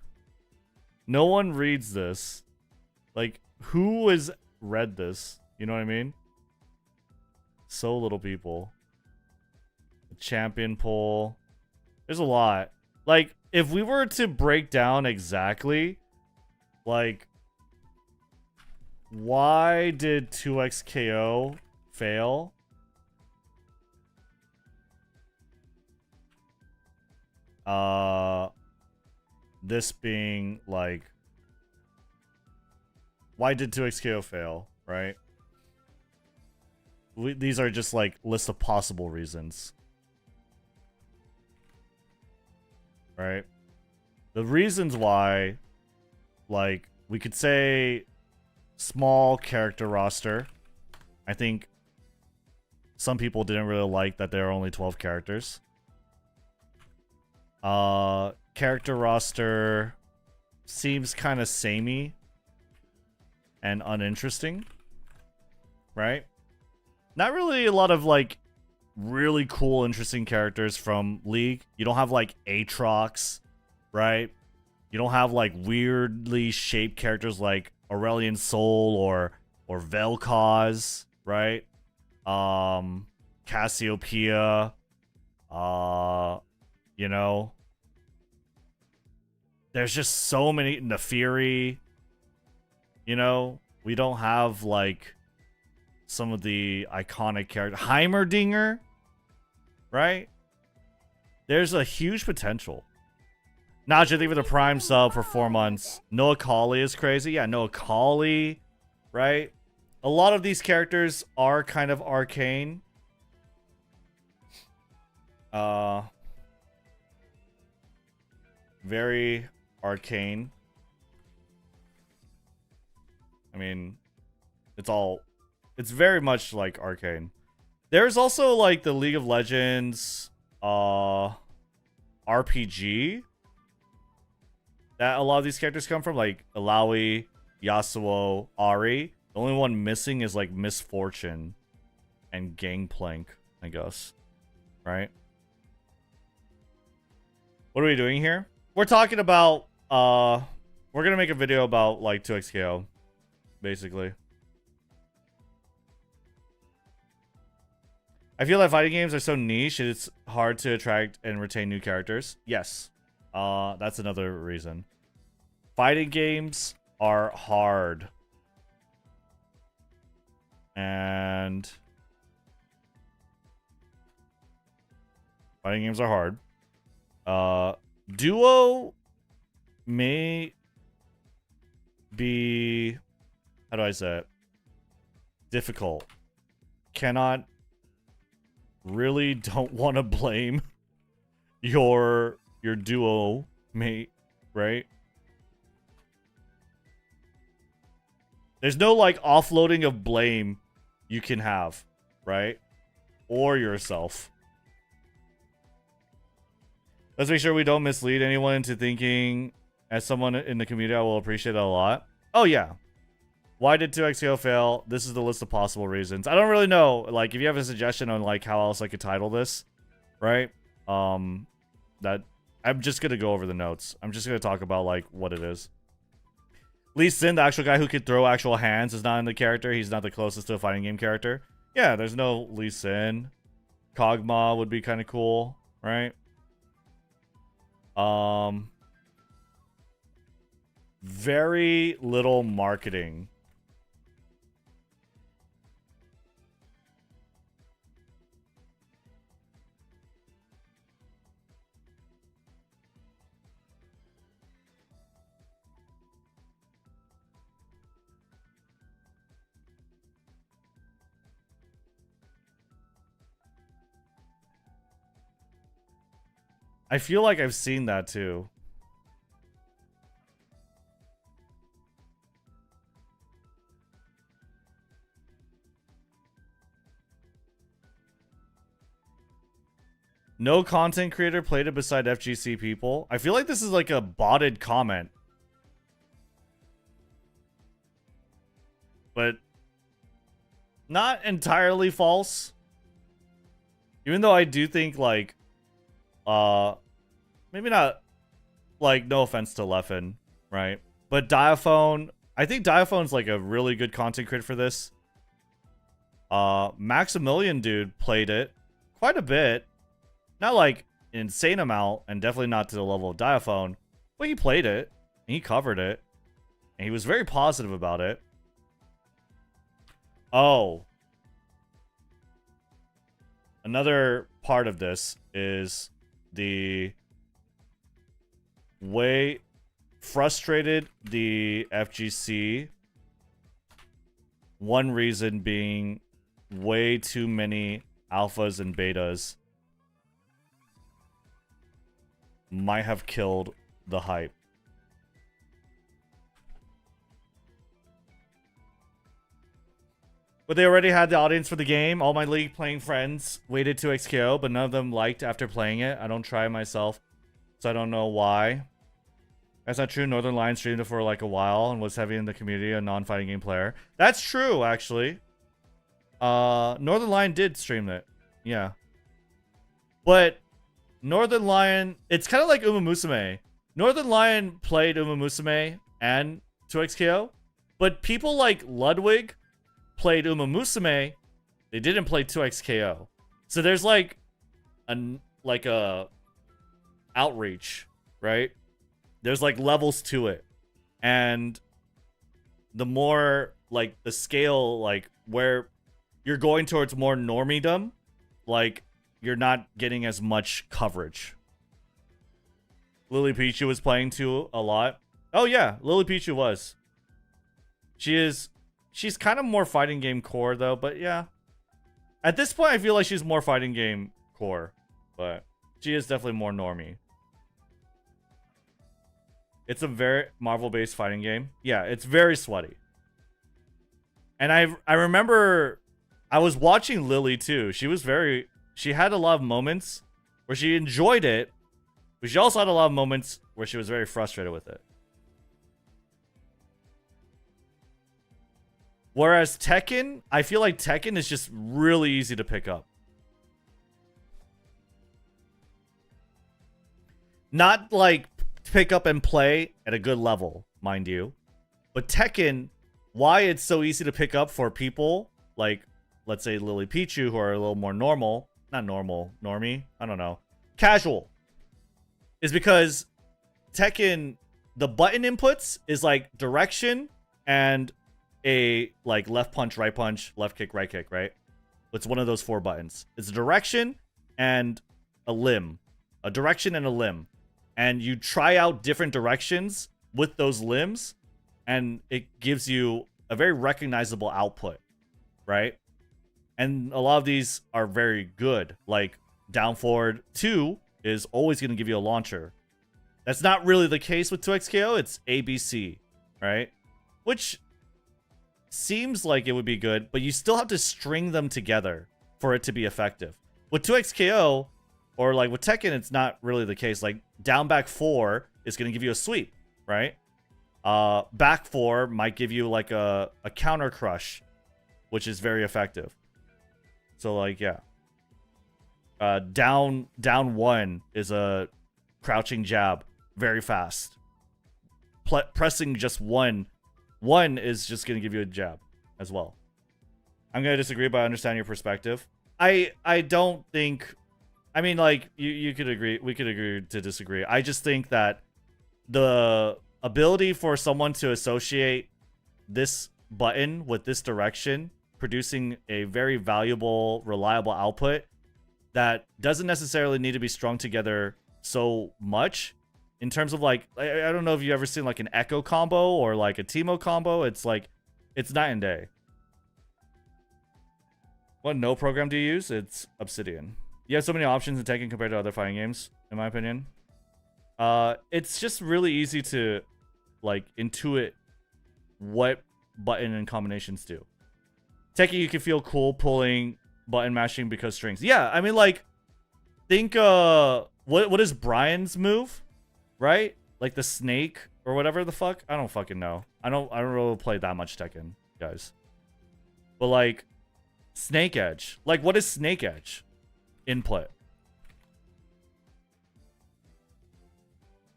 S1: No one reads this. Like, who has read this? You know what I mean? So little people. The champion poll. There's a lot. Like, if we were to break down exactly, like, why did 2XKO fail? This being like, why did 2XKO fail, right? These are just like lists of possible reasons, right? The reasons why, like, we could say small character roster. I think some people didn't really like that there are only 12 characters. Character roster seems kind of samey and uninteresting, right? Not really a lot of like really cool, interesting characters from League. You don't have like Aatrox, right? You don't have like weirdly shaped characters like Aurelion Sol or Vel'Koz, right? Cassiopeia, you know, there's just so many. Neferi, you know, we don't have like some of the iconic characters. Heimerdinger, right? There's a huge potential. Naja, thank you for the Prime sub for 4 months. Noah Kali is crazy. Yeah, Noah Kali, right? A lot of these characters are kind of arcane. Very arcane. I mean, it's very much like arcane. There's also like the League of Legends RPG that a lot of these characters come from, like Illaoi, Yasuo, Ahri. The only one missing is like Misfortune and Gangplank, I guess. Right? What are we doing here? We're talking about we're gonna make a video about like 2xKO, basically. I feel that fighting games are so niche, it's hard to attract and retain new characters. Yes. That's another reason. Fighting games are hard. And fighting games are hard. Duo may be, how do I say it? Difficult. Really don't want to blame your duo mate, right? There's no like offloading of blame you can have, right? Or yourself. Let's make sure we don't mislead anyone into thinking, as someone in the community, I will appreciate it a lot. Oh yeah. Why did 2xKO fail? This is the list of possible reasons. I don't really know. Like, if you have a suggestion on like how else I could title this, right? That I'm just gonna go over the notes. I'm just gonna talk about like what it is. Lee Sin, the actual guy who could throw actual hands, is not in the character. He's not the closest to a fighting game character. Yeah, there's no Lee Sin. Kog'Maw would be kind of cool, right? Very little marketing. I feel like I've seen that too. No content creator played it beside FGC people. I feel like this is like a botted comment. But not entirely false. Even though I do think like maybe not, like, no offense to Leffen, right? But Diaphone, I think Diaphone's like a really good content creator for this. Maximilian dude played it quite a bit. Not like an insane amount, and definitely not to the level of Diaphone, but he played it, and he covered it, and he was very positive about it. Oh. Another part of this is the way frustrated the FGC. One reason being way too many alphas and betas might have killed the hype. But they already had the audience for the game. All my League playing friends waited to XKO, but none of them liked after playing it. I don't try it myself, so I don't know why. That's not true. Northern Lion streamed it for like a while and was heavy in the community, a non-fighting game player. That's true, actually. Northern Lion did stream it. Yeah. But Northern Lion, it's kind of like umamusume. Northern Lion played umamusume and 2XKO, but people like Ludwig played umamusume. They didn't play 2XKO. So there's like a outreach, right? There's like levels to it. And the more like the scale, like where you're going towards more normiedom, like you're not getting as much coverage. Lily Pichu was playing too a lot. Oh yeah, Lily Pichu was. She's kind of more fighting game core though, but yeah. At this point I feel like she's more fighting game core, but she is definitely more normie. It's a very Marvel-based fighting game. Yeah, it's very sweaty. And I remember I was watching Lily too. She had a lot of moments where she enjoyed it, but she also had a lot of moments where she was very frustrated with it. Whereas Tekken, I feel like Tekken is just really easy to pick up. Not like pick up and play at a good level, mind you. But Tekken, why it's so easy to pick up for people like, let's say Lily Pichu, who are a little more normal, not normal, normie, I don't know, casual, is because Tekken, the button inputs is like direction and a like left punch, right punch, left kick, right? It's one of those 4 buttons. It's a direction and a limb, a direction and a limb. And you try out different directions with those limbs, and it gives you a very recognizable output, right? And a lot of these are very good. Like down forward 2 is always going to give you a launcher. That's not really the case with 2XKO. It's ABC, right? Which seems like it would be good, but you still have to string them together for it to be effective. With 2XKO, or like with Tekken, it's not really the case. Like down back 4 is going to give you a sweep, right? Back 4 might give you like a counter crush, which is very effective. So like, yeah. Down 1 is a crouching jab, very fast. Pressing just one is just going to give you a jab as well. I'm going to disagree, but I understand your perspective. I don't think... I mean, like, you could agree. We could agree to disagree. I just think that the ability for someone to associate this button with this direction, producing a very valuable, reliable output that doesn't necessarily need to be strung together so much. In terms of, like, I don't know if you've ever seen, like, an Echo combo or, like, a Teemo combo. It's, like, it's night and day. What no program do you use? It's Obsidian. You have so many options in Tekken compared to other fighting games, in my opinion. It's just really easy to, like, intuit what button and combinations do. Tekken, you can feel cool pulling button mashing because strings. Yeah, I mean, like, think, what is Brian's move? Right? Like the snake or whatever the fuck? I don't fucking know. I don't really play that much Tekken, guys. But, like, Snake Edge. Like, what is Snake Edge? Input.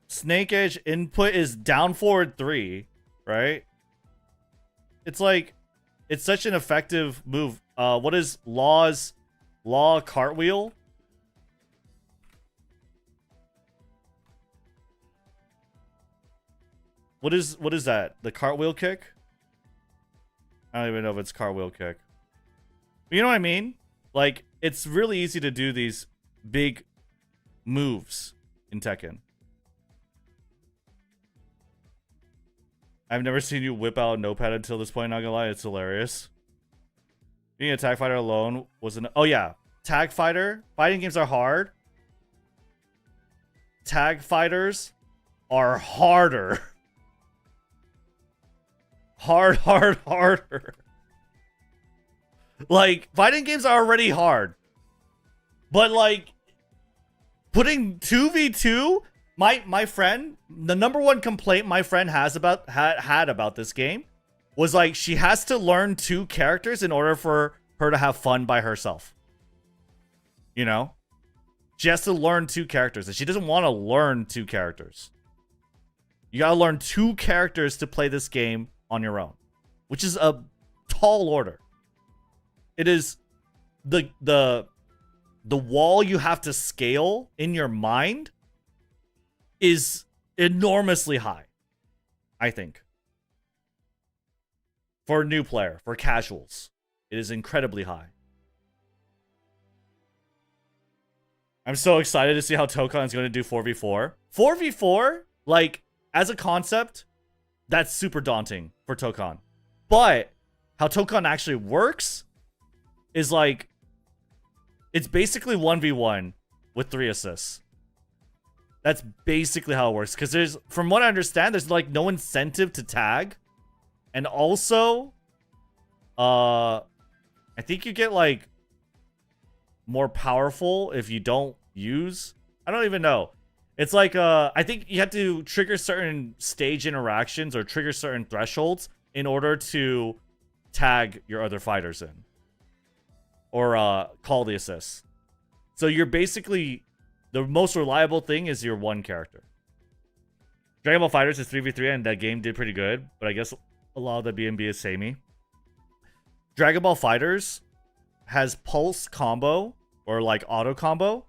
S1: Snake Edge input is down forward 3, right? It's like, it's such an effective move. What is Law cartwheel? What is that? The cartwheel kick? I don't even know if it's cartwheel kick. But you know what I mean? Like, it's really easy to do these big moves in Tekken. I've never seen you whip out a notepad until this point, not gonna lie, it's hilarious. Being a tag fighter alone was an... Oh yeah, tag fighter. Fighting games are hard. Tag fighters are harder. Harder. Like, fighting games are already hard. But, like, putting 2v2, my friend, the number one complaint my friend has about had about this game was, like, she has to learn 2 characters in order for her to have fun by herself. You know? She has to learn 2 characters, and she doesn't want to learn 2 characters. You gotta learn 2 characters to play this game on your own, which is a tall order. It is the wall you have to scale in your mind is enormously high, I think. For a new player, for casuals, it is incredibly high. I'm so excited to see how Tokon is going to do 4v4. 4v4, like, as a concept, that's super daunting for Tokon. But how Tokon actually works is, like, it's basically 1v1 with 3 assists. That's basically how it works. Because there's, from what I understand, there's, like, no incentive to tag. And also, I think you get, like, more powerful if you don't use. I don't even know. It's like, I think you have to trigger certain stage interactions or trigger certain thresholds in order to tag your other fighters in. Or call the assists. So you're basically, the most reliable thing is your one character. Dragon Ball FighterZ is 3v3 and that game did pretty good, but I guess a lot of the BNB is samey. Dragon Ball FighterZ has pulse combo, or like auto combo,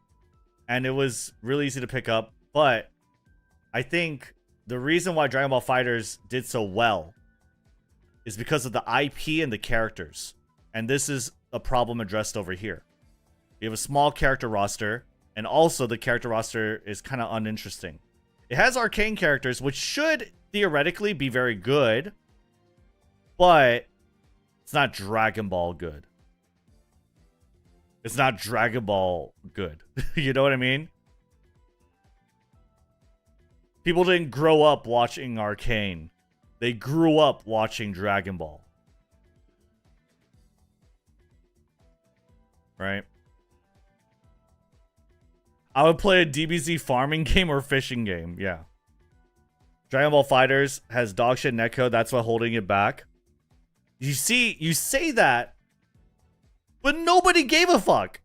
S1: and it was really easy to pick up, but I think the reason why Dragon Ball FighterZ did so well is because of the IP and the characters. And this is a problem addressed over here. You have a small character roster, and also the character roster is kind of uninteresting. It has arcane characters, which should theoretically be very good, but it's not Dragon Ball good. It's not Dragon Ball good. You know what I mean? People didn't grow up watching Arcane. They grew up watching Dragon Ball. Right? I would play a DBZ farming game or fishing game. Yeah. Dragon Ball FighterZ has dogshit netcode. That's what holding it back. You see, you say that, but nobody gave a fuck.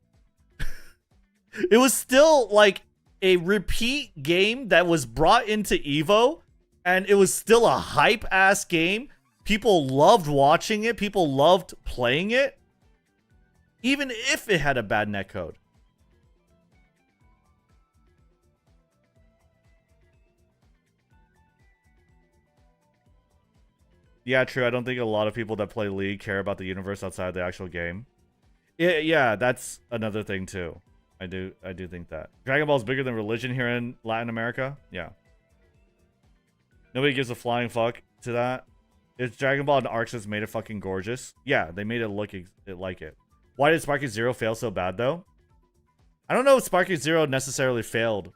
S1: It was still like a repeat game that was brought into Evo, and it was still a hype ass game. People loved watching it. People loved playing it, even if it had a bad netcode. Yeah, true. I don't think a lot of people that play League care about the universe outside the actual game. Yeah, that's another thing too. I do think that. Dragon Ball is bigger than religion here in Latin America. Yeah. Nobody gives a flying fuck to that. It's Dragon Ball and Arcs has made it fucking gorgeous. Yeah, they made it look like it. Why did Sparky Zero fail so bad though? I don't know if Sparky Zero necessarily failed,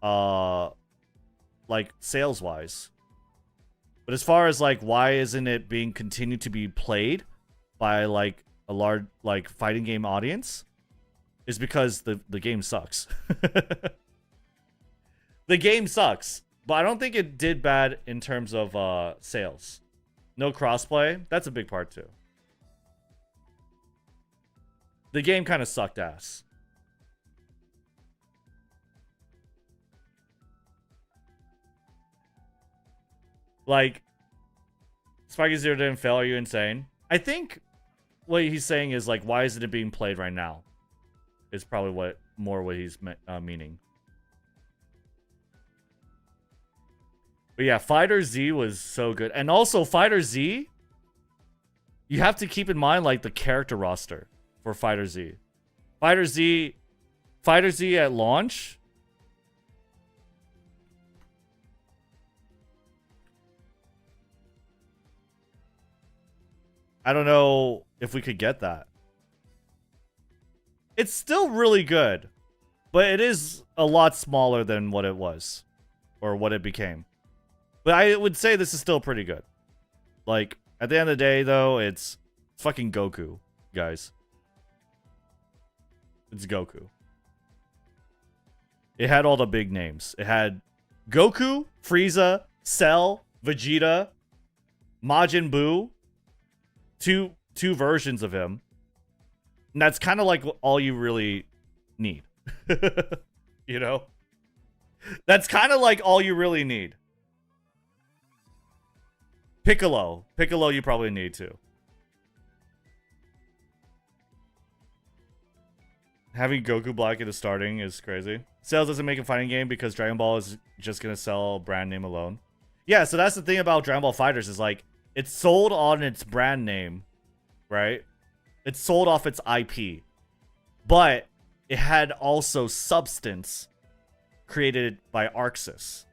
S1: like sales wise. But as far as like why isn't it being continued to be played by like a large like fighting game audience, is because the game sucks. The game sucks, but I don't think it did bad in terms of sales. No crossplay, that's a big part too. The game kind of sucked ass. Like, Spiky Zero didn't fail. Are you insane? I think what he's saying is like, why isn't it being played right now? Is probably what he's meaning. But yeah, Fighter Z was so good, and also Fighter Z. You have to keep in mind like the character roster for Fighter Z. Fighter Z at launch. I don't know if we could get that. It's still really good, but it is a lot smaller than what it was, or what it became. But I would say this is still pretty good. Like, at the end of the day, though, it's fucking Goku. guys. It's Goku. It had all the big names. It had Goku, Frieza, Cell, Vegeta, Majin Buu. Two versions of him. And that's kind of like all you really need. You know? That's kind of like all you really need. Piccolo. Piccolo you probably need too. Having Goku Black in the starting is crazy. Sales doesn't make a fighting game because Dragon Ball is just going to sell brand name alone. Yeah, so that's the thing about Dragon Ball FighterZ is like, it's sold on its brand name, right? It's sold off its IP. But it had also substance created by AQUARIUS.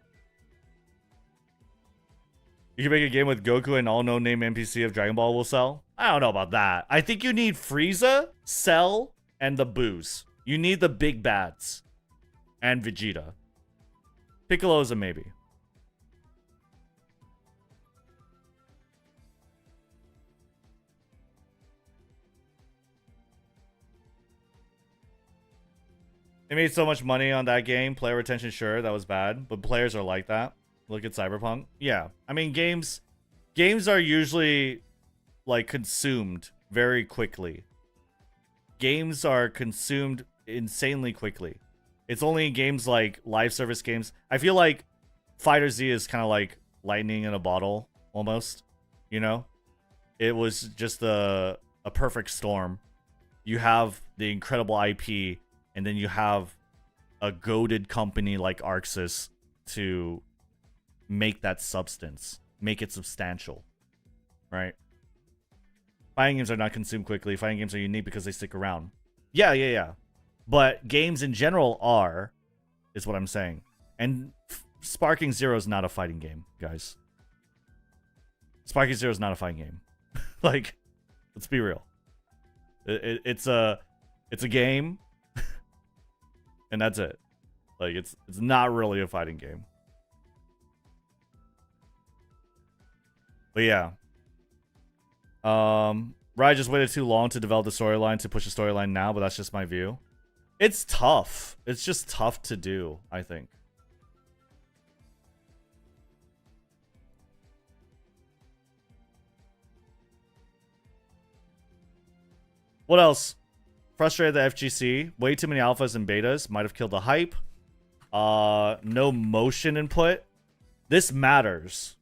S1: You can make a game with Goku and all no-name NPC of Dragon Ball will sell? I don't know about that. I think you need Frieza, Cell, and the Boos. You need the big bads. And Vegeta. Piccolo is a maybe. They made so much money on that game. Player retention, sure, that was bad. But players are like that. Look at Cyberpunk. Yeah. I mean, games are usually, like, consumed very quickly. Games are consumed insanely quickly. It's only games like live service games. I feel like FighterZ is kind of like lightning in a bottle, almost. You know? It was just a perfect storm. You have the incredible IP, and then you have a goated company like AQUARIUS to make that substance. Make it substantial. Right? Fighting games are not consumed quickly. Fighting games are unique because they stick around. Yeah. But games in general are, is what I'm saying. And Sparking Zero is not a fighting game, guys. Sparking Zero is not a fighting game. Like, let's be real. It's a game, and that's it. Like, it's not really a fighting game. But yeah. Riot just waited too long to develop the storyline to push the storyline now, but that's just my view. It's tough. It's just tough to do, I think. What else? Frustrated the FGC. Way too many alphas and betas. Might have killed the hype. No motion input. This matters.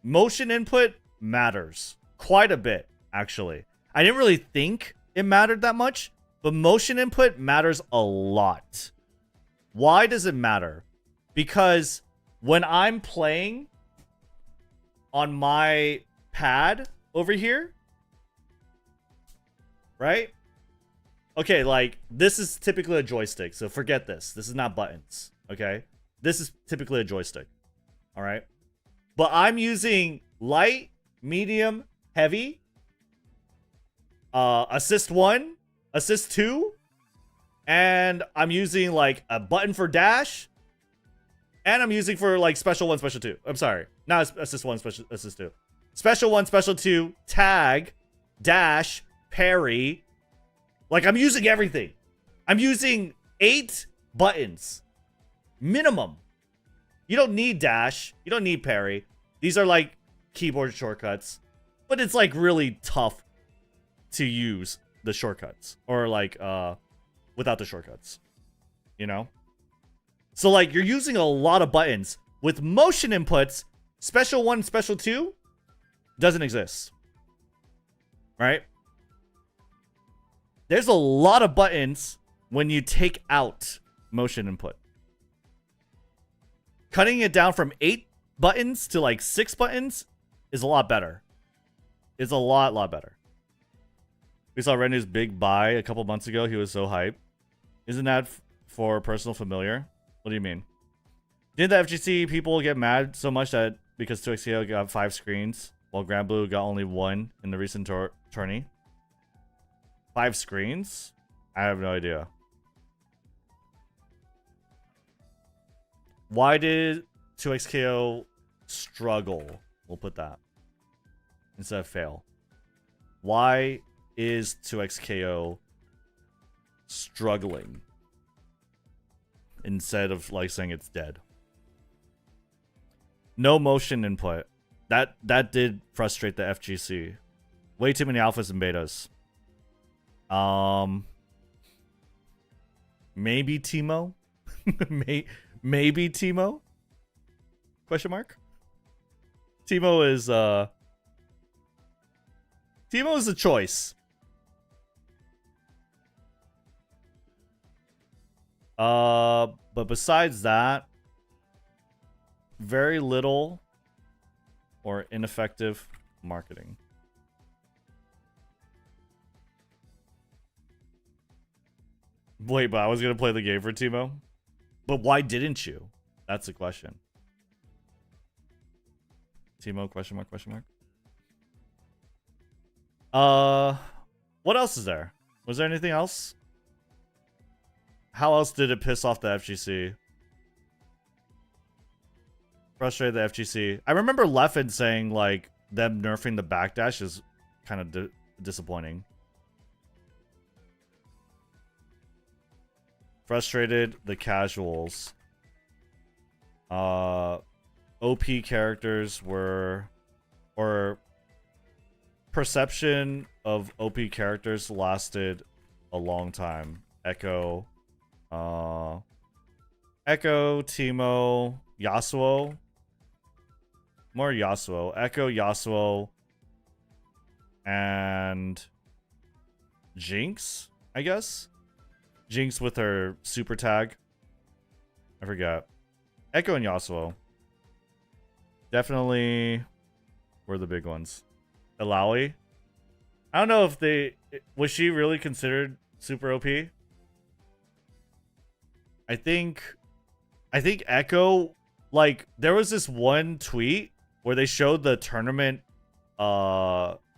S1: Motion input matters. Quite a bit, actually. I didn't really think it mattered that much, but motion input matters a lot. Why does it matter? Because when I'm playing on my pad over here, right? Okay, like, this is typically a joystick, so forget this. This is not buttons, okay? This is typically a joystick, all right? But I'm using light, medium, heavy, assist 1, assist 2, and I'm using, like, a button for dash, and I'm using for, like, special 1, special 2. I'm sorry, not assist 1, special assist 2. Special 1, special 2, tag, dash, parry. Like, I'm using everything. I'm using 8 buttons. Minimum. You don't need dash. You don't need parry. These are, like, keyboard shortcuts. But it's, like, really tough to use the shortcuts. Or, like, without the shortcuts. You know? So, like, you're using a lot of buttons. With motion inputs, special 1, special 2 doesn't exist. Right? There's a lot of buttons when you take out motion input. Cutting it down from 8 buttons to like 6 buttons is a lot better. It's a lot better. We saw Rednu's big buy a couple months ago. He was so hyped. Isn't that for personal familiar? What do you mean? Didn't the FGC people get mad so much that because 2XKO got 5 screens while Grand Blue got only 1 in the recent tourney? 5 screens? I have no idea. Why did 2XKO struggle? We'll put that instead of fail. Why is 2XKO struggling instead of like saying it's dead. No motion input. That did frustrate the FGC. Way too many alphas and betas. Maybe Timo? Maybe Timo? Question mark? Timo is a choice. But besides that, very little or ineffective marketing. Wait, but I was gonna play the game for Timo? But why didn't you? That's the question. Timo, question mark, question mark. What else is there? Was there anything else? How else did it piss off the FGC? Frustrated the FGC. I remember Leffen saying, like, them nerfing the backdash is kind of disappointing. Frustrated the casuals. OP characters were... Or... Perception of OP characters lasted a long time. Echo... Echo, Timo, Yasuo. More Yasuo. Echo, Yasuo, and Jinx, I guess? Jinx with her super tag. I forgot. Echo and Yasuo. Definitely were the big ones. Alawi. I don't know if they... Was she really considered super OP? I think Echo, like, there was this one tweet where they showed the tournament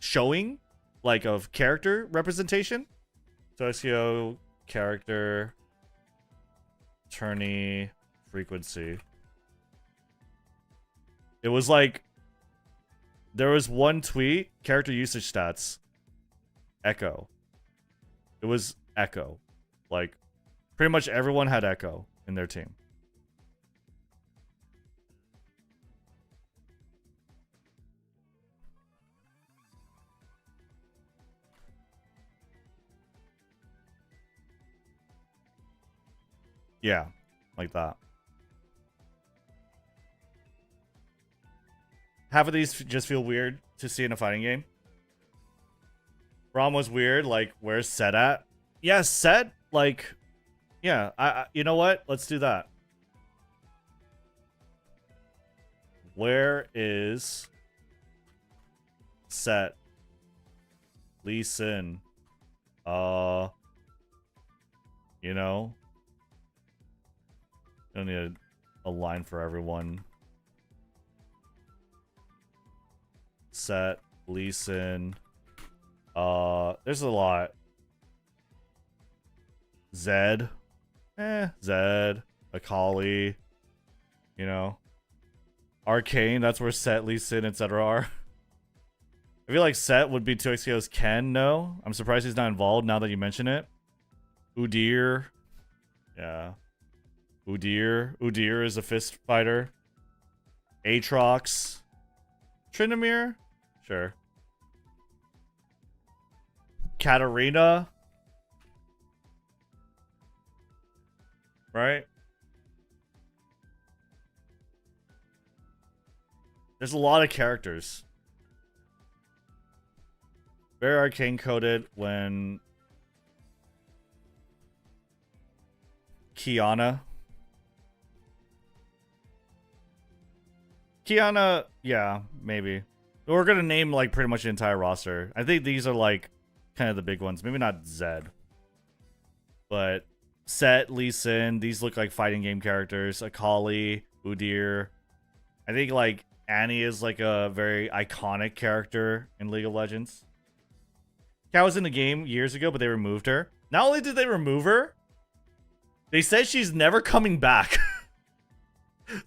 S1: showing, like, of character representation. So SEO character tourney frequency. It was like there was one tweet, character usage stats, Echo. It was Echo. Like, pretty much everyone had Echo in their team. Yeah, like that. Half of these just feel weird to see in a fighting game. Rom was weird, like, where's Set at? Yeah, Set, like... Yeah, I you know what? Let's do that. Where is Set? Lee Sin. You know? Don't need a line for everyone. Set, Lee Sin. There's a lot. Zed. Zed, Akali, you know, Arcane, that's where Set, Lee Sin, etc. are. I feel like Set would be 2XKO's Ken, no? I'm surprised he's not involved now that you mention it. Udyr. Yeah. Udyr. Udyr is a fist fighter. Aatrox. Tryndamere? Sure. Katarina. Right? There's a lot of characters. Very arcane coded when Kiana, yeah, maybe. We're gonna name like pretty much the entire roster. I think these are like kind of the big ones. Maybe not Zed, but Set, Lee Sin, these look like fighting game characters. Akali, Udyr. I think like Annie is like a very iconic character in League of Legends. Kat was in the game years ago, but they removed her. Not only did they remove her, they said she's never coming back.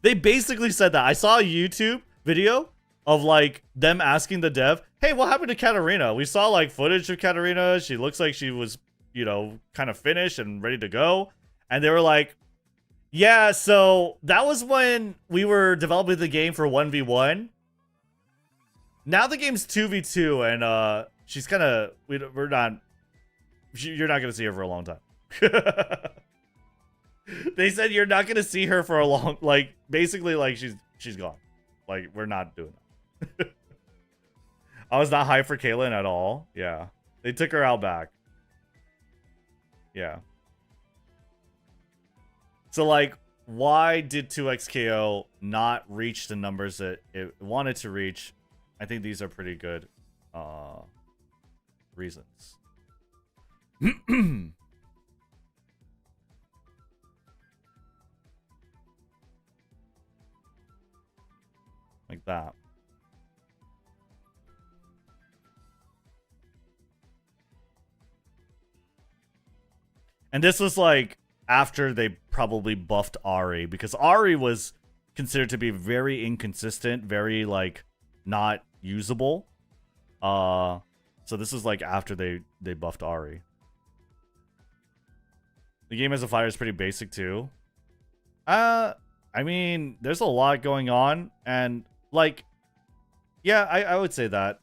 S1: They basically said that. I saw a YouTube video of like them asking the dev, hey, what happened to Katarina? We saw like footage of Katarina. She looks like she was, you know, kind of finished and ready to go. And they were like, yeah, so that was when we were developing the game for 1v1. Now the game's 2v2, and she's kind of, you're not gonna see her for a long time. They said you're not gonna see her for a long, like, basically like she's gone. Like, we're not doing that. I was not hyped for Caitlyn at all. Yeah, they took her out back. Yeah. So like, why did 2XKO not reach the numbers that it wanted to reach? I think these are pretty good reasons. Like that. And this was like after they probably buffed Ari, because Ari was considered to be very inconsistent, very like not usable. So this is like after they buffed Ari. The game as a fighter is pretty basic too. I mean, there's a lot going on, and like, yeah, I would say that.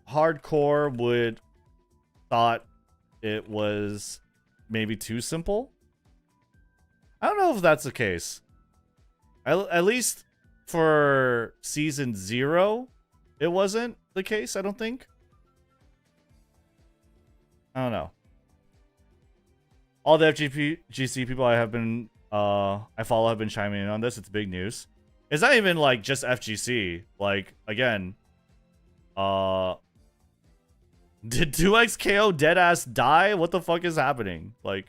S1: Hardcore would thought it was maybe too simple. I don't know if that's the case. At least for season 0, it wasn't the case, I don't think. I don't know. All the FGC people I follow have been chiming in on this. It's big news. It's not even like just FGC. Like, again, did 2XKO deadass die? What the fuck is happening? Like,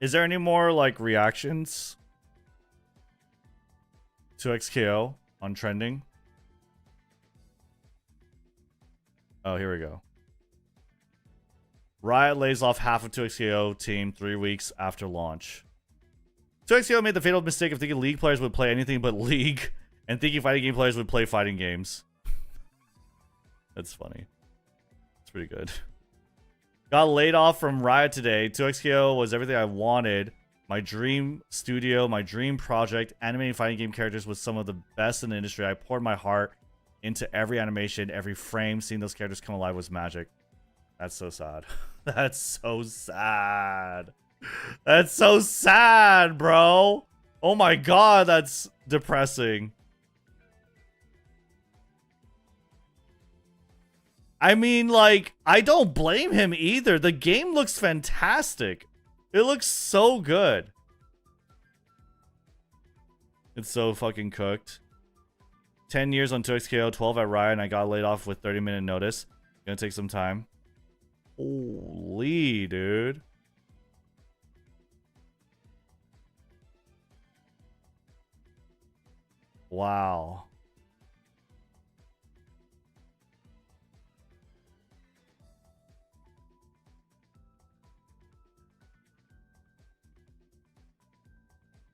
S1: is there any more like reactions to XKO on trending? Oh, here we go. Riot lays off half of 2XKO team 3 weeks after launch. 2XKO made the fatal mistake of thinking League players would play anything but League, and thinking fighting game players would play fighting games. That's funny. It's pretty good. Got laid off from Riot today. 2XKO was everything I wanted. My dream studio, my dream project. Animating fighting game characters was some of the best in the industry. I poured my heart into every animation, every frame. Seeing those characters come alive was magic. That's so sad. That's so sad. That's so sad, bro. Oh my god, that's depressing. I mean, like, I don't blame him either. The game looks fantastic. It looks so good. It's so fucking cooked. 10 years on 2XKO, 12 at Riot, and I got laid off with 30-minute notice. Gonna take some time. Holy, dude. Wow.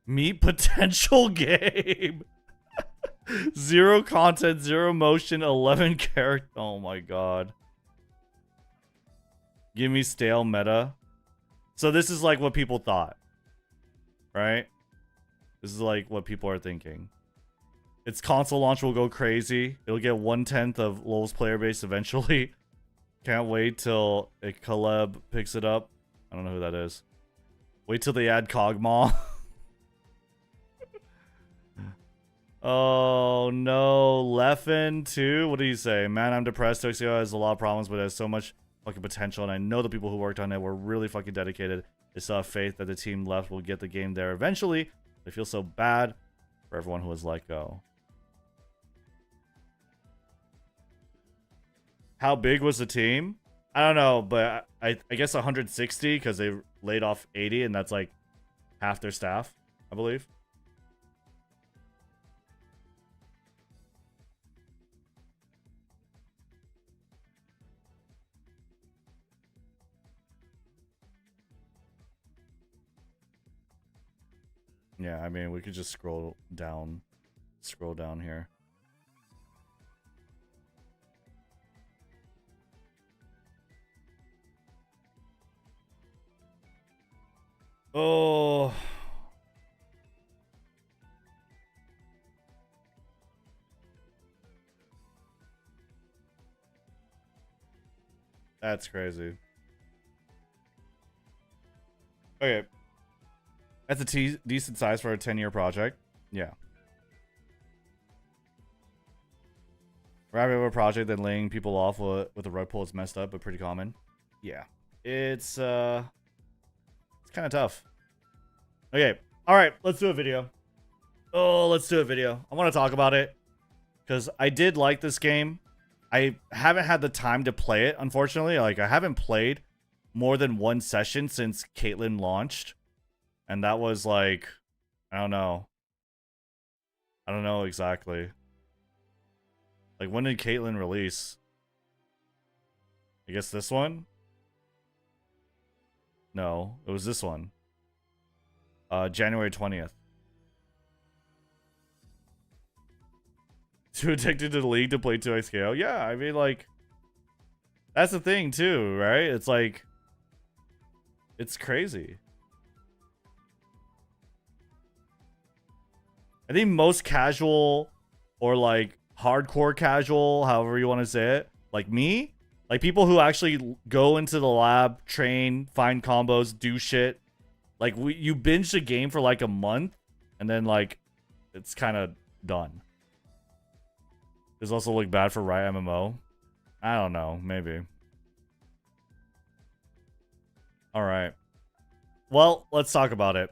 S1: Meet potential game. 0 content, 0 motion, 11 character. Oh my god. Give me stale meta. So this is like what people thought. Right? This is like what people are thinking. Its console launch will go crazy. It'll get 1/10 of LoL's player base eventually. Can't wait till a collab picks it up. I don't know who that is. Wait till they add Kog'Maw. Oh no, Leffen too? What do you say? Man, I'm depressed. Toxio has a lot of problems, but it has so much fucking potential, and I know the people who worked on it were really fucking dedicated. They still have faith that the team left will get the game there eventually. They feel so bad for everyone who was let go. How big was the team? I don't know, but I guess 160 because they laid off 80, and that's like half their staff, I believe. Yeah, I mean, we could just scroll down here. Oh. That's crazy. Okay. That's a decent size for a 10-year project. Yeah. Wrapping up a project, then laying people off with a rug pull is messed up, but pretty common. Yeah. It's kind of tough. Okay. All right. Let's do a video. Oh, let's do a video. I want to talk about it because I did like this game. I haven't had the time to play it, unfortunately. Like, I haven't played more than one session since Caitlyn launched. And that was like, I don't know. I don't know exactly. Like, when did Caitlyn release? I guess this one? No, it was this one. January 20th. Too addicted to the league to play 2xKO? Yeah, I mean, like, that's the thing, too, right? It's like, it's crazy. I think most casual or, like, hardcore casual, however you want to say it, like me, like people who actually go into the lab, train, find combos, do shit, like you binge the game for like a month and then like it's kind of done. Does also look bad for Riot MMO. I don't know, maybe. All right, well, let's talk about it.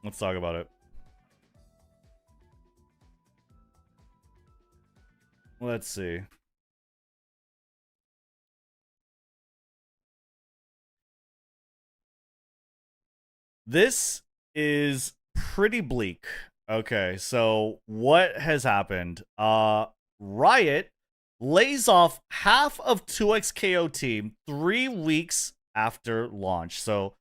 S1: Let's talk about it. Let's see. This is pretty bleak. Okay, so what has happened? Riot lays off half of 2xKO team 3 weeks after launch. So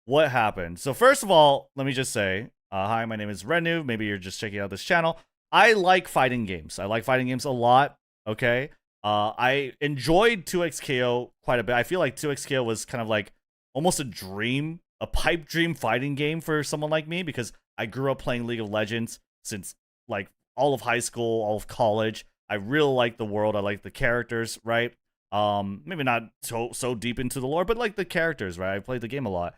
S1: what happened? So first of all, let me just say, hi, my name is Rednu. Maybe you're just checking out this channel. I like fighting games. I like fighting games a lot. Okay. I enjoyed 2xKO quite a bit. I feel like 2xKO was kind of like almost a dream, a pipe dream fighting game for someone like me because I grew up playing League of Legends since like all of high school, all of college. I really like the world. I like the characters, right? Maybe not so deep into the lore, but like the characters, right? I played the game a lot.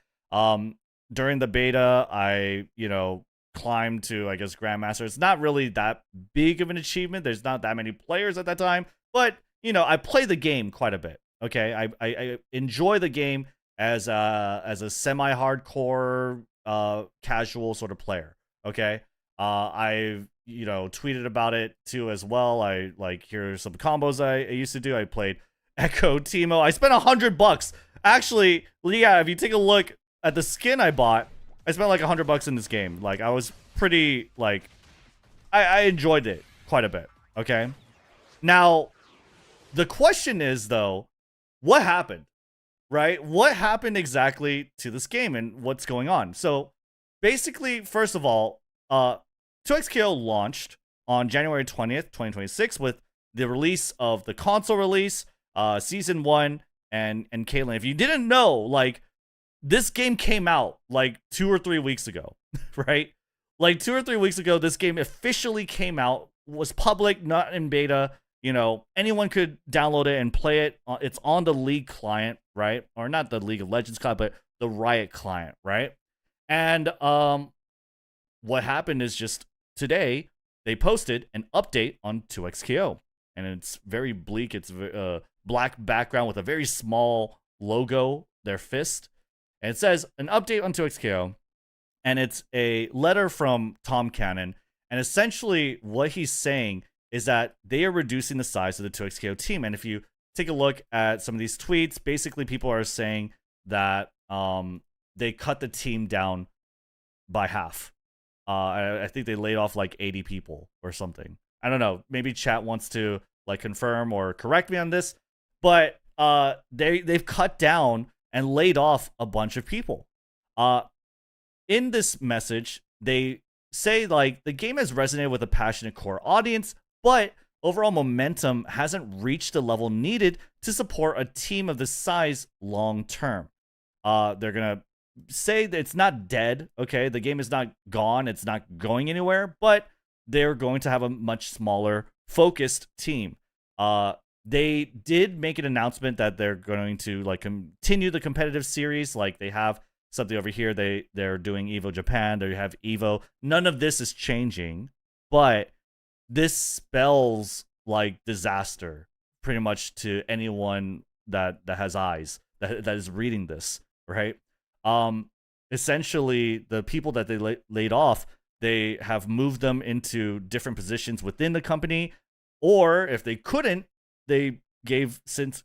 S1: During the beta, I, climbed to, I guess, Grandmaster. It's not really that big of an achievement. There's not that many players at that time, but, I play the game quite a bit. Okay. I enjoy the game as a semi-hardcore, casual sort of player. Okay. I've, tweeted about it too as well. I here's some combos I used to do. I played Echo Teemo. I spent $100. Actually, yeah, if you take a look at the skin I bought, I spent like $100 in this game. Like, I was pretty, like, I enjoyed it quite a bit. Okay. Now, the question is, though, what happened? Right? What happened exactly to this game and what's going on? So, basically, first of all, 2xKO launched on January 20th, 2026 with the release of the console release, Season 1, and Caitlyn. If you didn't know, like, this game came out like 2 or 3 weeks ago, right? Like 2 or 3 weeks ago, this game officially came out, was public, not in beta. Anyone could download it and play it. It's on the League client, right? Or not the League of Legends client, but the Riot client, right? And what happened is just today, they posted an update on 2xKO. And it's very bleak. It's a black background with a very small logo, their fist. And it says an update on 2xKO, and it's a letter from Tom Cannon. And essentially what he's saying is that they are reducing the size of the 2xKO team. And if you take a look at some of these tweets, basically people are saying that they cut the team down by half. I think they laid off like 80 people or something. I don't know. Maybe chat wants to like confirm or correct me on this, but they've cut down and laid off a bunch of people. In this message, they say like the game has resonated with a passionate core audience, but overall momentum hasn't reached the level needed to support a team of this size long term. They're gonna say that it's not dead. Okay, the game is not gone. It's not going anywhere, but they're going to have a much smaller, focused team. They did make an announcement that they're going to like continue the competitive series. Like they have something over here. They're doing Evo Japan. They have Evo. None of this is changing, but this spells like disaster pretty much to anyone that has eyes that is reading this, right? Essentially the people that they laid off, they have moved them into different positions within the company, or if they couldn't, they gave 6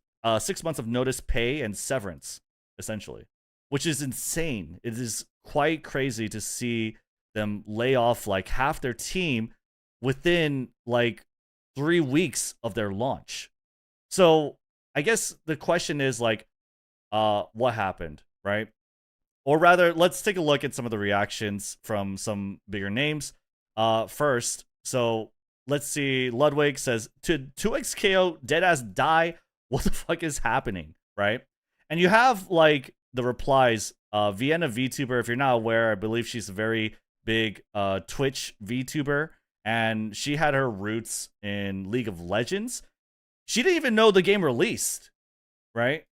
S1: months of notice pay and severance, essentially, which is insane. It is quite crazy to see them lay off like half their team within like 3 weeks of their launch. So I guess the question is like, what happened, right? Or rather, let's take a look at some of the reactions from some bigger names. First, so let's see. Ludwig says, to 2XKO, deadass die. What the fuck is happening, right? And you have like the replies. Vienna VTuber, if you're not aware, I believe she's a very big Twitch VTuber, and she had her roots in League of Legends. She didn't even know the game released, right?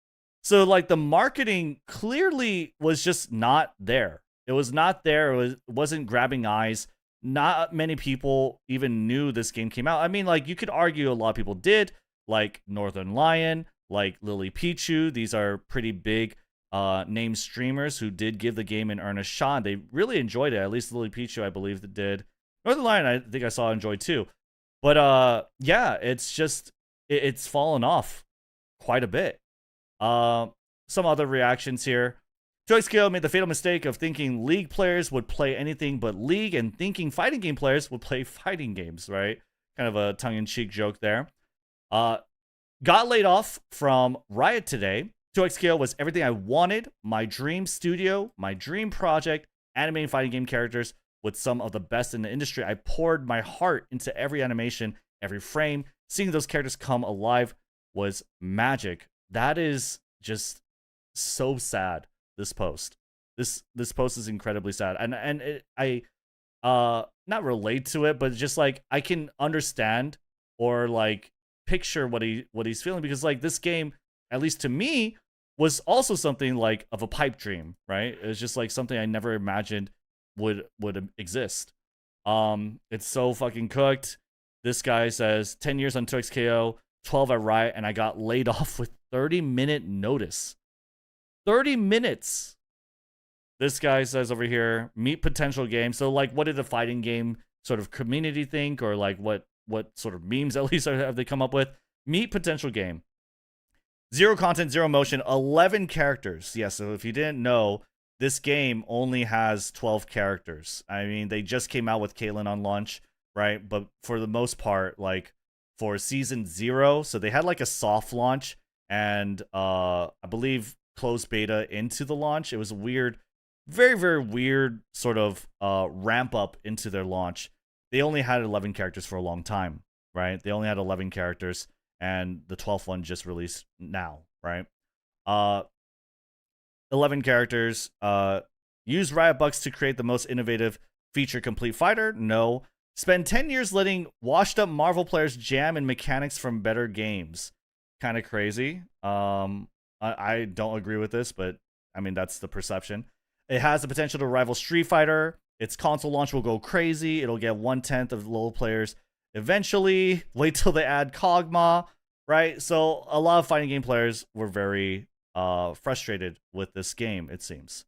S1: So like the marketing clearly was just not there. It was not there. It wasn't grabbing eyes. Not many people even knew this game came out. I mean, like you could argue a lot of people did, like Northern Lion, like Lily Pichu. These are pretty big name streamers who did give the game an earnest shot. They really enjoyed it. At least Lily Pichu, I believe, that did. Northern Lion, I think I saw enjoy too. But yeah, it's just it's fallen off quite a bit. Some other reactions here. Joyskill made the fatal mistake of thinking League players would play anything but League and thinking fighting game players would play fighting games, right? Kind of a tongue-in-cheek joke there. Got laid off from Riot today. 2XKO was everything I wanted. My dream studio, my dream project, animating fighting game characters with some of the best in the industry. I poured my heart into every animation, every frame. Seeing those characters come alive was magic. That is just so sad. This post, this post is incredibly sad, and I not relate to it, but just like I can understand or like picture what he's feeling, because like this game, at least to me, was also something like of a pipe dream, right? It was just like something I never imagined would exist. It's so fucking cooked. This guy says 10 years on 2XKO, 12 at Riot, and I got laid off with 30-minute notice. 30 minutes. This guy says over here, meet potential game. So like, what did the fighting game sort of community think, or like what sort of memes at least have they come up with? Meet potential game. 0 content, 0 motion, 11 characters. Yeah, so if you didn't know, this game only has 12 characters. I mean, they just came out with Caitlyn on launch, right? But for the most part, like for season 0, so they had like a soft launch and I believe closed beta into the launch. It was a weird, very, very weird sort of ramp up into their launch. They only had 11 characters for a long time, right? They only had 11 characters, and the 12th one just released now, right? 11 characters. Use Riot Bucks to create the most innovative feature complete fighter? No. Spend 10 years letting washed up Marvel players jam in mechanics from better games. Kind of crazy. I don't agree with this, but I mean, that's the perception. It has the potential to rival Street Fighter. Its console launch will go crazy. It'll get 1/10 of low players eventually. Wait till they add Kog'Maw, right? So a lot of fighting game players were very frustrated with this game, it seems.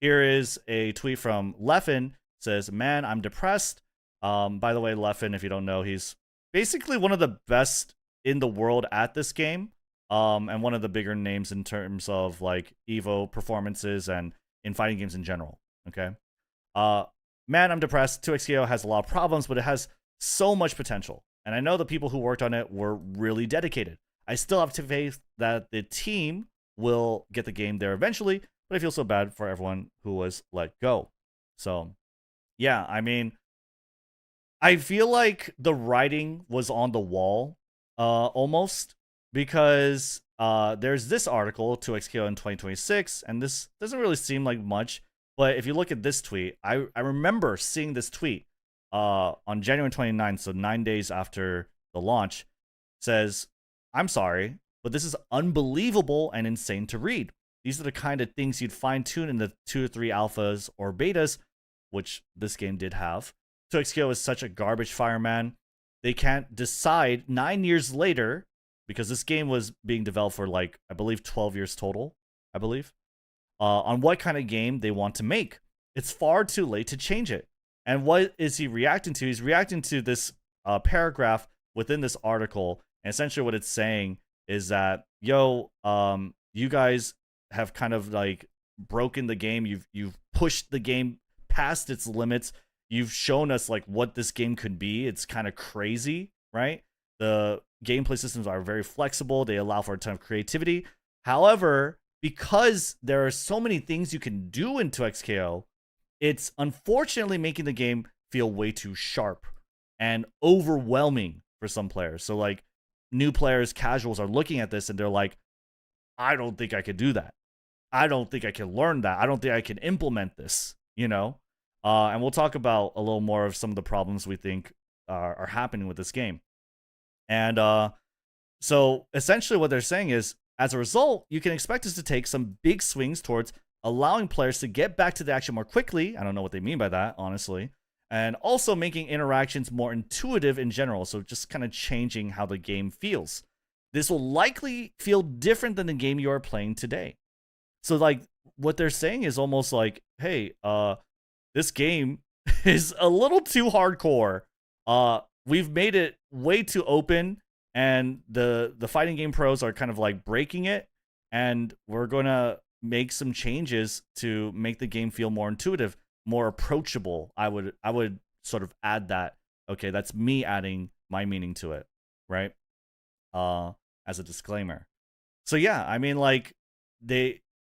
S1: Here is a tweet from Leffen. It says, man, I'm depressed. By the way, Leffen, if you don't know, he's basically one of the best in the world at this game. And one of the bigger names in terms of like Evo performances and in fighting games in general. Okay. Man, I'm depressed. 2XKO has a lot of problems, but it has so much potential. And I know the people who worked on it were really dedicated. I still have faith that the team will get the game there eventually, but I feel so bad for everyone who was let go. So, yeah, I mean, I feel like the writing was on the wall, almost, because there's this article, 2XKO in 2026, and this doesn't really seem like much, but if you look at this tweet, I remember seeing this tweet on January 29th, so 9 days after the launch, says, "I'm sorry, but this is unbelievable and insane to read. These are the kind of things you'd fine-tune in the 2 or 3 alphas or betas," which this game did have. 2XKO is such a garbage fire, man. They can't decide 9 years later, because this game was being developed for, like, I believe 12 years total, I believe, on what kind of game they want to make. It's far too late to change it. And what is he reacting to? He's reacting to this paragraph within this article. And essentially what it's saying is that, yo, you guys have kind of like broken the game. You've pushed the game past its limits. You've shown us like what this game could be. It's kind of crazy, right? The gameplay systems are very flexible. They allow for a ton of creativity. However, because there are so many things you can do in 2XKO, it's unfortunately making the game feel way too sharp and overwhelming for some players. So like new players, casuals are looking at this and they're like, I don't think I could do that. I don't think I can learn that. I don't think I can implement this, you know? And we'll talk about a little more of some of the problems we think are happening with this game. And so essentially what they're saying is, as a result, you can expect us to take some big swings towards allowing players to get back to the action more quickly. I don't know what they mean by that, honestly. And also making interactions more intuitive in general. So just kind of changing how the game feels. This will likely feel different than the game you are playing today. So like what they're saying is almost like, hey, this game is a little too hardcore. We've made it way too open, and the fighting game pros are kind of like breaking it, and we're gonna make some changes to make the game feel more intuitive, more approachable. I would sort of add that. Okay, that's me adding my meaning to it, right? As a disclaimer. So yeah, I mean, like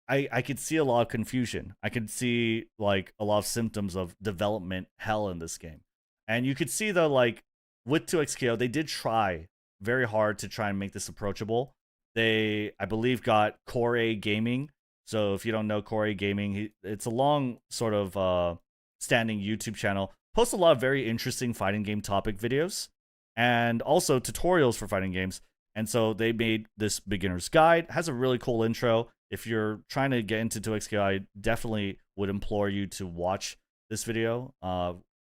S1: I could see a lot of confusion. I could see like a lot of symptoms of development hell in this game. And you could see though, like with 2XKO, they did try very hard to try and make this approachable. They, I believe, got Core A Gaming. So if you don't know Core A Gaming, it's a long sort of standing YouTube channel. Posts a lot of very interesting fighting game topic videos and also tutorials for fighting games. And so they made this beginner's guide. It has a really cool intro. If you're trying to get into 2XKO, I definitely would implore you to watch this video.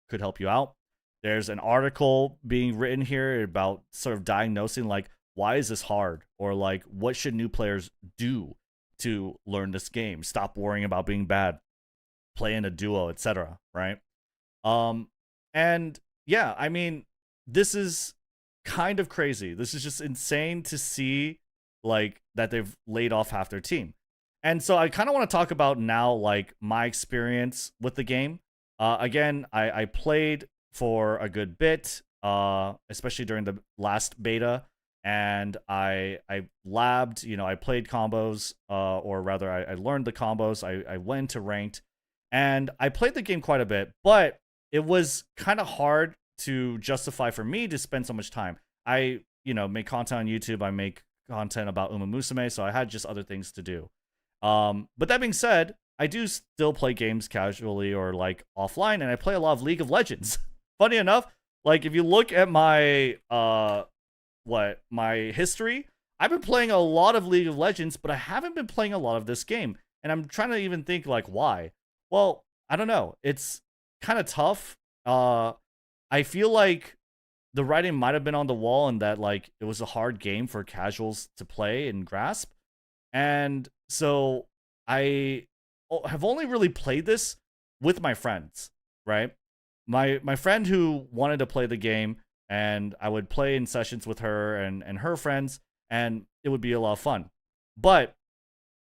S1: Could help you out. There's an article being written here about sort of diagnosing like, why is this hard? Or like, what should new players do to learn this game? Stop worrying about being bad. Play in a duo, etc. Right? And yeah, I mean, this is kind of crazy. This is just insane to see like that they've laid off half their team. And so I kind of want to talk about now like my experience with the game. Again, I played for a good bit, especially during the last beta, and I labbed, you know, I played combos, or rather I learned the combos. I went to ranked, and I played the game quite a bit, but it was kind of hard to justify for me to spend so much time. I, you know, make content on YouTube. I make content about umamusume, so I had just other things to do. But that being said, I do still play games casually or like offline, and I play a lot of League of Legends. Funny enough, like if you look at my my history, I've been playing a lot of League of Legends, but I haven't been playing a lot of this game. And I'm trying to even think like why. Well, I don't know. It's kind of tough. I feel like the writing might have been on the wall and that like it was a hard game for casuals to play and grasp. And so I have only really played this with my friends, right? My friend who wanted to play the game, and I would play in sessions with her and her friends, and it would be a lot of fun. But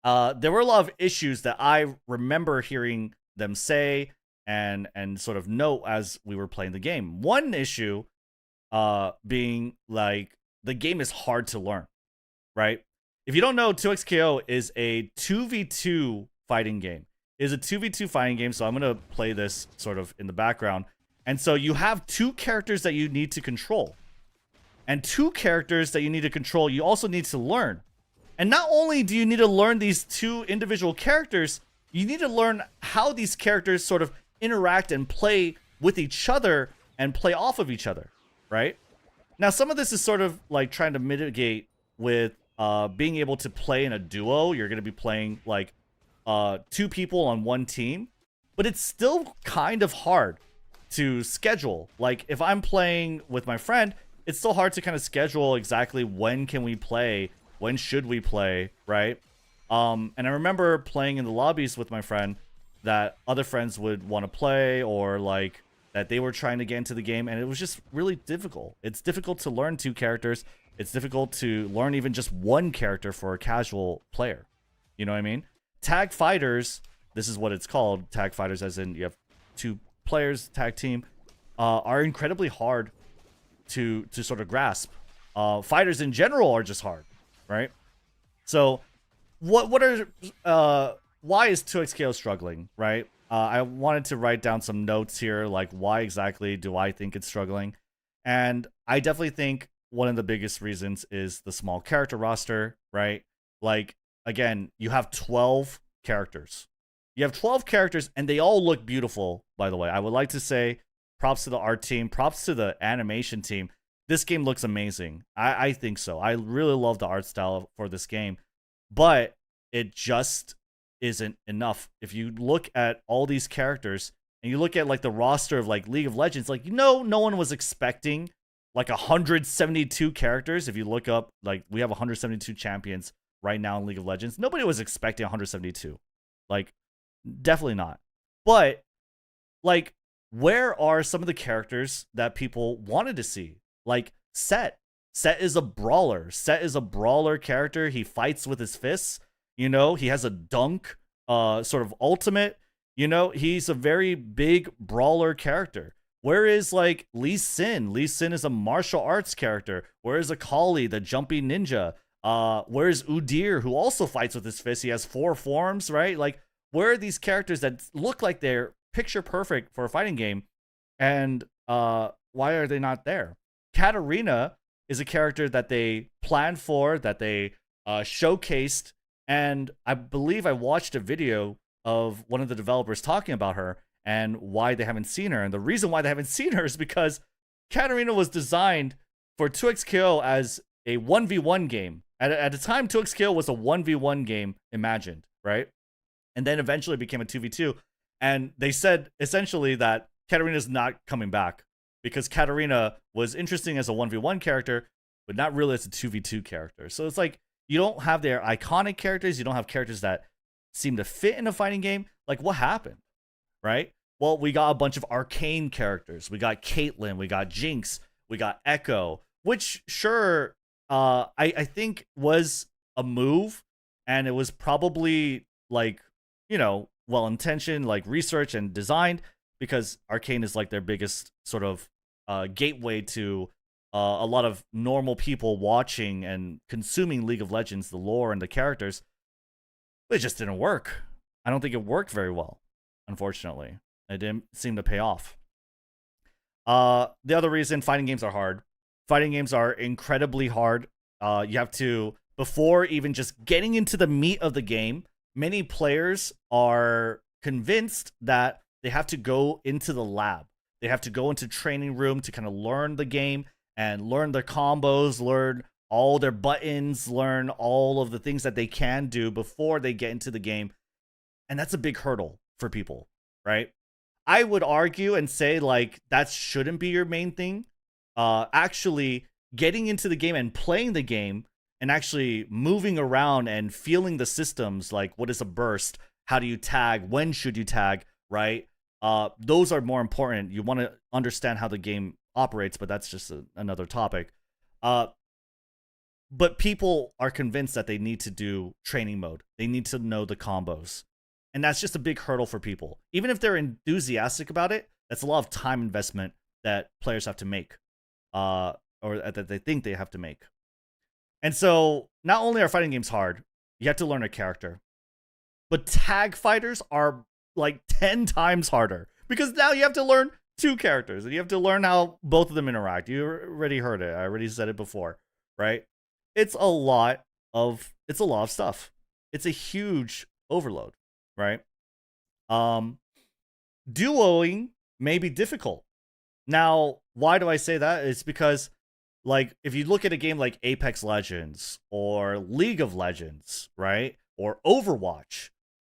S1: there were a lot of issues that I remember hearing them say and sort of note as we were playing the game. One issue being like the game is hard to learn, right? If you don't know, 2XKO is a 2v2 fighting game. It is a 2v2 fighting game, so I'm going to play this sort of in the background. And so you have 2 characters that you need to control. And 2 characters that you need to control, you also need to learn. And not only do you need to learn these 2 individual characters, you need to learn how these characters sort of interact and play with each other and play off of each other, right? Now, some of this is sort of like trying to mitigate with being able to play in a duo. You're going to be playing like 2 people on one team, but it's still kind of hard to schedule. Like if I'm playing with my friend, it's still hard to kind of schedule exactly when can we play, when should we play, right? And I remember playing in the lobbies with my friend that other friends would want to play, or like that they were trying to get into the game, and it was just really difficult. It's difficult to learn 2 characters. It's difficult to learn even just 1 character for a casual player. You know what I mean? Tag fighters, this is what it's called, tag fighters, as in you have 2 players, tag team, are incredibly hard to sort of grasp. Fighters in general are just hard, right? So what are why is 2XKO struggling, right? I wanted to write down some notes here, like why exactly do I think it's struggling? And I definitely think one of the biggest reasons is the small character roster, right? Like, again, you have 12 characters. You have 12 characters, and they all look beautiful, by the way. I would like to say props to the art team, props to the animation team. This game looks amazing. I think so. I really love the art style for this game, but it just isn't enough. If you look at all these characters and you look at like the roster of like League of Legends, like, you know, no one was expecting like 172 characters. If you look up, like, we have 172 champions right now in League of Legends. Nobody was expecting 172. Like, definitely not. But like, where are some of the characters that people wanted to see? Like Set. Set is a brawler. Set is a brawler character. He fights with his fists. You know, he has a dunk sort of ultimate. You know, he's a very big brawler character. Where is like Lee Sin? Lee Sin is a martial arts character. Where is Akali, the jumpy ninja? Where is Udyr, who also fights with his fists? He has 4 forms, right? Like, where are these characters that look like they're picture perfect for a fighting game? And why are they not there? Katarina is a character that they planned for, that they showcased. And I believe I watched a video of one of the developers talking about her and why they haven't seen her. And the reason why they haven't seen her is because Katarina was designed for 2XKO as a 1v1 game. At the time, 2XKO was a 1v1 game imagined, right? And then eventually became a 2v2. And they said essentially that Katarina's not coming back because Katarina was interesting as a 1v1 character, but not really as a 2v2 character. So it's like, you don't have their iconic characters. You don't have characters that seem to fit in a fighting game. Like, what happened, right? Well, we got a bunch of arcane characters. We got Caitlyn. We got Jinx. We got Echo, which, sure, I think was a move. And it was probably, like, you know, well-intentioned, like, research and designed, because arcane is, like, their biggest sort of gateway to a lot of normal people watching and consuming League of Legends, the lore and the characters. But it just didn't work. I don't think it worked very well, unfortunately. It didn't seem to pay off. The other reason, fighting games are hard. Fighting games are incredibly hard. You have to, before even just getting into the meat of the game, many players are convinced that they have to go into the lab. They have to go into training room to kind of learn the game and learn their combos, learn all their buttons, learn all of the things that they can do before they get into the game. And that's a big hurdle for people, right? I would argue and say, like, that shouldn't be your main thing. Actually, getting into the game and playing the game and actually moving around and feeling the systems, like what is a burst? How do you tag? When should you tag, right? Those are more important. You want to understand how the game operates, but that's just another topic. But people are convinced that they need to do training mode. They need to know the combos. And that's just a big hurdle for people. Even if they're enthusiastic about it, that's a lot of time investment that players have to make, or that they think they have to make. And so not only are fighting games hard, you have to learn a character. But tag fighters are like 10 times harder because now you have to learn 2 characters and you have to learn how both of them interact. You already heard it. I already said it before, right? It's a lot of stuff. It's a huge overload, right? Duoing may be difficult. Now, why do I say that? It's because, like, if you look at a game like Apex Legends or League of Legends, right? Or Overwatch,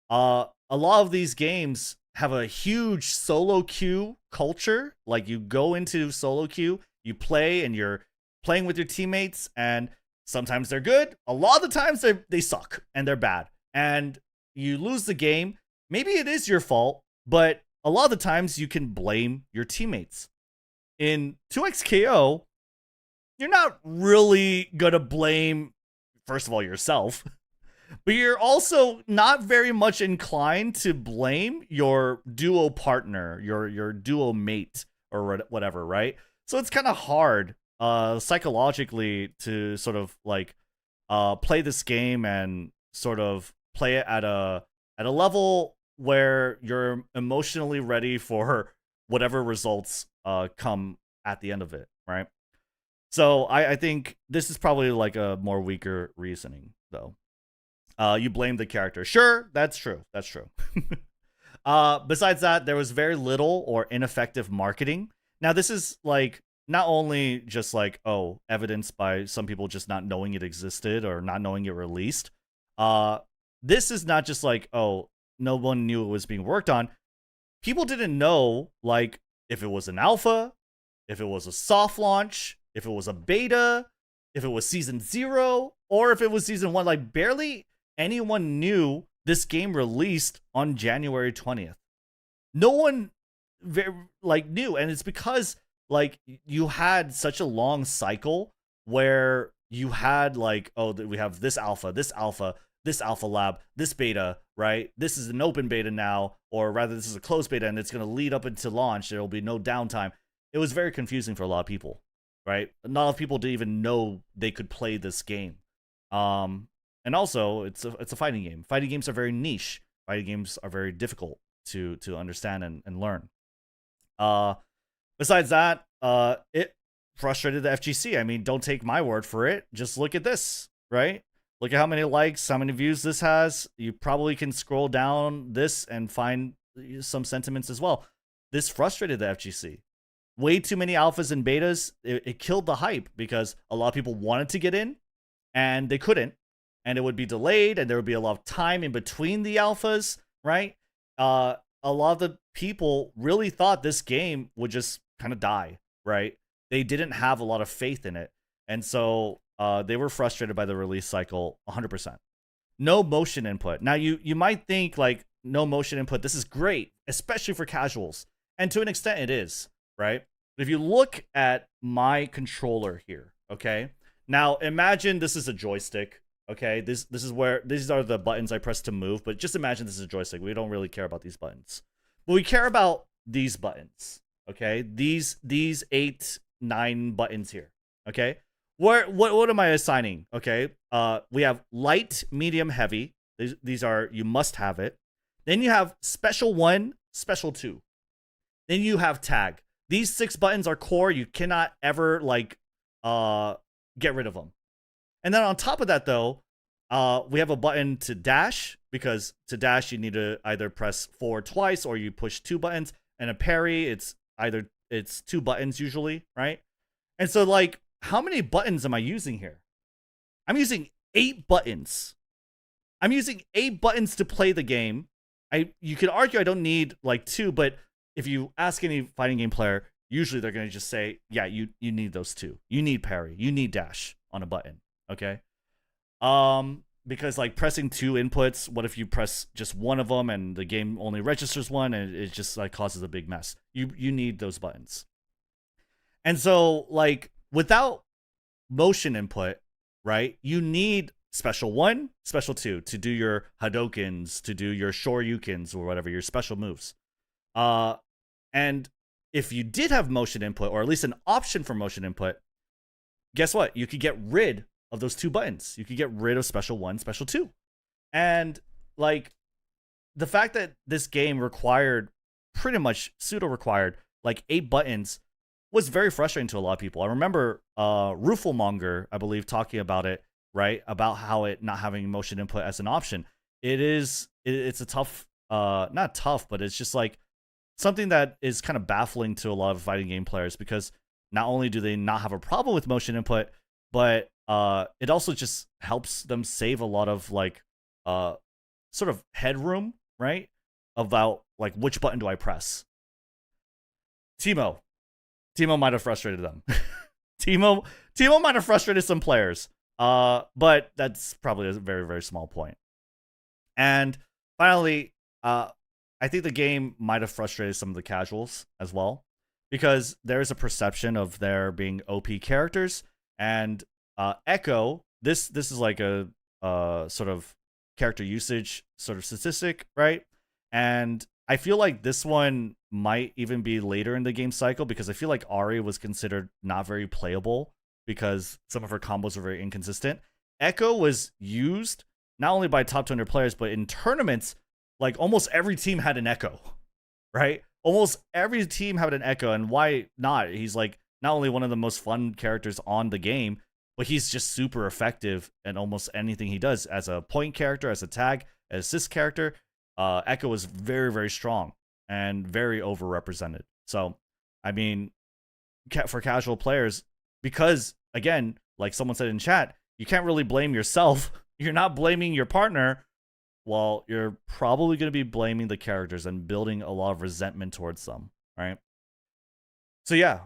S1: a lot of these games have a huge solo queue culture. Like, you go into solo queue, you play, and you're playing with your teammates, and sometimes they're good. A lot of the times they suck, and they're bad. And you lose the game. Maybe it is your fault, but a lot of the times you can blame your teammates. In 2XKO, you're not really gonna blame, first of all, yourself, but you're also not very much inclined to blame your duo partner, your duo mate, or whatever, right? So it's kind of hard psychologically to sort of like play this game and sort of play it at a level where you're emotionally ready for whatever results come at the end of it, right? So I think this is probably like a more weaker reasoning, though. You blame the character. Sure, that's true. That's true. Besides that, there was very little or ineffective marketing. Now, this is like not only just like, oh, evidenced by some people just not knowing it existed or not knowing it released. This is not just like, oh, no one knew it was being worked on. People didn't know, like, if it was an alpha, if it was a soft launch, if it was a beta, if it was season 0, or if it was season 1. Like, barely anyone knew this game released on January 20th. No one knew, and it's because like you had such a long cycle where you had like, oh, we have this alpha, this alpha lab, this beta, right? This is an open beta now, or rather this is a closed beta, and it's going to lead up into launch. There will be no downtime. It was very confusing for a lot of people, right? A lot of people didn't even know they could play this game. And also, it's a fighting game. Fighting games are very niche. Fighting games are very difficult to understand and learn. Besides that, it frustrated the FGC. I mean, don't take my word for it. Just look at this, right? Look at how many likes, how many views this has. You probably can scroll down this and find some sentiments as well. This frustrated the FGC. Way too many alphas and betas. It killed the hype because a lot of people wanted to get in and they couldn't. And it would be delayed and there would be a lot of time in between the alphas, right? A lot of the people really thought this game would just kind of die, right? They didn't have a lot of faith in it. And so they were frustrated by the release cycle 100%. No motion input. Now, you might think, like, no motion input, this is great, especially for casuals. And to an extent, it is, right? But if you look at my controller here, okay? Now, imagine this is a joystick, okay? This is where, these are the buttons I press to move, but just imagine this is a joystick. We don't really care about these buttons. But we care about these buttons, okay? These 8, 9 buttons here, okay? What am I assigning? Okay, we have light, medium, heavy. These are, you must have it. Then you have special 1, special 2. Then you have tag. These 6 buttons are core. You cannot ever like get rid of them. And then on top of that, though, we have a button to dash, because to dash you need to either press forward twice or you push 2 buttons. And a parry, it's 2 buttons usually, right? And so, like, how many buttons am I using here? I'm using 8 buttons. I'm using 8 buttons to play the game. You could argue I don't need like 2, but if you ask any fighting game player, usually they're going to just say, yeah, you need those 2. You need parry. You need dash on a button, okay? Because like pressing 2 inputs, what if you press just one of them and the game only registers one and it just like causes a big mess? You need those buttons. And so, like, without motion input, right, you need special 1, special 2 to do your Hadokens, to do your Shoryukens or whatever, your special moves. And if you did have motion input, or at least an option for motion input, guess what? You could get rid of those 2 buttons. You could get rid of special 1, special 2. And like, the fact that this game required pretty much pseudo required like 8 buttons was very frustrating to a lot of people. I remember Ruffelmonger, I believe, talking about it, right? About how it not having motion input as an option. It's a tough, not tough, but it's just like something that is kind of baffling to a lot of fighting game players, because not only do they not have a problem with motion input, but it also just helps them save a lot of like sort of headroom, right? About like which button do I press. Timo might have frustrated them. Timo might have frustrated some players. But that's probably a very, very small point. And finally, I think the game might have frustrated some of the casuals as well, because there is a perception of there being OP characters, and Echo. This is like a sort of character usage sort of statistic, right? And I feel like this one might even be later in the game cycle, because I feel like Ari was considered not very playable because some of her combos are very inconsistent. Echo was used not only by top 200 players, but in tournaments, like almost every team had an Echo, right? Almost every team had an Echo, and why not? He's like not only one of the most fun characters on the game, but he's just super effective in almost anything he does. As a point character, as a tag, as assist character, Echo is very, very strong and very overrepresented. So, I mean, for casual players, because again, like someone said in chat, you can't really blame yourself. You're not blaming your partner. Well, you're probably going to be blaming the characters and building a lot of resentment towards them, right? So yeah,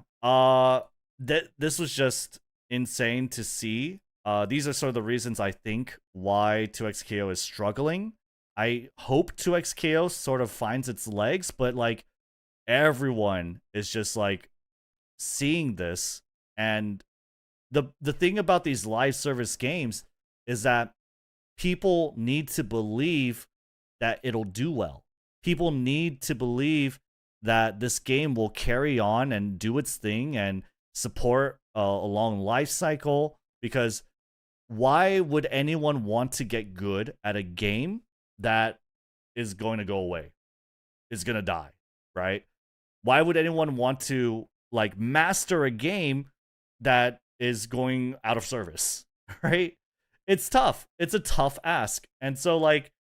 S1: this was just insane to see. These are sort of the reasons I think why 2XKO is struggling. I hope 2XKO sort of finds its legs, but like everyone is just like seeing this. And the thing about these live service games is that people need to believe that it'll do well. People need to believe that this game will carry on and do its thing and support a long life cycle, because why would anyone want to get good at a game that is going to go away, is going to die, right? Why would anyone want to like master a game that is going out of service, right? It's tough. It's a tough ask. And so like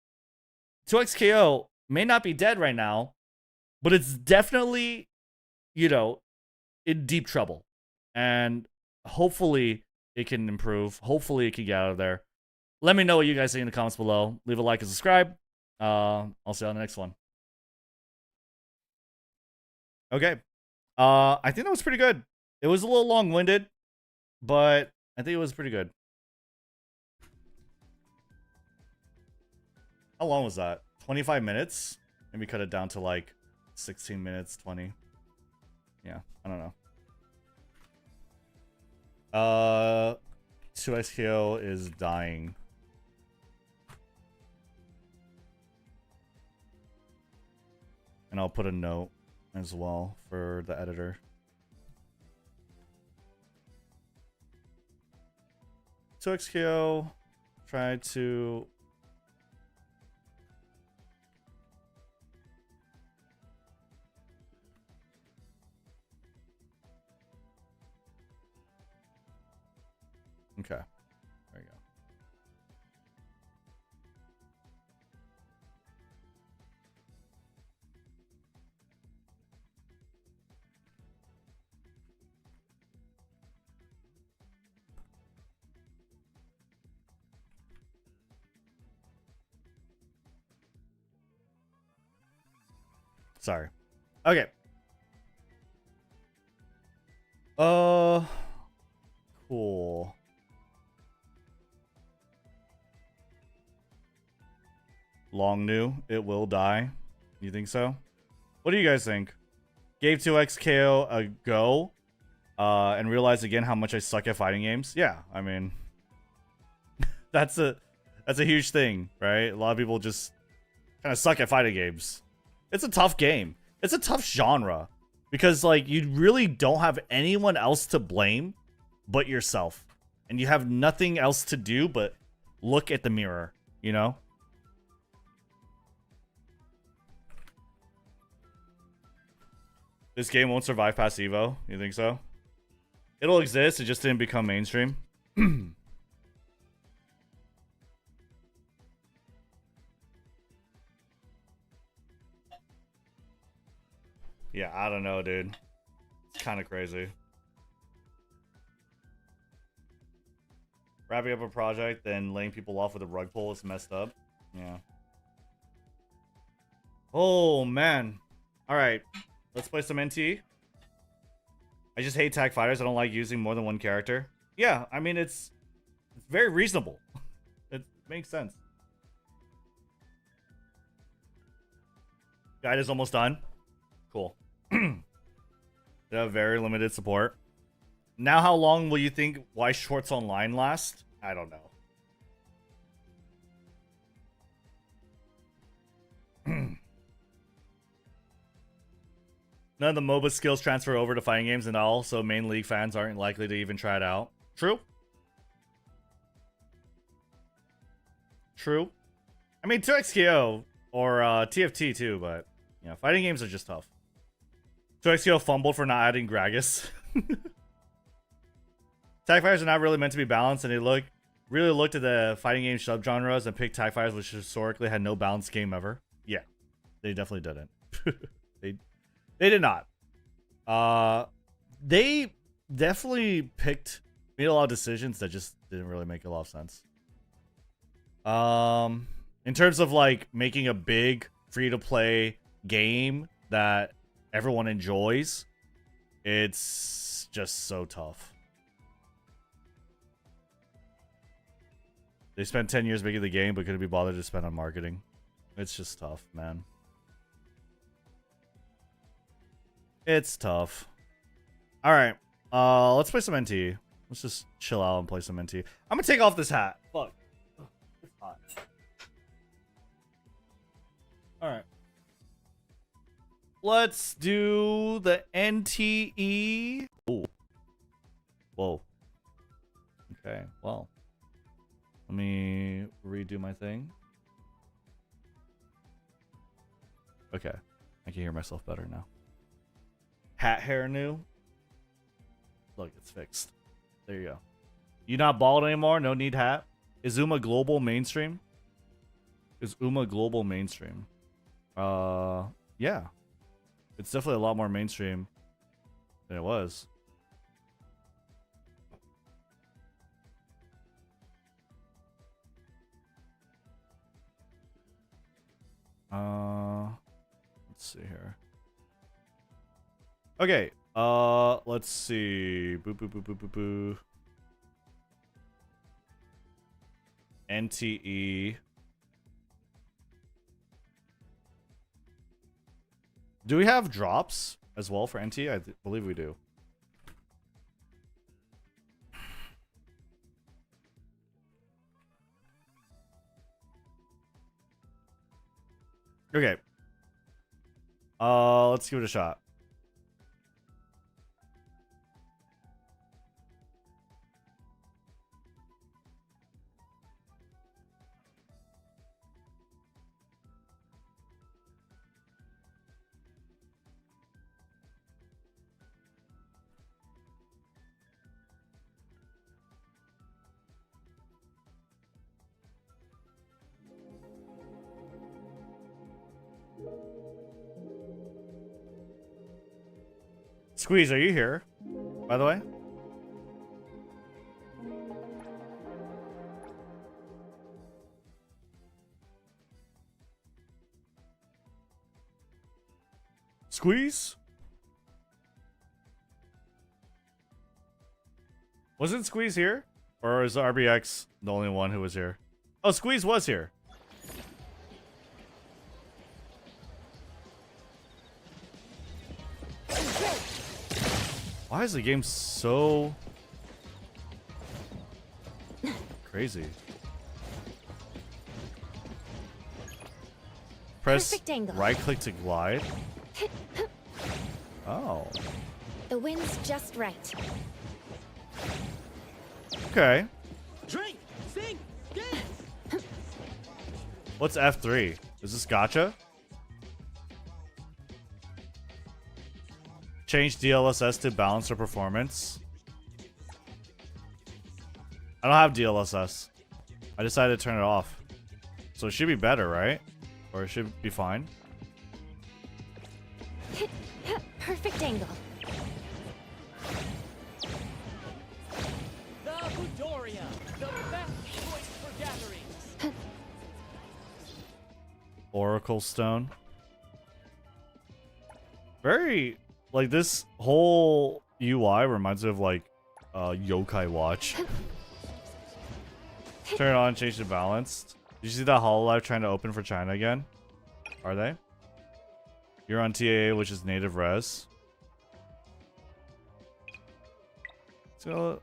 S1: 2XKO may not be dead right now, but it's definitely, you know, in deep trouble. And hopefully it can improve. Hopefully it can get out of there. Let me know what you guys think in the comments below. Leave a like and subscribe. I'll see you on the next one. Okay. I think that was pretty good. It was a little long-winded, but I think it was pretty good. How long was that? 25 minutes? Maybe cut it down to like 16 minutes, 20. Yeah, I don't know. 2XKO is dying. And I'll put a note as well for the editor. 2XKO tried to... Okay, there you go. Sorry. Okay. Cool. Long new, it will die. You think so? What do you guys think? Gave 2XKO a go, and realized again how much I suck at fighting games. Yeah, I mean, that's a huge thing, right? A lot of people just kind of suck at fighting games. It's a tough game. It's a tough genre, because like you really don't have anyone else to blame but yourself, and you have nothing else to do but look at the mirror, you know? This game won't survive past Evo. You think so? It'll exist. It just didn't become mainstream. Yeah, I don't know, dude. It's kind of crazy. Wrapping up a project, then laying people off with a rug pull is messed up. Yeah. Oh, man. All right. Let's play some NTE. I just hate tag fighters. I don't like using more than one character. Yeah, I mean, it's very reasonable. It makes sense. Guide is almost done. Cool. They have very limited support. Now, how long will you think Why Shorts Online last? I don't know. None of the MOBA skills transfer over to fighting games and all, so main league fans aren't likely to even try it out. True. True. I mean, 2XKO or TFT too, but yeah, fighting games are just tough. 2XKO fumbled for not adding Gragas. Tag fighters are not really meant to be balanced, and they really looked at the fighting game subgenres and picked tag fighters, which historically had no balanced game ever. Yeah, they definitely didn't. They did not. They definitely made a lot of decisions that just didn't really make a lot of sense. In terms of like making a big free-to-play game that everyone enjoys, it's just so tough. They spent 10 years making the game, but couldn't be bothered to spend on marketing. It's just tough, man. It's tough. All right. Let's play some NTE. Let's just chill out and play some NTE. I'm gonna take off this hat. Fuck. It's hot. All right. Let's do the NTE. Ooh. Whoa. Okay. Well. Let me redo my thing. Okay. I can hear myself better now. Hat hair new. Look, it's fixed. There you go. You not bald anymore? No need hat? Is Uma global mainstream? Is Uma global mainstream? Yeah. It's definitely a lot more mainstream than it was. Let's see here. Okay, let's see. Boo boo boo boo boo boo. NTE. Do we have drops as well for NTE? I believe we do. Okay. Let's give it a shot. Squeeze, are you here? By the way? Squeeze? Wasn't Squeeze here? Or is RBX the only one who was here? Oh, Squeeze was here. Why is the game so crazy? Press right click to glide. Oh.
S3: The wind's just right.
S1: Okay.
S5: Drink, sing, dance.
S1: What's F3? Is this gacha? change DLSS to balance or performance. I don't have DLSS. I decided to turn it off. So it should be better, right? Or it should be fine.
S3: Perfect angle.
S5: The Budoria, the best choice for gatherings.
S1: Oracle Stone. Very, like, this whole UI reminds me of, like, Yokai Watch. Turn it on, change to balanced. Did you see that HoloLive trying to open for China again? Are they? You're on TAA, which is native res. It's gonna,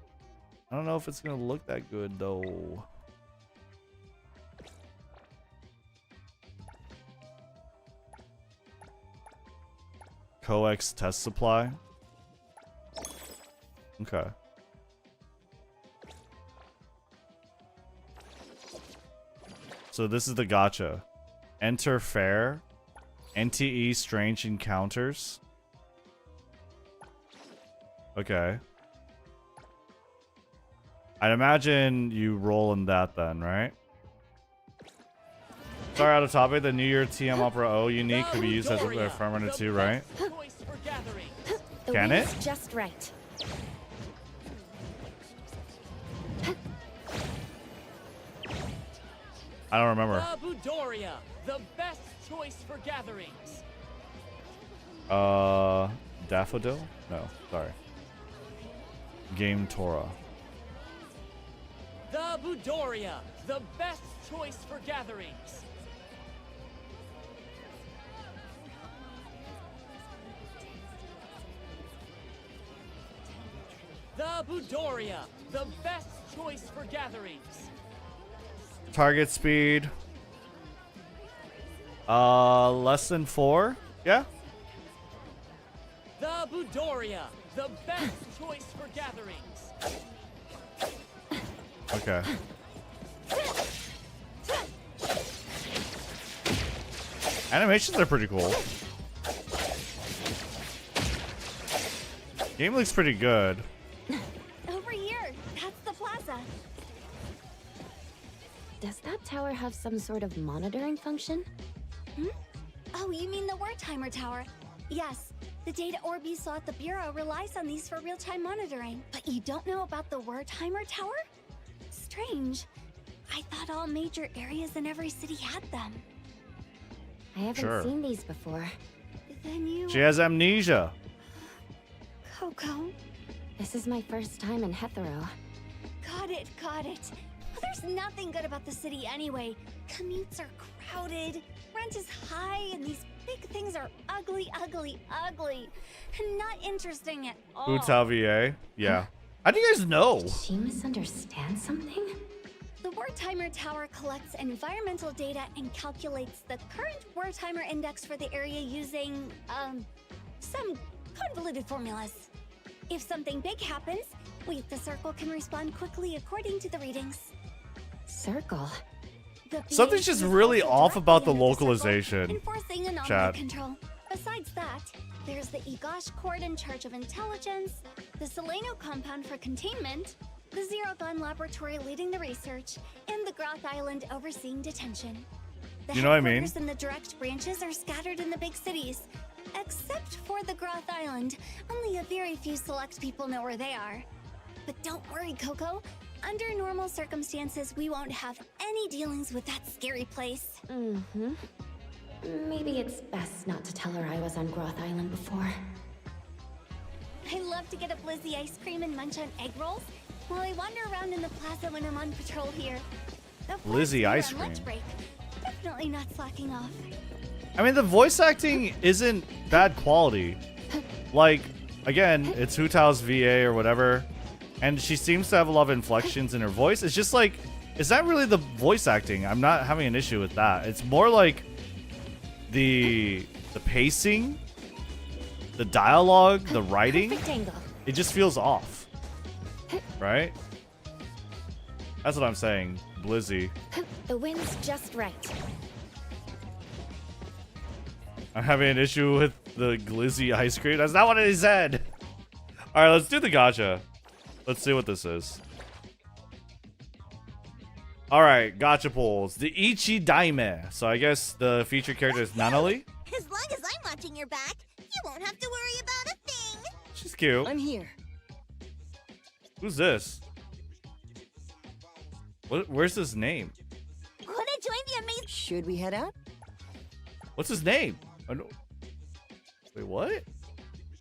S1: I don't know if it's gonna look that good though. Coex test supply. Okay. So this is the gacha. Enter fair. NTE strange encounters. Okay. I'd imagine you roll in that then, right? Sorry, out of topic. The New Year TM Opera O unique could be used as a Firmament 2, right?
S5: Choice for gatherings.
S3: The
S1: Can
S3: wind's
S1: it?
S3: just right.
S1: I don't remember.
S5: The Budoria, the best choice for gatherings.
S1: Daffodil? No, sorry. Game Torah.
S5: The Budoria, the best choice for gatherings. The Budoria, the best choice for gatherings.
S1: Target speed. Less than 4? Yeah?
S5: The Budoria, the best choice for gatherings.
S1: Okay. Animations are pretty cool. Game looks pretty good.
S3: Over here. That's the plaza. Does that tower have some sort of monitoring function? Oh, you mean the word timer tower? Yes. The data orb you saw at the Bureau relies on these for real-time monitoring. But you don't know about the word timer tower? Strange. I thought all major areas in every city had them. I haven't
S1: Sure.
S3: seen these before. Then you...
S1: She has amnesia.
S3: Coco. This is my first time in Hetero. Got it, got it. Well, there's nothing good about the city anyway. Commutes are crowded, rent is high, and these big things are ugly, ugly, ugly. And not interesting at all.
S1: Utah VA. Yeah. How do you guys know?
S3: Did she misunderstand something? The word timer tower collects environmental data and calculates the current word timer index for the area using, some convoluted formulas. If something big happens, we at the Circle can respond quickly according to the readings. Circle?
S1: Something's just really off about the localization,
S3: enforcing anomaly
S1: chat.
S3: control. Besides that, there's the Egosh Court in charge of intelligence, the Seleno compound for containment, the Zero Gun laboratory leading the research, and the Groth Island overseeing detention. The
S1: You know what I mean?
S3: headquarters and the direct branches are scattered in the big cities. Except for the Groth Island, only a very few select people know where they are. But don't worry, Coco. Under normal circumstances, we won't have any dealings with that scary place. Maybe it's best not to tell her I was on Groth Island before. I love to get a Blizzy ice cream and munch on egg rolls while I wander around in the plaza when I'm on patrol here. Of course,
S1: Blizzy
S3: we're
S1: ice
S3: on lunch
S1: cream.
S3: break. Definitely not slacking off.
S1: I mean, the voice acting isn't bad quality. Like, again, it's Hutao's VA or whatever, and she seems to have a lot of inflections in her voice. It's just like, is that really the voice acting? I'm not having an issue with that. It's more like the pacing, the dialogue, the writing.
S3: Perfect angle.
S1: It just feels off, right? That's what I'm saying, Blizzy.
S3: The wind's just right.
S1: I'm having an issue with The glizzy ice cream? That's not what he said. All right, let's do the gacha. Let's see what this is. All right, gacha pulls. The Ichi Daime. So I guess the featured character is Nanali.
S6: As long as I'm watching your back, you won't have to worry about a thing.
S1: She's cute.
S2: I'm here.
S1: Who's this? Where's his name?
S6: Wanna join the amazing?
S2: Should we head out?
S1: What's his name? I don't... Wait, what?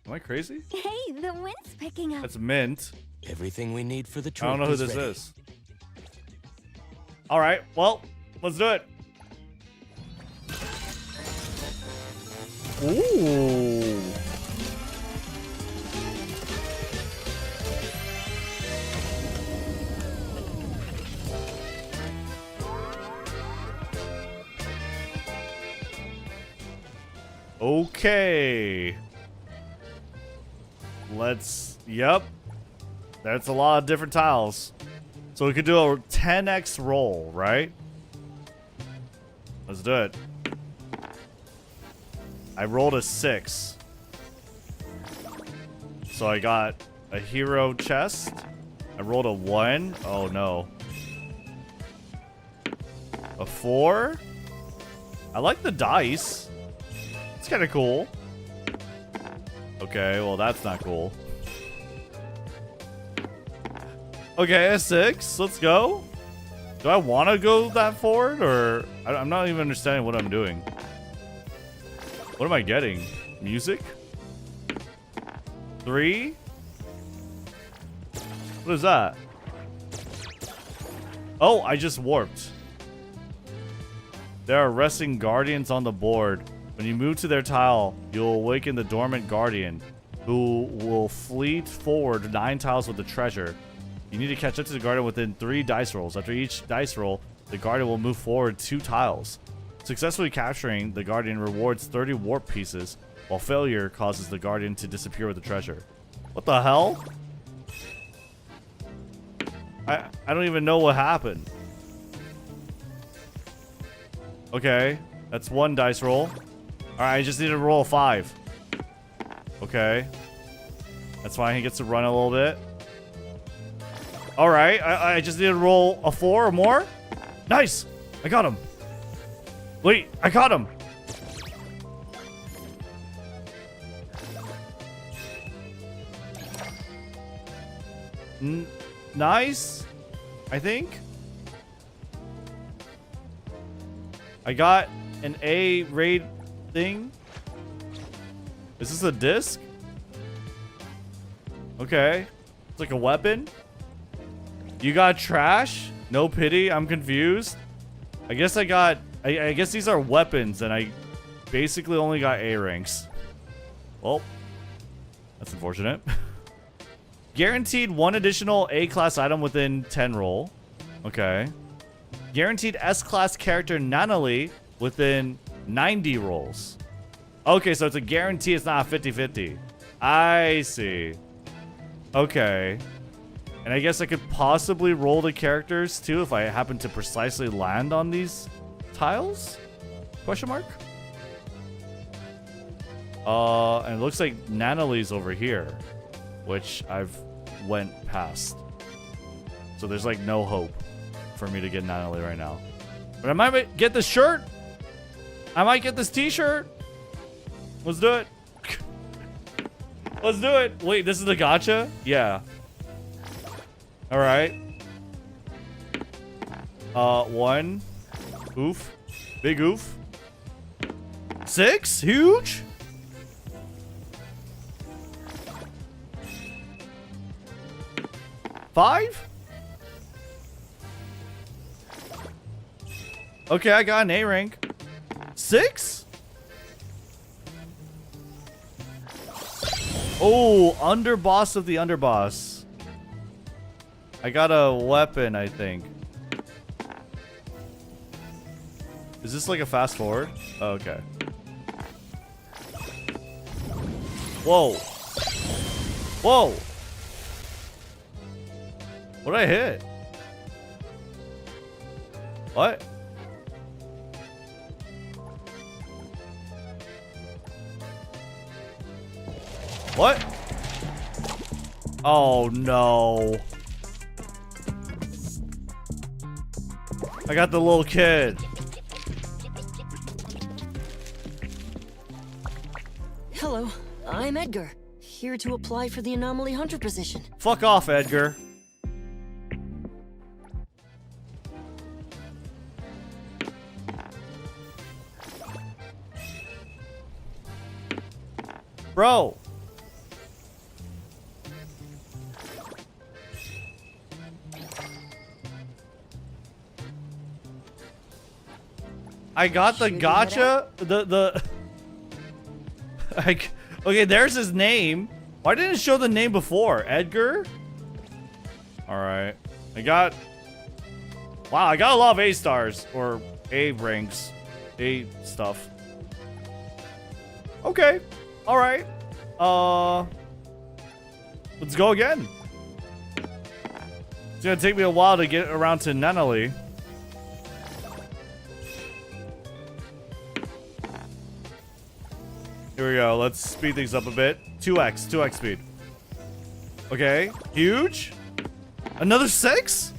S1: Am I crazy?
S3: Hey, the wind's picking up.
S1: That's Mint.
S5: Everything we need for the trip.
S1: I don't know who this is. All right, well, let's do it. Ooh. Okay. Yep. That's a lot of different tiles. So we could do a 10x roll, right? Let's do it. I rolled a 6. So I got a hero chest. I rolled a 1. Oh no. A 4. I like the dice. It's kind of cool. Okay, well that's not cool. Okay, a 6. Let's go. Do I want to go that forward, or I'm not even understanding what I'm doing. What am I getting? Music? 3? What is that? Oh, I just warped. There are resting guardians on the board. When you move to their tile, you'll awaken the dormant guardian, who will fleet forward 9 tiles with the treasure. You need to catch up to the guardian within 3 dice rolls. After each dice roll, the guardian will move forward 2 tiles. Successfully capturing the guardian rewards 30 warp pieces, while failure causes the guardian to disappear with the treasure. What the hell? I don't even know what happened. Okay, that's 1 dice roll. Alright, I just need to roll a 5. Okay. That's fine, he gets to run a little bit. Alright, I just need to roll a 4 or more. Nice! I got him. Wait, I got him. Nice, I think. I got an A raid thing. Is this a disc? Okay. It's like a weapon. You got trash? No pity. I'm confused. I guess I got... I guess these are weapons, and I basically only got A ranks. Well, that's unfortunate. Guaranteed 1 additional A-class item within 10 roll. Okay. Guaranteed S-class character Nanali within 90 rolls. Okay, so it's a guarantee. It's not a 50-50. I see. Okay. And I guess I could possibly roll the characters too if I happen to precisely land on these tiles? Question mark? And it looks like Nanali's over here, which I've went past. So there's like no hope for me to get Nanali right now. But I might get this shirt. I might get this t-shirt. Let's do it. Let's do it. Wait, this is the gacha? Yeah. All right. 1. Oof. Big oof. 6. Huge. Five. Okay, I got an A rank. 6. Oh, underboss of the underboss. I got a weapon, I think. Is this like a fast forward? Oh, okay. Whoa. Whoa. What did I hit? What? What? Oh no. I got the little kid.
S7: Hello, I'm Edgar. Here to apply for the Anomaly Hunter position.
S1: Fuck off, Edgar. Bro. I got the gotcha. Like, okay, there's his name. Why didn't it show the name before? Edgar? Alright. Wow, I got a lot of A stars. Or A ranks. A stuff. Okay. Alright. Let's go again. It's gonna take me a while to get around to Nunnally. Here we go. Let's speed things up a bit. 2x speed. Okay. Huge. Another 6?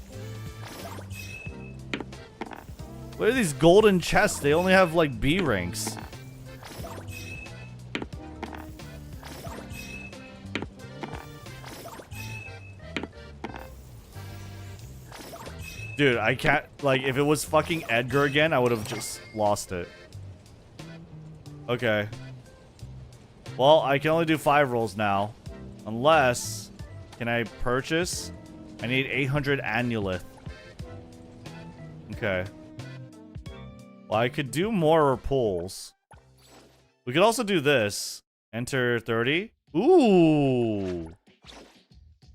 S1: What are these golden chests? They only have like B ranks. Dude, I can't, like, if it was fucking Edgar again, I would have just lost it. Okay. Well, I can only do 5 rolls now. Unless, can I purchase? I need 800 annulith. Okay. Well, I could do more pulls. We could also do this. Enter 30. Ooh.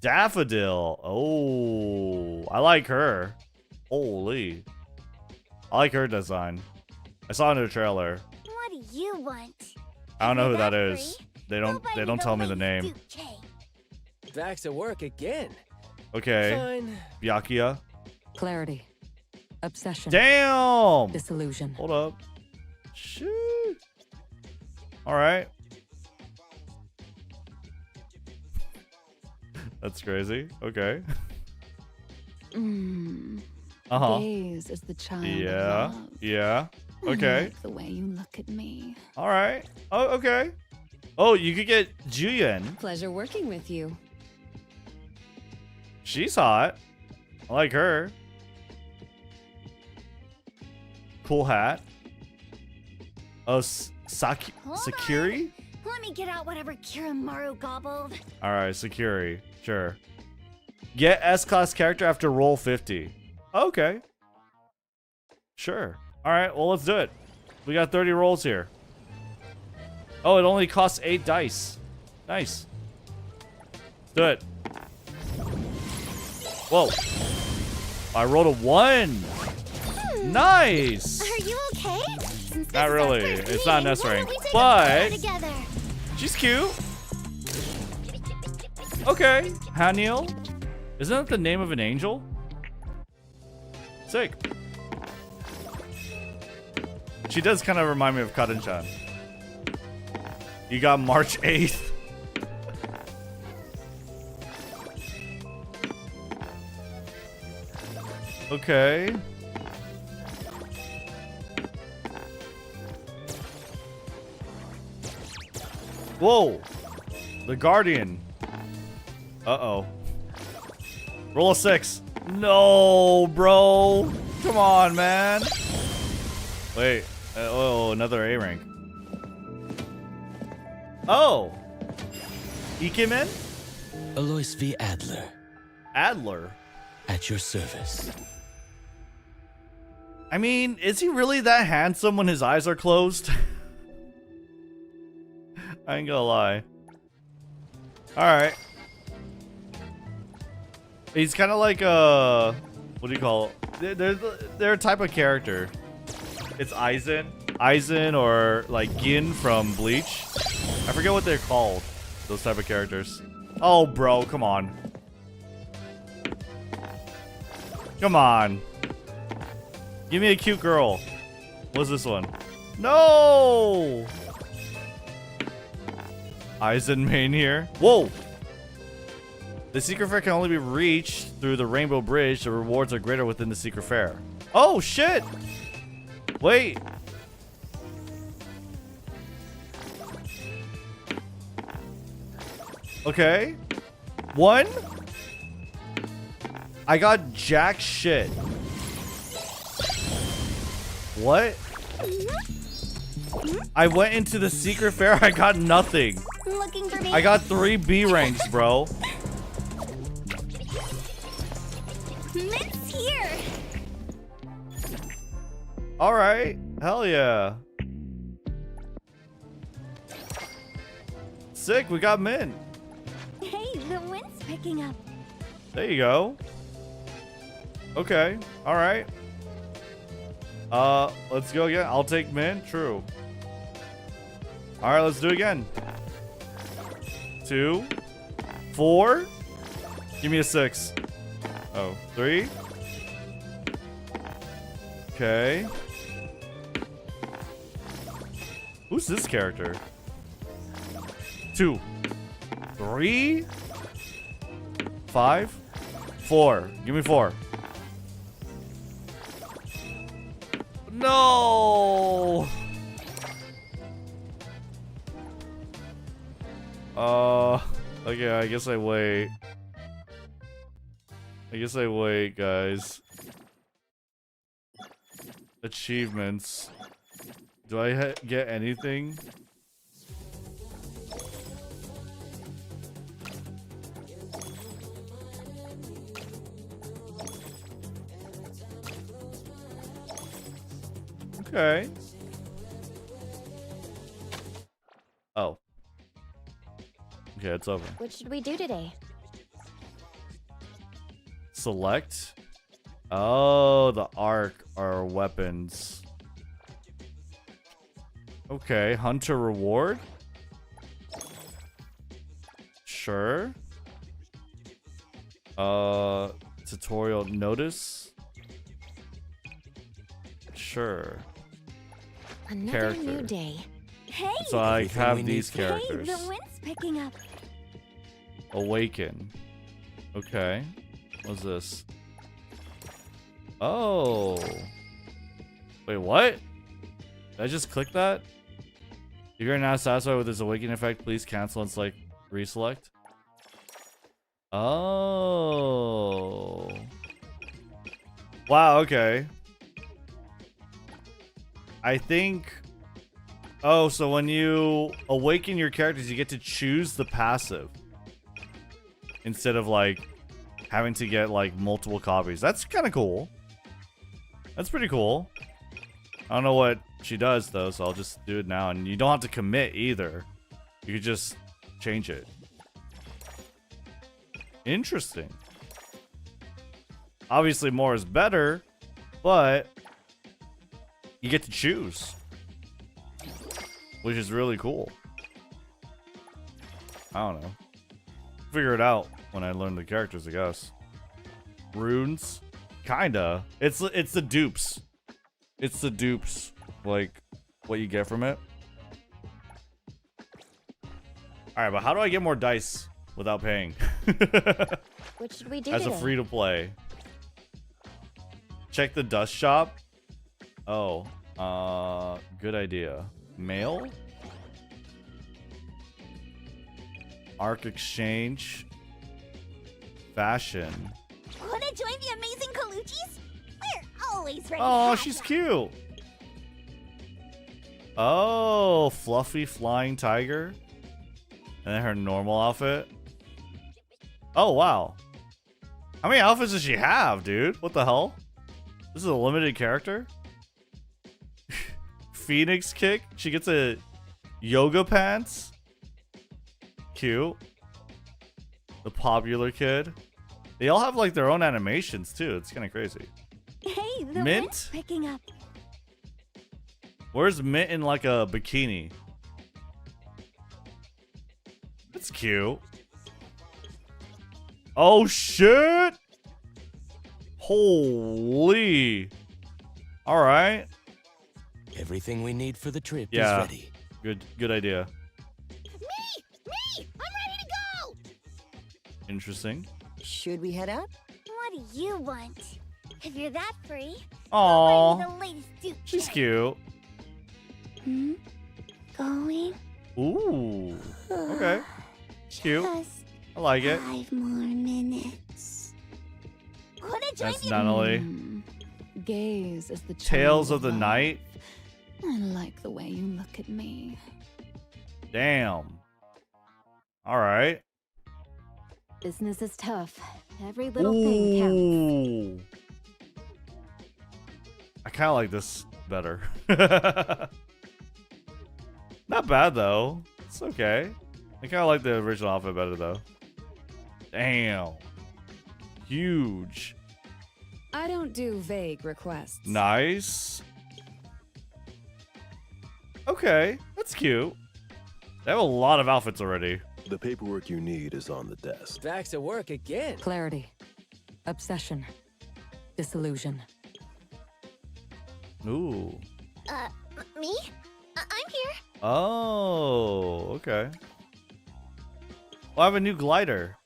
S1: Daffodil. Oh, I like her. Holy. I like her design. I saw it in the trailer.
S6: What do you want?
S1: I don't know who that
S6: Free?
S1: is. They don't tell me the name.
S5: Back to work again.
S1: Okay.
S5: Fine.
S1: Byakuya.
S8: Clarity. Obsession.
S1: Damn!
S8: Disillusion.
S1: Hold up. Shit. Alright. That's crazy. Okay. Uh-huh.
S8: Gaze is the child of
S1: Yeah.
S8: love.
S1: Yeah.
S8: I
S1: Okay.
S8: like the way you look at me.
S1: Alright. Oh, okay. Oh, you could get Juyen.
S8: Pleasure working with you.
S1: She's hot. I like her. Cool hat. Oh, Sakuri?
S6: Let me get out whatever Kiramaru gobbled.
S1: Alright, Sakuri. Sure. Get S-class character after roll 50. Okay. Sure. Alright, well, let's do it. We got 30 rolls here. Oh, it only costs 8 dice. Nice. Let's do it. Whoa. I rolled a 1. Nice.
S6: Are you okay? Since this
S1: Not
S6: is our
S1: really.
S6: first
S1: It's not
S6: meeting,
S1: Ness
S6: why don't
S1: rank.
S6: we take a
S1: But
S6: photo together?
S1: she's cute. Okay. Haniel. Isn't that the name of an angel? Sick. She does kind of remind me of Kaden-chan. You got March 8th. Okay. Whoa. The Guardian. Uh-oh. Roll a 6. No, bro. Come on, man. Wait. Oh, another A rank. Oh. Ikemen?
S9: Alois V. Adler,
S1: Adler.
S9: at your service.
S1: I mean, is he really that handsome when his eyes are closed? I ain't gonna lie. Alright. He's kind of like a... What do you call it? They're a type of character. It's Aizen. Aizen or like Gin from Bleach. I forget what they're called. Those type of characters. Oh, bro. Come on. Come on. Give me a cute girl. What's this one? No! Eisenmain here. Whoa! The secret fair can only be reached through the Rainbow Bridge. The rewards are greater within the secret fair. Oh, shit! Wait. Okay. 1. I got jack shit. What? I went into the secret fair. I got nothing.
S3: Looking for me?
S1: I got 3 B ranks, bro.
S3: Mint's here.
S1: All right. Hell yeah. Sick. We got Mint.
S3: Hey, the wind's picking up.
S1: There you go. Okay. All right. Let's go again. I'll take Mint. True. All right, let's do it again. 2, 4. Give me a 6. Oh, 3. Okay. Who's this character? 2, 3, 5, 4. Give me 4. No. Okay, I guess I wait. Guys. Achievements. Do I get anything? Okay. Oh. Okay, it's over.
S3: What should we do today?
S1: Select. Oh, the arc are weapons. Okay, hunter reward. Sure. Tutorial notice. Sure.
S3: Another new
S1: Character.
S3: day. Hey,
S1: So I
S9: Everything
S1: have
S9: we
S1: these
S9: need.
S3: hey,
S1: characters.
S3: the wind's picking up.
S1: Awaken. Okay. What's this? Oh. Wait, what? Did I just click that? If you're not satisfied with this awakening effect, please cancel and select reselect. Oh. Wow, okay. I think... Oh, so when you awaken your characters, you get to choose the passive. Instead of, like, having to get, like, multiple copies. That's kind of cool. That's pretty cool. I don't know what she does, though, so I'll just do it now. And you don't have to commit, either. You could just change it. Interesting. Obviously, more is better, but you get to choose. Which is really cool. I don't know. Figure it out when I learn the characters, I guess. Runes? Kinda. It's the dupes. It's the dupes. Like, what you get from it. Alright, but how do I get more dice without paying?
S3: What should we do
S1: As a
S3: today?
S1: free-to-play. Check the dust shop. Oh. Good idea. Mail? Arc exchange. Fashion.
S6: Wanna join the amazing Coluchis? We're always ready.
S1: Oh,
S6: to
S1: she's
S6: help.
S1: cute. Oh, fluffy flying tiger. And then her normal outfit. Oh, wow. How many outfits does she have, dude? What the hell? This is a limited character? Phoenix kick. She gets a yoga pants. Cute. The popular kid. They all have like their own animations too. It's kind of crazy.
S3: Hey, the
S1: Mint?
S3: wind's picking up.
S1: Where's Mint in like a bikini? That's cute. Oh shit! Holy! All right.
S9: Everything we need for the trip
S1: Yeah.
S9: is ready.
S1: Good idea.
S6: Me!
S1: Interesting.
S7: Should we head out?
S6: What do you want? If you're that free,
S1: Aww.
S6: the latest Duke
S1: She's
S6: chick.
S1: cute.
S3: Going?
S1: Ooh. Okay. Cute.
S3: Just
S1: I like it.
S3: 5 more minutes.
S6: Wanna join
S1: That's
S6: me?
S1: Nunnally.
S8: Gaze is the charm
S1: Tales of the
S8: life.
S1: Night.
S8: I like the way you look at me.
S1: Damn. All right.
S8: Business is tough. Every little thing counts.
S1: Ooh. I kind of like this better. Not bad though. It's okay. I kind of like the original outfit better though. Damn. Huge.
S8: I don't do vague requests.
S1: Nice. Okay, that's cute. They have a lot of outfits already.
S10: The paperwork you need is on the desk.
S5: Back to work again.
S8: Clarity. Obsession. Disillusion.
S1: Ooh.
S6: Me? I'm here.
S1: Oh, okay. Well, I have a new glider.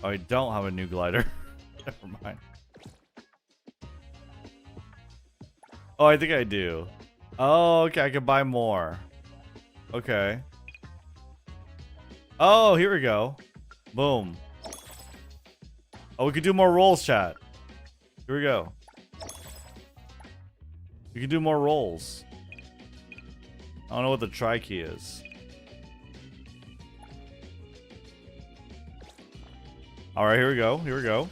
S1: Oh, I don't have a new glider. Never mind. Oh, I think I do. Oh, okay. I can buy more. Okay. Oh, here we go. Boom. Oh, we could do more rolls, chat. Here we go. We can do more rolls. I don't know what the try key is. Alright, here we go. Here we go.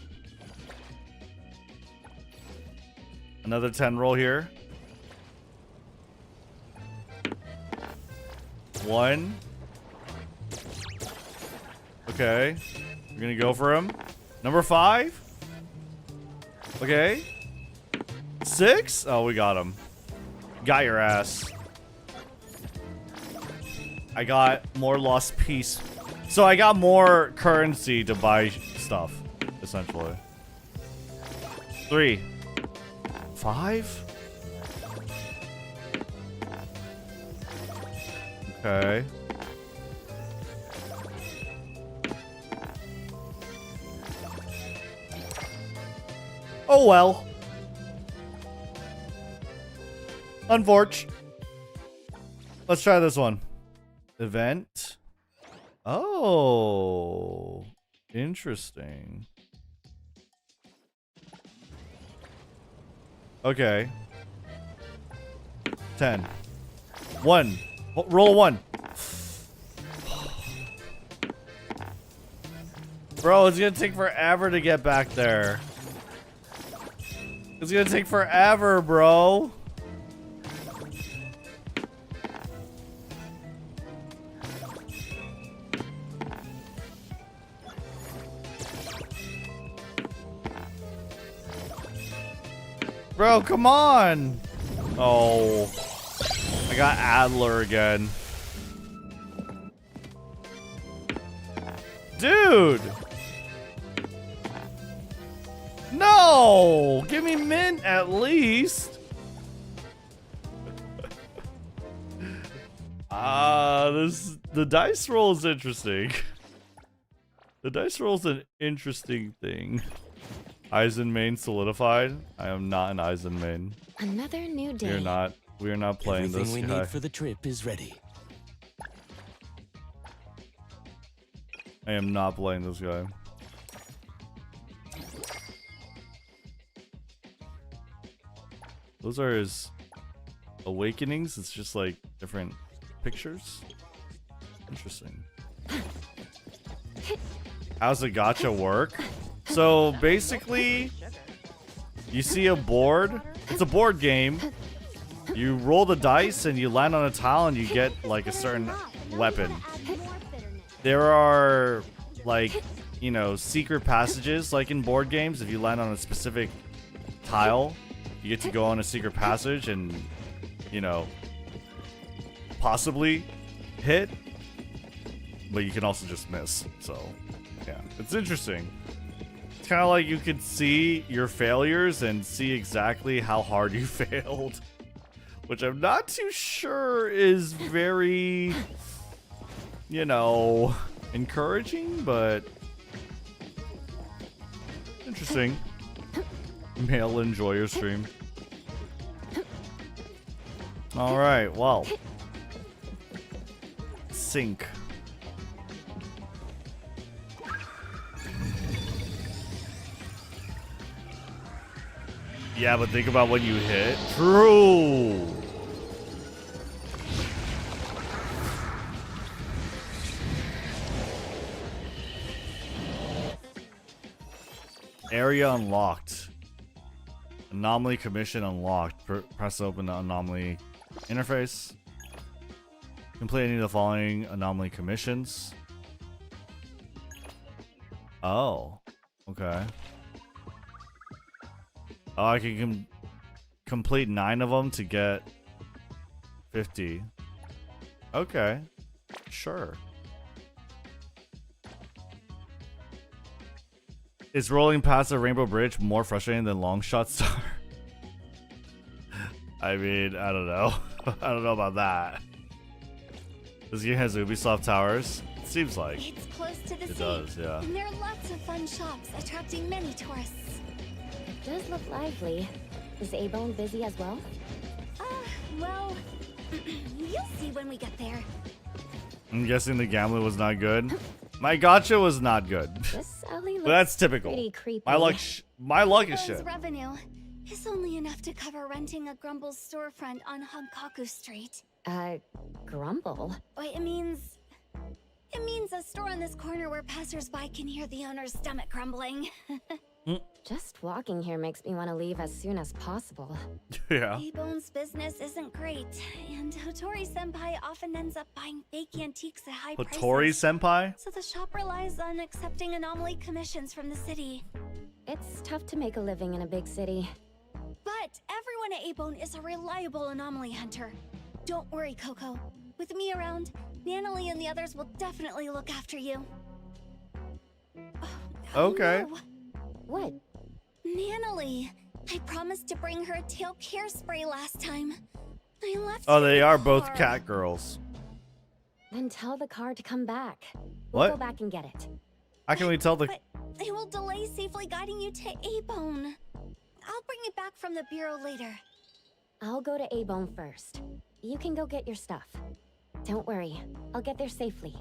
S1: Another 10 roll here. 1. Okay. We're gonna go for him. Number 5. Okay. 6? Oh, we got him. Got your ass. I got more lost piece. So I got more currency to buy stuff, essentially. 3. 5? Okay. Oh well. Unfortunate. Let's try this one. Event. Oh, interesting. Okay. 10. 1. Roll 1. Bro, it's gonna take forever to get back there. It's gonna take forever, bro. Bro, come on. Oh. I got Adler again. Dude. No. Give me mint at least. The dice roll is interesting. The dice roll is an interesting thing. Eisenmain solidified. I am not an Eisenmain.
S3: Another new day.
S1: We're not. We're not playing
S9: Everything
S1: this
S9: we
S1: guy.
S9: need for the trip is ready.
S1: I am not playing this guy. Those are his awakenings. It's just like different pictures. Interesting. How's the gacha work? So basically, you see a board. It's a board game. You roll the dice and you land on a tile and you get like a certain weapon. There are like, you know, secret passages like in board games. If you land on a specific tile, you get to go on a secret passage and, you know, possibly hit. But you can also just miss. So, yeah, it's interesting. It's kind of like you could see your failures and see exactly how hard you failed. Which I'm not too sure is very, you know, encouraging, but interesting. Male enjoyer stream. All right, well, sync. Yeah, but think about what you hit. True. Area unlocked. Anomaly commission unlocked. Press open the anomaly interface. Complete any of the following anomaly commissions. Oh, okay. Oh, I can complete 9 of them to get 50. Okay, sure. Is rolling past the Rainbow Bridge more frustrating than Long Shot Star? I mean, I don't know. I don't know about that. This game has Ubisoft Towers. It seems like.
S3: It's close to the sea.
S1: It does, yeah.
S3: And there are lots of fun shops attracting many tourists.
S8: It does look lively. Is A-Bone busy as well?
S3: Well, you'll see when we get there.
S1: I'm guessing the gambling was not good. My gotcha was not good.
S8: This alley looks
S1: But that's typical.
S8: pretty creepy.
S1: My luck is
S3: Those
S1: shit.
S3: revenue is only enough to cover renting a Grumble's storefront on Hankaku Street.
S8: Grumble?
S3: But it means a store on this corner where passersby can hear the owner's stomach grumbling.
S8: Just walking here makes me want to leave as soon as possible.
S1: Yeah.
S3: A-Bone's business isn't great, and Hotori-senpai often ends up buying fake antiques at high prices.
S1: Hotori-senpai?
S3: So the shop relies on accepting anomaly commissions from the city.
S8: It's tough to make a living in a big city.
S3: But everyone at A-Bone is a reliable anomaly hunter. Don't worry, Coco. With me around, Nanalie and the others will definitely look after you.
S1: Okay.
S3: No.
S8: What?
S3: Nanalie. I promised to bring her a tail care spray last time. I left
S1: Oh,
S3: it in
S1: they
S3: the
S1: are both
S3: car.
S1: cat girls.
S8: Then tell the car to come back. We'll
S1: What?
S8: go back and get it.
S1: How can we tell the...
S3: But it will delay safely guiding you to A-Bone. I'll bring it back from the bureau later.
S8: I'll go to A-Bone first. You can go get your stuff. Don't worry. I'll get there safely.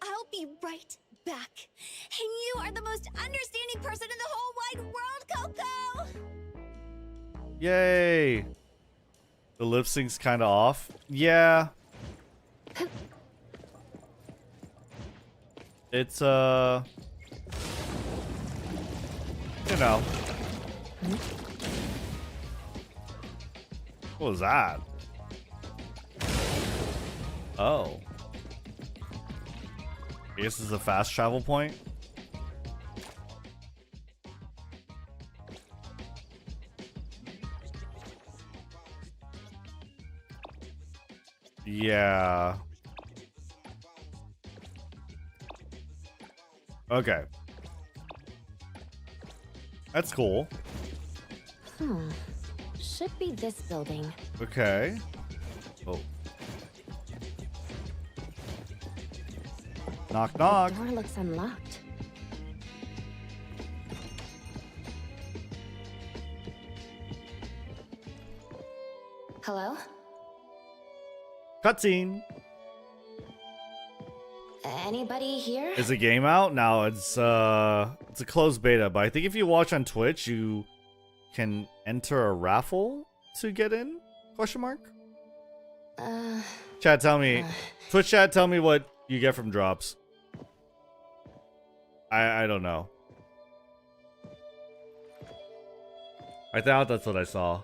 S3: I'll be right back. And you are the most understanding person in the whole wide world, Coco!
S1: Yay. The lip sync's kind of off. Yeah. It's, you know. What was that? Oh. I guess this is a fast travel point. Yeah. Okay. That's cool.
S8: Should be this building.
S1: Okay. Oh. Knock, knock.
S8: The door looks unlocked. Hello?
S1: Cutscene.
S8: Anybody here?
S1: Is the game out? No, it's a closed beta, but I think if you watch on Twitch, you can enter a raffle to get in? Question mark? Chat, tell me. Twitch chat, tell me what you get from drops. I don't know. I thought that's what I saw.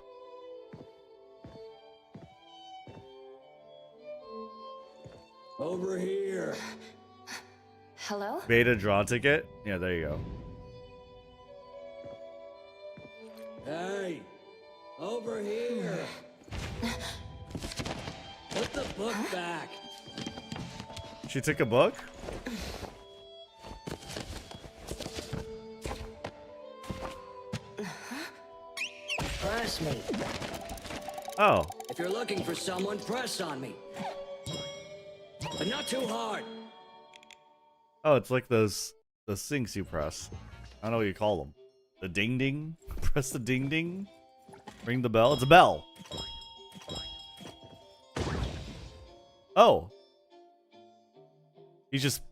S11: Over here.
S8: Hello?
S1: Beta draw ticket? Yeah, there you go.
S11: Hey, over here. Put the book back.
S1: She took a book?
S7: Press me.
S1: Oh.
S7: If you're looking for someone, press on me.
S11: but not too hard.
S1: Oh, it's like those things you press. I don't know what you call them. The ding ding. Press the ding ding. Ring the bell. It's a bell. Oh. He just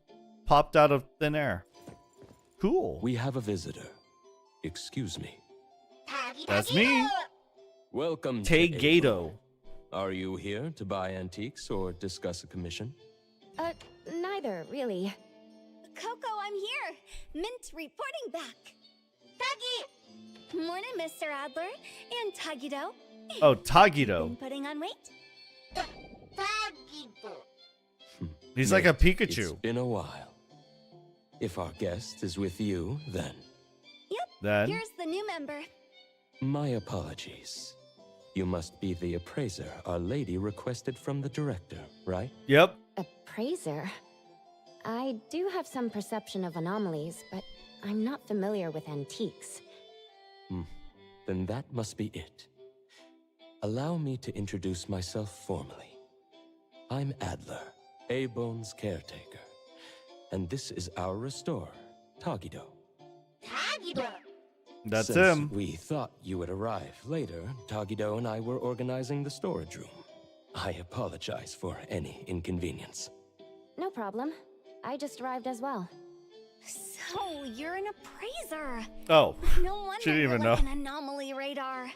S1: popped out of thin air. Cool.
S9: We have a visitor. Excuse me.
S1: That's me.
S9: Welcome
S1: Tegato.
S9: to Are you here to buy antiques or discuss a commission?
S8: Neither, really.
S3: Coco, I'm here. Mint reporting back. Tagi! Morning, Mr. Adler. And Tagido.
S1: Oh, Tagido.
S3: Been putting on weight?
S1: He's like a
S9: It's
S1: Pikachu.
S9: been a while. If our guest is with you, then.
S3: Yep.
S1: Then?
S3: Here's the new member.
S9: My apologies. You must be the appraiser Our Lady requested from the director, right?
S1: Yep.
S8: Appraiser? I do have some perception of anomalies, but I'm not familiar with antiques.
S9: Then that must be it. Allow me to introduce myself formally. I'm Adler, A-Bone's caretaker. And this is our restorer, Tagido.
S1: That's
S9: Since
S1: him.
S9: we thought you would arrive later, Tagido and I were organizing the storage room. I apologize for any inconvenience.
S8: No problem. I just arrived as well.
S3: So, you're an appraiser.
S1: Oh.
S3: No wonder
S1: She didn't
S3: you're
S1: even
S3: like
S1: know.
S3: an anomaly radar.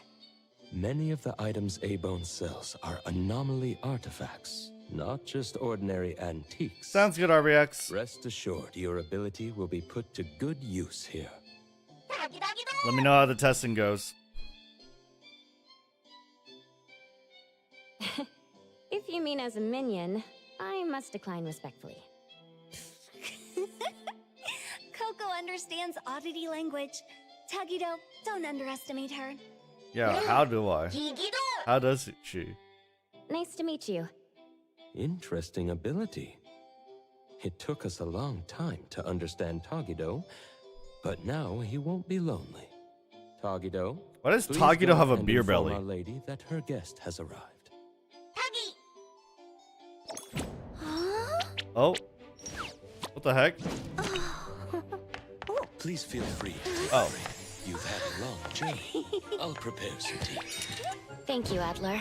S9: Many of the items A-Bone sells are anomaly artifacts, not just ordinary antiques.
S1: Sounds good, RBX.
S9: Rest assured, your ability will be put to good use here.
S1: Let me know how the testing goes.
S8: If you mean as a minion, I must decline respectfully.
S3: Coco understands oddity language. Tagido, don't underestimate her.
S1: Yeah, how do I? How does she?
S8: Nice to meet you.
S9: Interesting ability. It took us a long time to understand Tagido, but now he won't be lonely. Tagido,
S1: Why does
S9: please
S1: Tagido
S9: go
S1: have a
S9: and
S1: beer
S9: inform
S1: belly?
S9: Our Lady that her guest has arrived.
S1: Oh. What the heck?
S9: Please feel free to take
S1: Oh.
S9: a break. You've had a long journey. I'll prepare some tea.
S8: Thank you, Adler.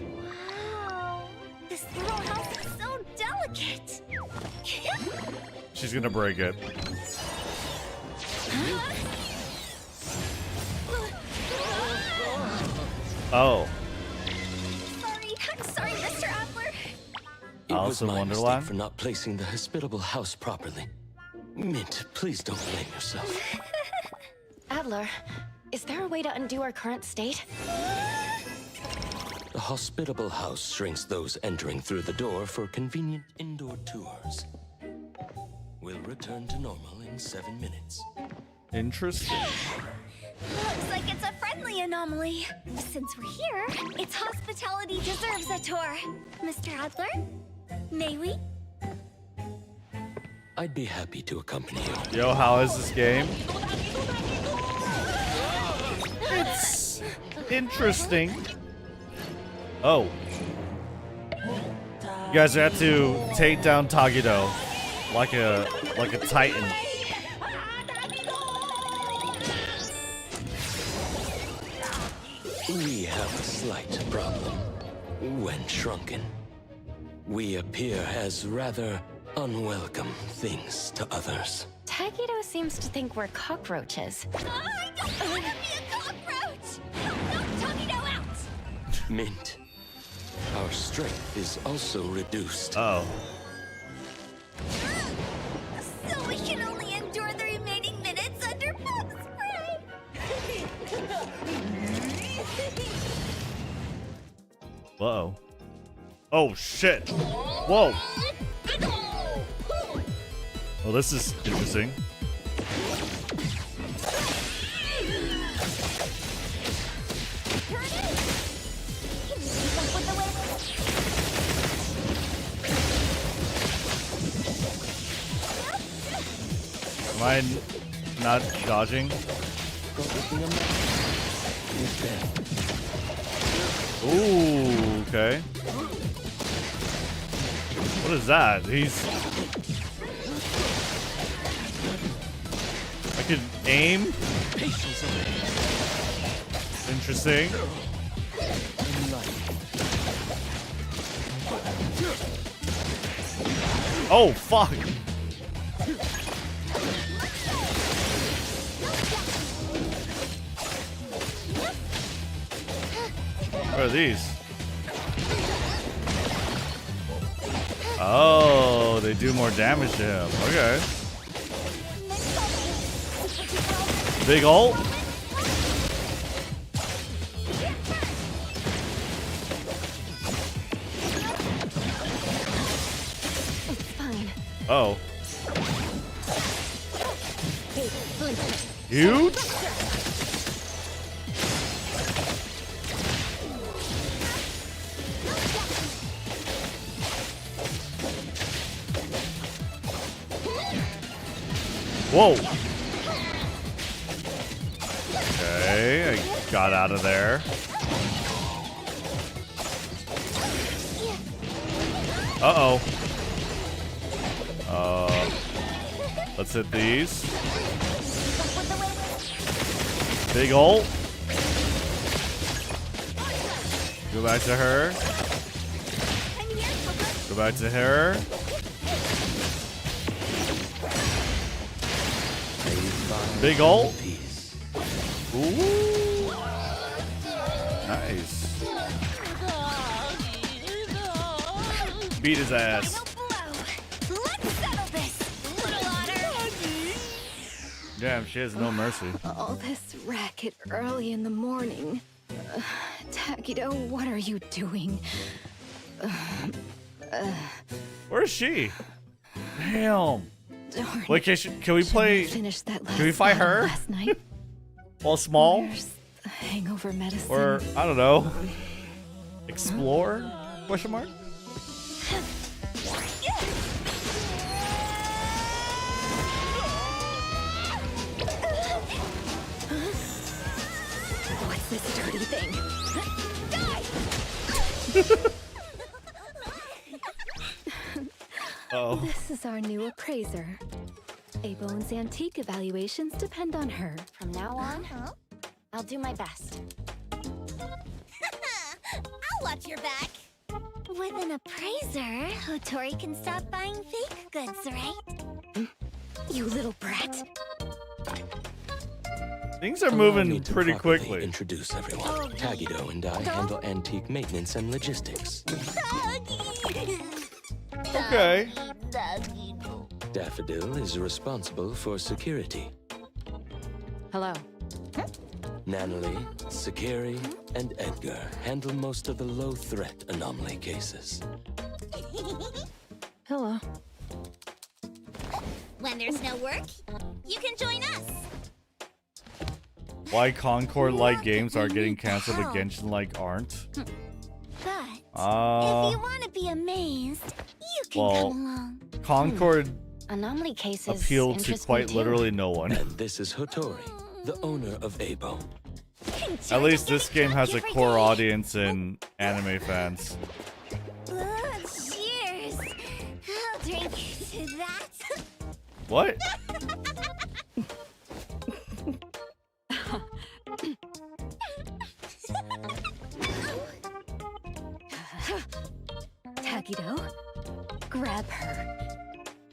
S3: Wow. This little house is so delicate.
S1: She's gonna break it. Oh.
S3: I'm sorry, Mr. Adler.
S9: It
S1: Alice
S9: was
S1: in
S9: my
S1: Wonderland?
S9: mistake for not placing the hospitable house properly. Mint, please don't blame yourself.
S8: Adler, is there a way to undo our current state?
S9: The hospitable house shrinks those entering through the door for convenient indoor tours. We'll return to normal in 7 minutes.
S1: Interesting.
S3: Looks like it's a friendly anomaly. Since we're here, its hospitality deserves a tour. Mr. Adler, may we?
S9: I'd be happy to accompany you.
S1: Yo, how is this game? It's interesting. Oh. You guys have to take down Tagido like a titan.
S9: We have a slight problem. When shrunken, we appear as rather unwelcome things to others.
S8: Tagido seems to think we're cockroaches.
S3: I don't want to be a cockroach! Knock Tagido out!
S9: Mint, our strength is also reduced.
S1: Oh.
S3: So we can only endure the remaining minutes under bug spray!
S1: Uh-oh. Oh, shit. Whoa. Well, this is interesting.
S3: Here it is! Can you keep up with the
S1: Am I not dodging?
S9: But with the amount, you're dead.
S1: Ooh, okay. What is that? I could aim? Interesting. Oh, fuck. What are these? Oh, they do more damage to him. Okay. Big ult. Oh. Huge? Whoa. Okay, I got out of there. Uh-oh. Let's hit these. Big ult. Go back to her. Go back to her. Big ult. Ooh. Nice. Beat his ass. Damn, she has no mercy.
S12: All this racket early in the morning. Takido, what are you doing?
S1: Where is she? Damn.
S12: Darn.
S1: Wait, can we play?
S12: Finish that last
S1: Can we fight her?
S12: last night.
S1: While small?
S12: Where's the hangover medicine?
S1: Or I don't know. Explore? Question mark?
S12: What's this dirty thing?
S1: Oh.
S12: This is our new appraiser. A-Bone's antique evaluations depend on her.
S8: From now on, I'll do my best.
S6: I'll watch your back. With an appraiser, Hotori can stop buying fake goods, right?
S12: You little brat.
S1: Things are
S9: Allow me
S1: moving
S9: to
S1: pretty
S9: properly
S1: quickly.
S9: Introduce everyone. Tagido and I handle antique maintenance and logistics.
S1: Okay.
S9: Daffodil is responsible for security.
S12: Hello.
S9: Nanalie, Sakiri, and Edgar handle most of the low-threat anomaly cases.
S12: Hello.
S6: When there's no work, you can join us.
S1: Why Concord-like games are getting canceled but Genshin-like aren't?
S6: But
S1: Uh,
S6: if you want to be amazed, you can
S1: well,
S6: come along.
S1: Concord
S8: Anomaly cases
S1: appealed to
S8: interest me
S1: quite
S8: too.
S1: literally no one.
S9: And this is Hotori, the owner of A-Bone.
S1: At least this game has a core audience in anime fans.
S6: Cheers. I'll drink to that.
S1: What?
S12: Takido, grab her.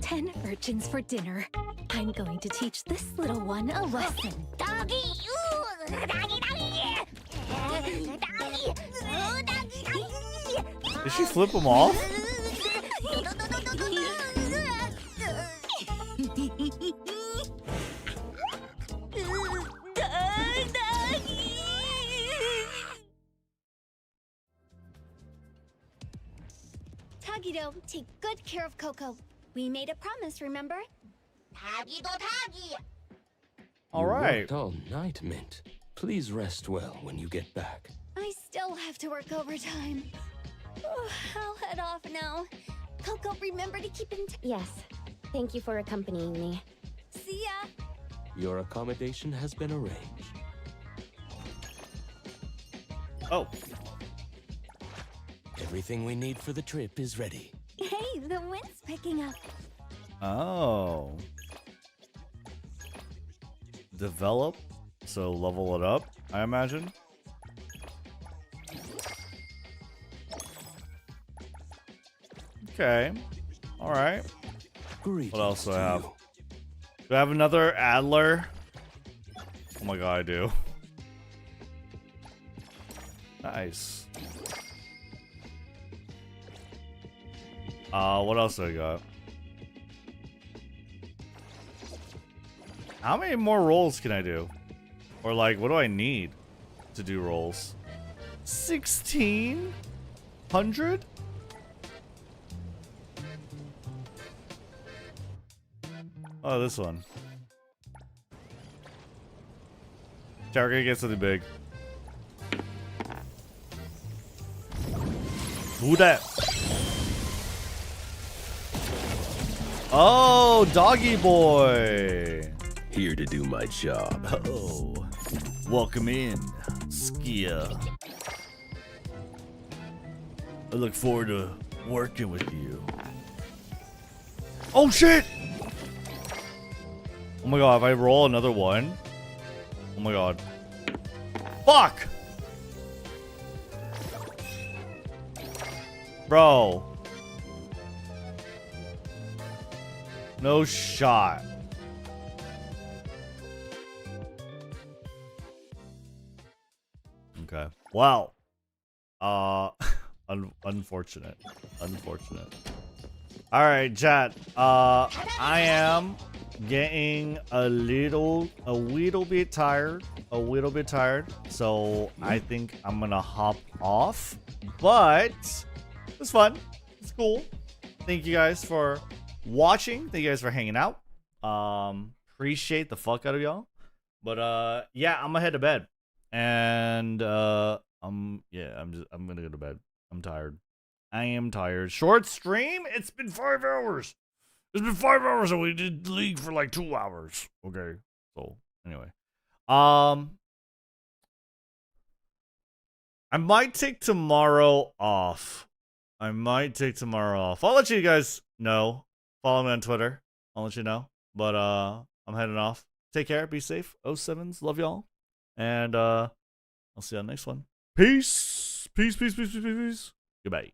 S12: 10 virgins for dinner. I'm going to teach this little one a lesson.
S6: Doggy! Ooh! Doggy, doggy! Doggy! Ooh, doggy, doggy!
S1: Did she flip them off?
S3: Tagido, take good care of Coco. We made a promise, remember?
S6: Tagido, tagi!
S1: All
S9: You
S1: right.
S9: worked all night, Mint. Please rest well when you get back.
S3: I still have to work overtime. Oh, I'll head off now. Coco, remember to keep in touch.
S8: Yes. Thank you for accompanying me.
S3: See ya.
S9: Your accommodation has been arranged.
S1: Oh.
S9: Everything we need for the trip is ready.
S6: Hey, the wind's picking up.
S1: Oh. Develop, so level it up, I imagine. Okay. All right. What else do I have? Do I have another Adler? Oh my god, I do. Nice. What else do I got? How many more rolls can I do? Or like, what do I need to do rolls? 1,600? Oh, this one. We're gonna get something big. Who that? Oh, doggy boy.
S10: Here to do my job.
S1: Oh, welcome in, Skia. I look forward to working with you. Oh shit! Oh my god, if I roll another one. Oh my god. Fuck! Bro. No shot. Okay. Wow. Unfortunate. Unfortunate. All right, chat. I am getting a little bit tired. So I think I'm gonna hop off. But it's fun. It's cool. Thank you guys for watching. Thank you guys for hanging out. Appreciate the fuck out of y'all. But yeah, I'm gonna head to bed. And I'm gonna go to bed. I'm tired. I am tired. Short stream? It's been 5 hours. It's been 5 hours and we did League for like 2 hours. Okay. So anyway. I might take tomorrow off. I'll let you guys know. Follow me on Twitter. I'll let you know. But I'm heading off. Take care. Be safe. 07s. Love y'all. And I'll see you on the next one. Peace. Peace. Goodbye.